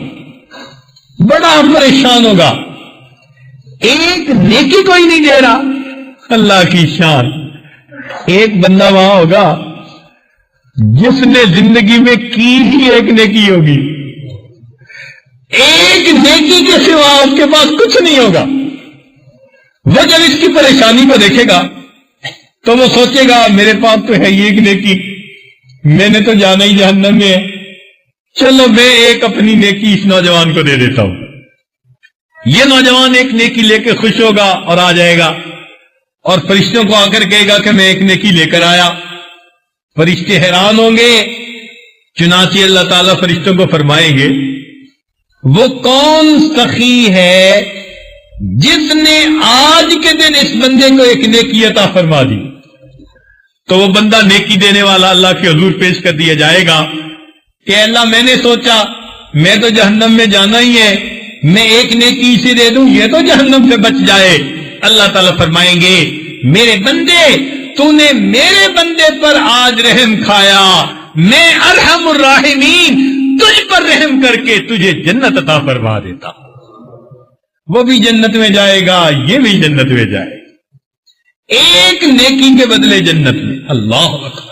بڑا پریشان ہوگا، ایک نیکی کوئی نہیں دے رہا۔ اللہ کی شان، ایک بندہ وہاں ہوگا جس نے زندگی میں کی ہی ایک نیکی ہوگی، ایک نیکی کے سوا اس کے پاس کچھ نہیں ہوگا۔ وہ جب اس کی پریشانی کو دیکھے گا تو وہ سوچے گا میرے پاس تو ہے یہ ایک نیکی، میں نے تو جانا ہی جہنم میں ہے، چلو میں ایک اپنی نیکی اس نوجوان کو دے دیتا ہوں۔ یہ نوجوان ایک نیکی لے کے خوش ہوگا اور آ جائے گا، اور فرشتوں کو آ کر کہے گا کہ میں ایک نیکی لے کر آیا۔ فرشتے حیران ہوں گے، چنانچہ اللہ تعالیٰ فرشتوں کو فرمائیں گے وہ کون سخی ہے جس نے آج کے دن اس بندے کو ایک نیکی عطا فرما دی؟ تو وہ بندہ نیکی دینے والا اللہ کے حضور پیش کر دیا جائے گا کہ اللہ میں نے سوچا میں تو جہنم میں جانا ہی ہے، میں ایک نیکی اسے دے دوں یہ تو جہنم سے بچ جائے۔ اللہ تعالیٰ فرمائیں گے میرے بندے تو نے میرے بندے پر آج رحم کھایا، میں ارحم الراحمین تجھ پر رحم کر کے تجھے جنت عطا فرما دیتا۔ وہ بھی جنت میں جائے گا، یہ بھی جنت میں جائے گا، ایک نیکی کے بدلے جنت میں۔ اللہ اکبر۔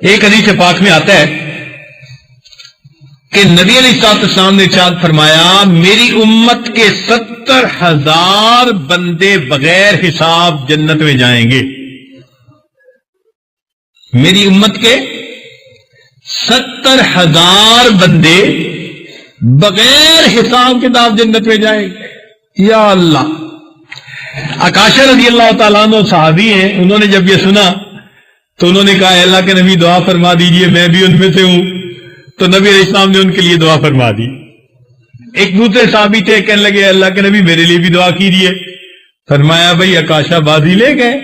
ایک حدیث پاک میں آتا ہے کہ نبی علیہ السلام نے ارشاد فرمایا میری امت کے 70,000 بندے بغیر حساب جنت میں جائیں گے۔ میری امت کے 70,000 بندے بغیر حساب کتاب جنت میں جائیں گے۔ یا اللہ۔ عکاشہ رضی اللہ تعالیٰ عنہ صحابی ہیں، انہوں نے جب یہ سنا تو انہوں نے کہا اللہ کے نبی دعا فرما دیجئے، میں بھی ان میں سے ہوں۔ تو نبی علیہ السلام نے ان کے لیے دعا فرما دی۔ ایک دوسرے صحابی تھے، کہنے لگے اللہ کے نبی میرے لیے بھی دعا کیجیے۔ فرمایا بھائی عکاشہ بازی لے گئے،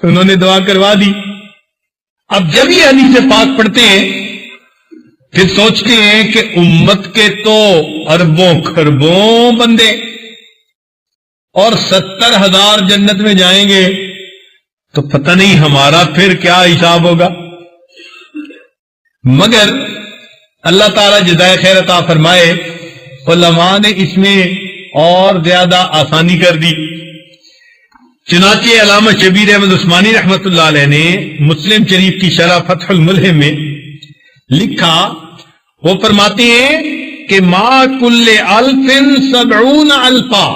تو انہوں نے دعا کروا دی۔ اب جب یہ حدیث پاک پڑھتے ہیں پھر سوچتے ہیں کہ امت کے تو اربوں خربوں بندے اور 70,000 جنت میں جائیں گے، تو پتہ نہیں ہمارا پھر کیا حساب ہوگا۔ مگر اللہ تعالیٰ جزائے خیر عطا فرمائے، علماء نے اس میں اور زیادہ آسانی کر دی۔ چنانچہ علامہ شبیر احمد عثمانی رحمۃ اللہ علیہ نے مسلم شریف کی شرح فتح الملہم میں لکھا، وہ فرماتے ہیں کہ ما کل الف 70 الفا،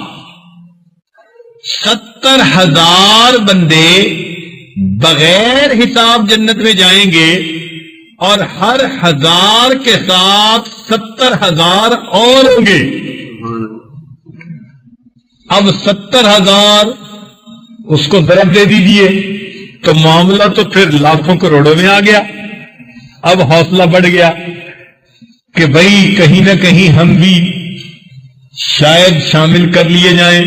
70,000 بندے بغیر حساب جنت میں جائیں گے، اور ہر 1000 کے ساتھ 70,000 اور ہوں گے۔ اب 70,000 اس کو ضرب دے دیجئے تو معاملہ تو پھر لاکھوں کروڑوں میں آ گیا۔ اب حوصلہ بڑھ گیا کہ بھائی کہیں نہ کہیں ہم بھی شاید شامل کر لیے جائیں،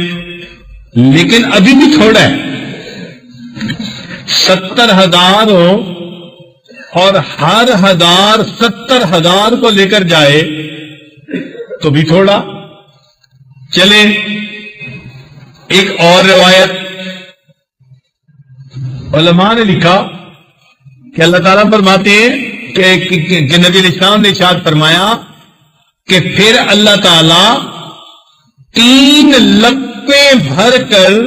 لیکن ابھی بھی تھوڑا ہے۔ 70,000 ہو اور ہر 70,000 کو لے کر جائے تو بھی تھوڑا چلے. ایک اور روایت علماء نے لکھا کہ اللہ تعالیٰ فرماتے ہیں کہ نبی علیہ السلام نے ارشاد فرمایا کہ پھر اللہ تعالیٰ 3 لپے بھر کر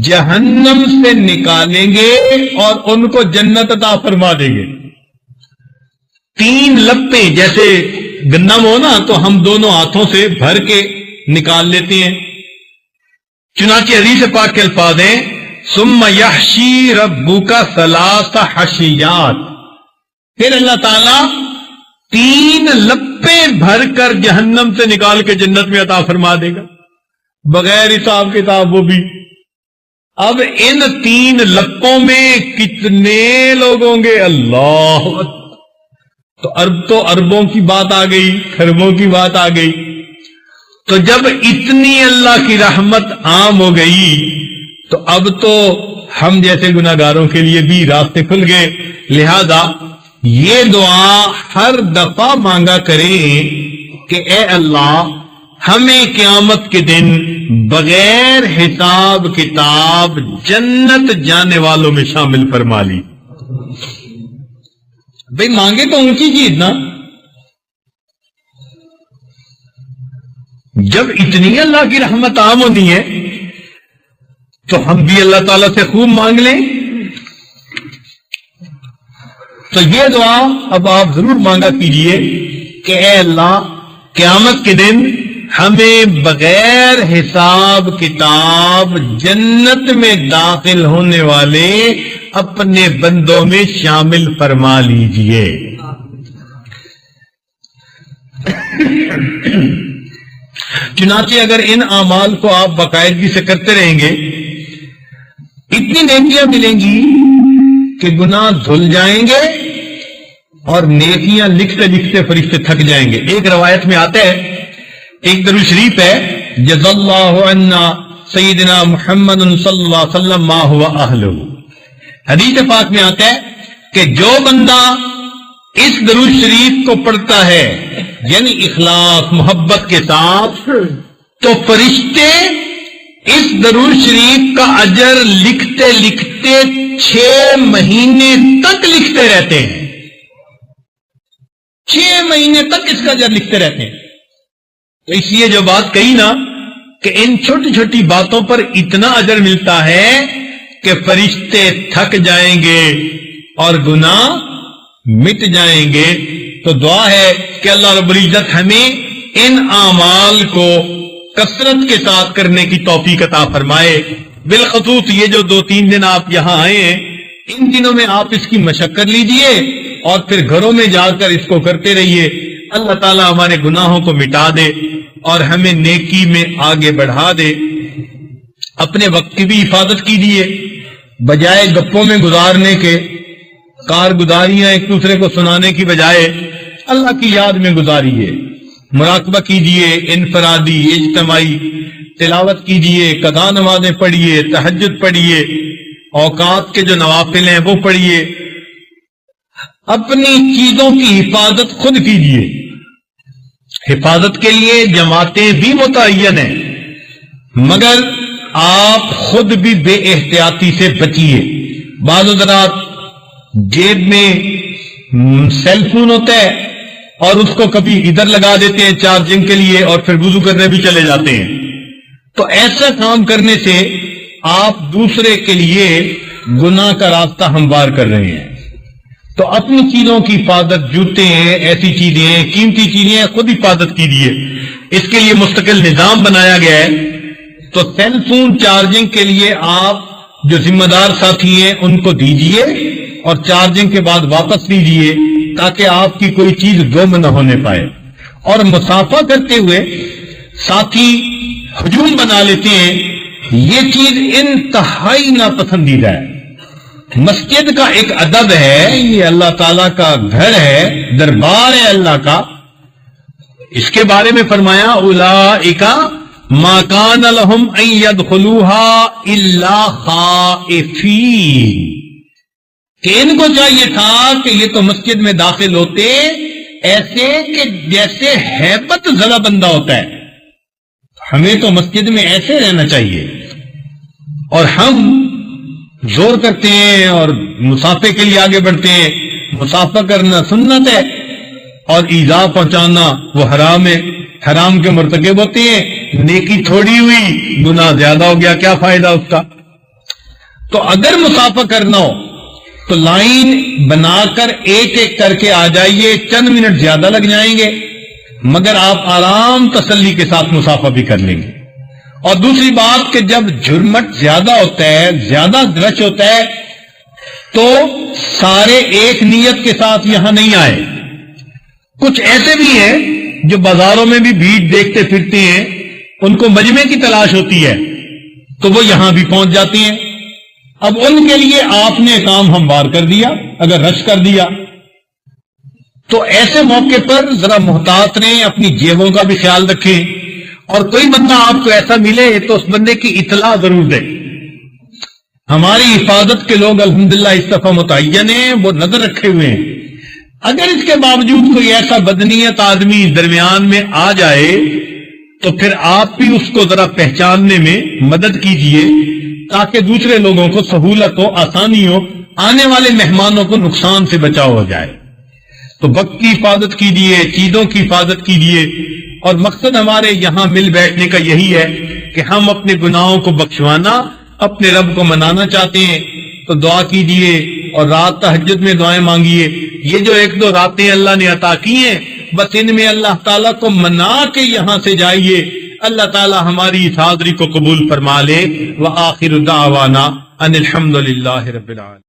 جہنم سے نکالیں گے اور ان کو جنت عطا فرما دیں گے. 3 لپے جیسے گندم ہو نا تو ہم دونوں ہاتھوں سے بھر کے نکال لیتے ہیں. چنانچہ حدیث پاک کے الفاظ ہیں ثم یحشی ربک 3 حشیات، پھر اللہ تعالیٰ 3 لپے بھر کر جہنم سے نکال کے جنت میں عطا فرما دے گا بغیر حساب کتاب. وہ بھی اب ان 3 لپوں میں کتنے لوگ ہوں گے؟ اللہ. تو اربوں کی بات آ گئی، خربوں کی بات آ گئی. تو جب اتنی اللہ کی رحمت عام ہو گئی تو اب تو ہم جیسے گناہگاروں کے لیے بھی راستے کھل گئے. لہذا یہ دعا ہر دفعہ مانگا کریں کہ اے اللہ ہمیں قیامت کے دن بغیر حساب کتاب جنت جانے والوں میں شامل فرما لی. بھئی مانگے تو اونچی چیز نا. جب اتنی اللہ کی رحمت عام ہوتی ہے تو ہم بھی اللہ تعالیٰ سے خوب مانگ لیں. تو یہ دعا اب آپ ضرور مانگا کیجئے کہ اے اللہ قیامت کے دن ہمیں بغیر حساب کتاب جنت میں داخل ہونے والے اپنے بندوں میں شامل فرما لیجئے. چنانچہ اگر ان اعمال کو آپ باقاعدگی سے کرتے رہیں گے اتنی نیکیاں ملیں گی کہ گناہ دھل جائیں گے اور نیکیاں لکھتے لکھتے فرشتے تھک جائیں گے. ایک روایت میں آتا ہے، ایک درود شریف ہے جزا اللہ عنا سیدنا محمد صلی اللہ علیہ وسلم ما ہوا اہلہ. حدیث پاک میں آتا ہے کہ جو بندہ اس درود شریف کو پڑھتا ہے یعنی اخلاص محبت کے ساتھ تو فرشتے اس درود شریف کا اجر لکھتے لکھتے 6 مہینے تک لکھتے رہتے ہیں. 6 مہینے تک اس کا اجر لکھتے رہتے ہیں. تو اس لیے جو بات کہی نا کہ ان چھوٹی چھوٹی باتوں پر اتنا اجر ملتا ہے کہ فرشتے تھک جائیں گے اور گناہ مٹ جائیں گے. تو دعا ہے کہ اللہ رب العزت ہمیں ان اعمال کو کثرت کے ساتھ کرنے کی توفیق عطا فرمائے. بالخصوص یہ جو 2-3 دن آپ یہاں آئے ہیں ان دنوں میں آپ اس کی مشقت لیجئے اور پھر گھروں میں جا کر اس کو کرتے رہیے. اللہ تعالیٰ ہمارے گناہوں کو مٹا دے اور ہمیں نیکی میں آگے بڑھا دے. اپنے وقت کی بھی حفاظت کیجیے، بجائے گپوں میں گزارنے کے کارگزاریاں ایک دوسرے کو سنانے کی بجائے اللہ کی یاد میں گزاریے. مراقبہ کیجیے، انفرادی اجتماعی تلاوت کیجیے، قضا نمازیں پڑھیے، تہجد پڑھیے، اوقات کے جو نوافل ہیں وہ پڑھیے. اپنی چیزوں کی حفاظت خود کیجیے. حفاظت کے لیے جماعتیں بھی متعین ہیں مگر آپ خود بھی بے احتیاطی سے بچیے. بعض حضرات جیب میں سیل فون ہوتا ہے اور اس کو کبھی ادھر لگا دیتے ہیں چارجنگ کے لیے اور پھر وضو کرنے بھی چلے جاتے ہیں. تو ایسا کام کرنے سے آپ دوسرے کے لیے گناہ کا راستہ ہموار کر رہے ہیں. تو اپنی چیزوں کی حفاظت، جوتے ہیں، ایسی چیزیں ہیں، قیمتی چیزیں ہیں، خود حفاظت کیجیے. اس کے لیے مستقل نظام بنایا گیا ہے. تو سیل فون چارجنگ کے لیے آپ جو ذمہ دار ساتھی ہیں ان کو دیجیے اور چارجنگ کے بعد واپس لیجیے تاکہ آپ کی کوئی چیز گم نہ ہونے پائے. اور مسافہ کرتے ہوئے ساتھی ہجوم بنا لیتے ہیں، یہ چیز انتہائی ناپسندیدہ ہے. مسجد کا ایک ادب ہے، یہ اللہ تعالیٰ کا گھر ہے، دربار ہے اللہ کا. اس کے بارے میں فرمایا اولئک ما کان لهم ان يدخلوها الا خائفین، کہ ان کو چاہیے تھا کہ یہ تو مسجد میں داخل ہوتے ایسے کہ جیسے ہیبت زدہ بندہ ہوتا ہے، ہمیں تو مسجد میں ایسے رہنا چاہیے، اور ہم زور کرتے ہیں اور مسافے کے لیے آگے بڑھتے ہیں۔ مسافہ کرنا سنت ہے اور ایذا پہنچانا وہ حرام ہے، حرام کے مرتکب ہوتے ہیں، نیکی تھوڑی ہوئی گناہ زیادہ ہو گیا، کیا فائدہ اس کا؟ تو اگر مسافہ کرنا ہو تو لائن بنا کر ایک ایک کر کے آ جائیے، چند منٹ زیادہ لگ جائیں گے مگر آپ آرام تسلی کے ساتھ مسافہ بھی کر لیں گے۔ اور دوسری بات کہ جب جرمٹ زیادہ ہوتا ہے، زیادہ رش ہوتا ہے، تو سارے ایک نیت کے ساتھ یہاں نہیں آئے۔ کچھ ایسے بھی ہیں جو بازاروں میں بھی بھیڑ دیکھتے پھرتے ہیں، ان کو مجمع کی تلاش ہوتی ہے تو وہ یہاں بھی پہنچ جاتی ہیں۔ اب ان کے لیے آپ نے کام ہموار کر دیا، اگر رش کر دیا تو ایسے موقع پر ذرا محتاط رہیں، اپنی جیبوں کا بھی خیال رکھیں، اور کوئی بندہ آپ کو ایسا ملے تو اس بندے کی اطلاع ضرور دے۔ ہماری حفاظت کے لوگ الحمدللہ اس دفعہ متعین ہیں، وہ نظر رکھے ہوئے ہیں۔ اگر اس کے باوجود کوئی ایسا بدنیت آدمی درمیان میں آ جائے تو پھر آپ بھی اس کو ذرا پہچاننے میں مدد کیجئے تاکہ دوسرے لوگوں کو سہولت ہو، آسانی ہو، آنے والے مہمانوں کو نقصان سے بچاؤ ہو جائے۔ تو وقت کی حفاظت کیجئے، چیزوں کی حفاظت کیجئے، اور مقصد ہمارے یہاں مل بیٹھنے کا یہی ہے کہ ہم اپنے گناہوں کو بخشوانا، اپنے رب کو منانا چاہتے ہیں، تو دعا کیجئے اور رات تہجد میں دعائیں مانگیے۔ یہ جو ایک دو راتیں اللہ نے عطا کی ہیں، بس ان میں اللہ تعالیٰ کو منا کے یہاں سے جائیے، اللہ تعالیٰ ہماری اس حاضری کو قبول فرما لے۔ وآخر دعوانا ان الحمد للہ رب العالمین۔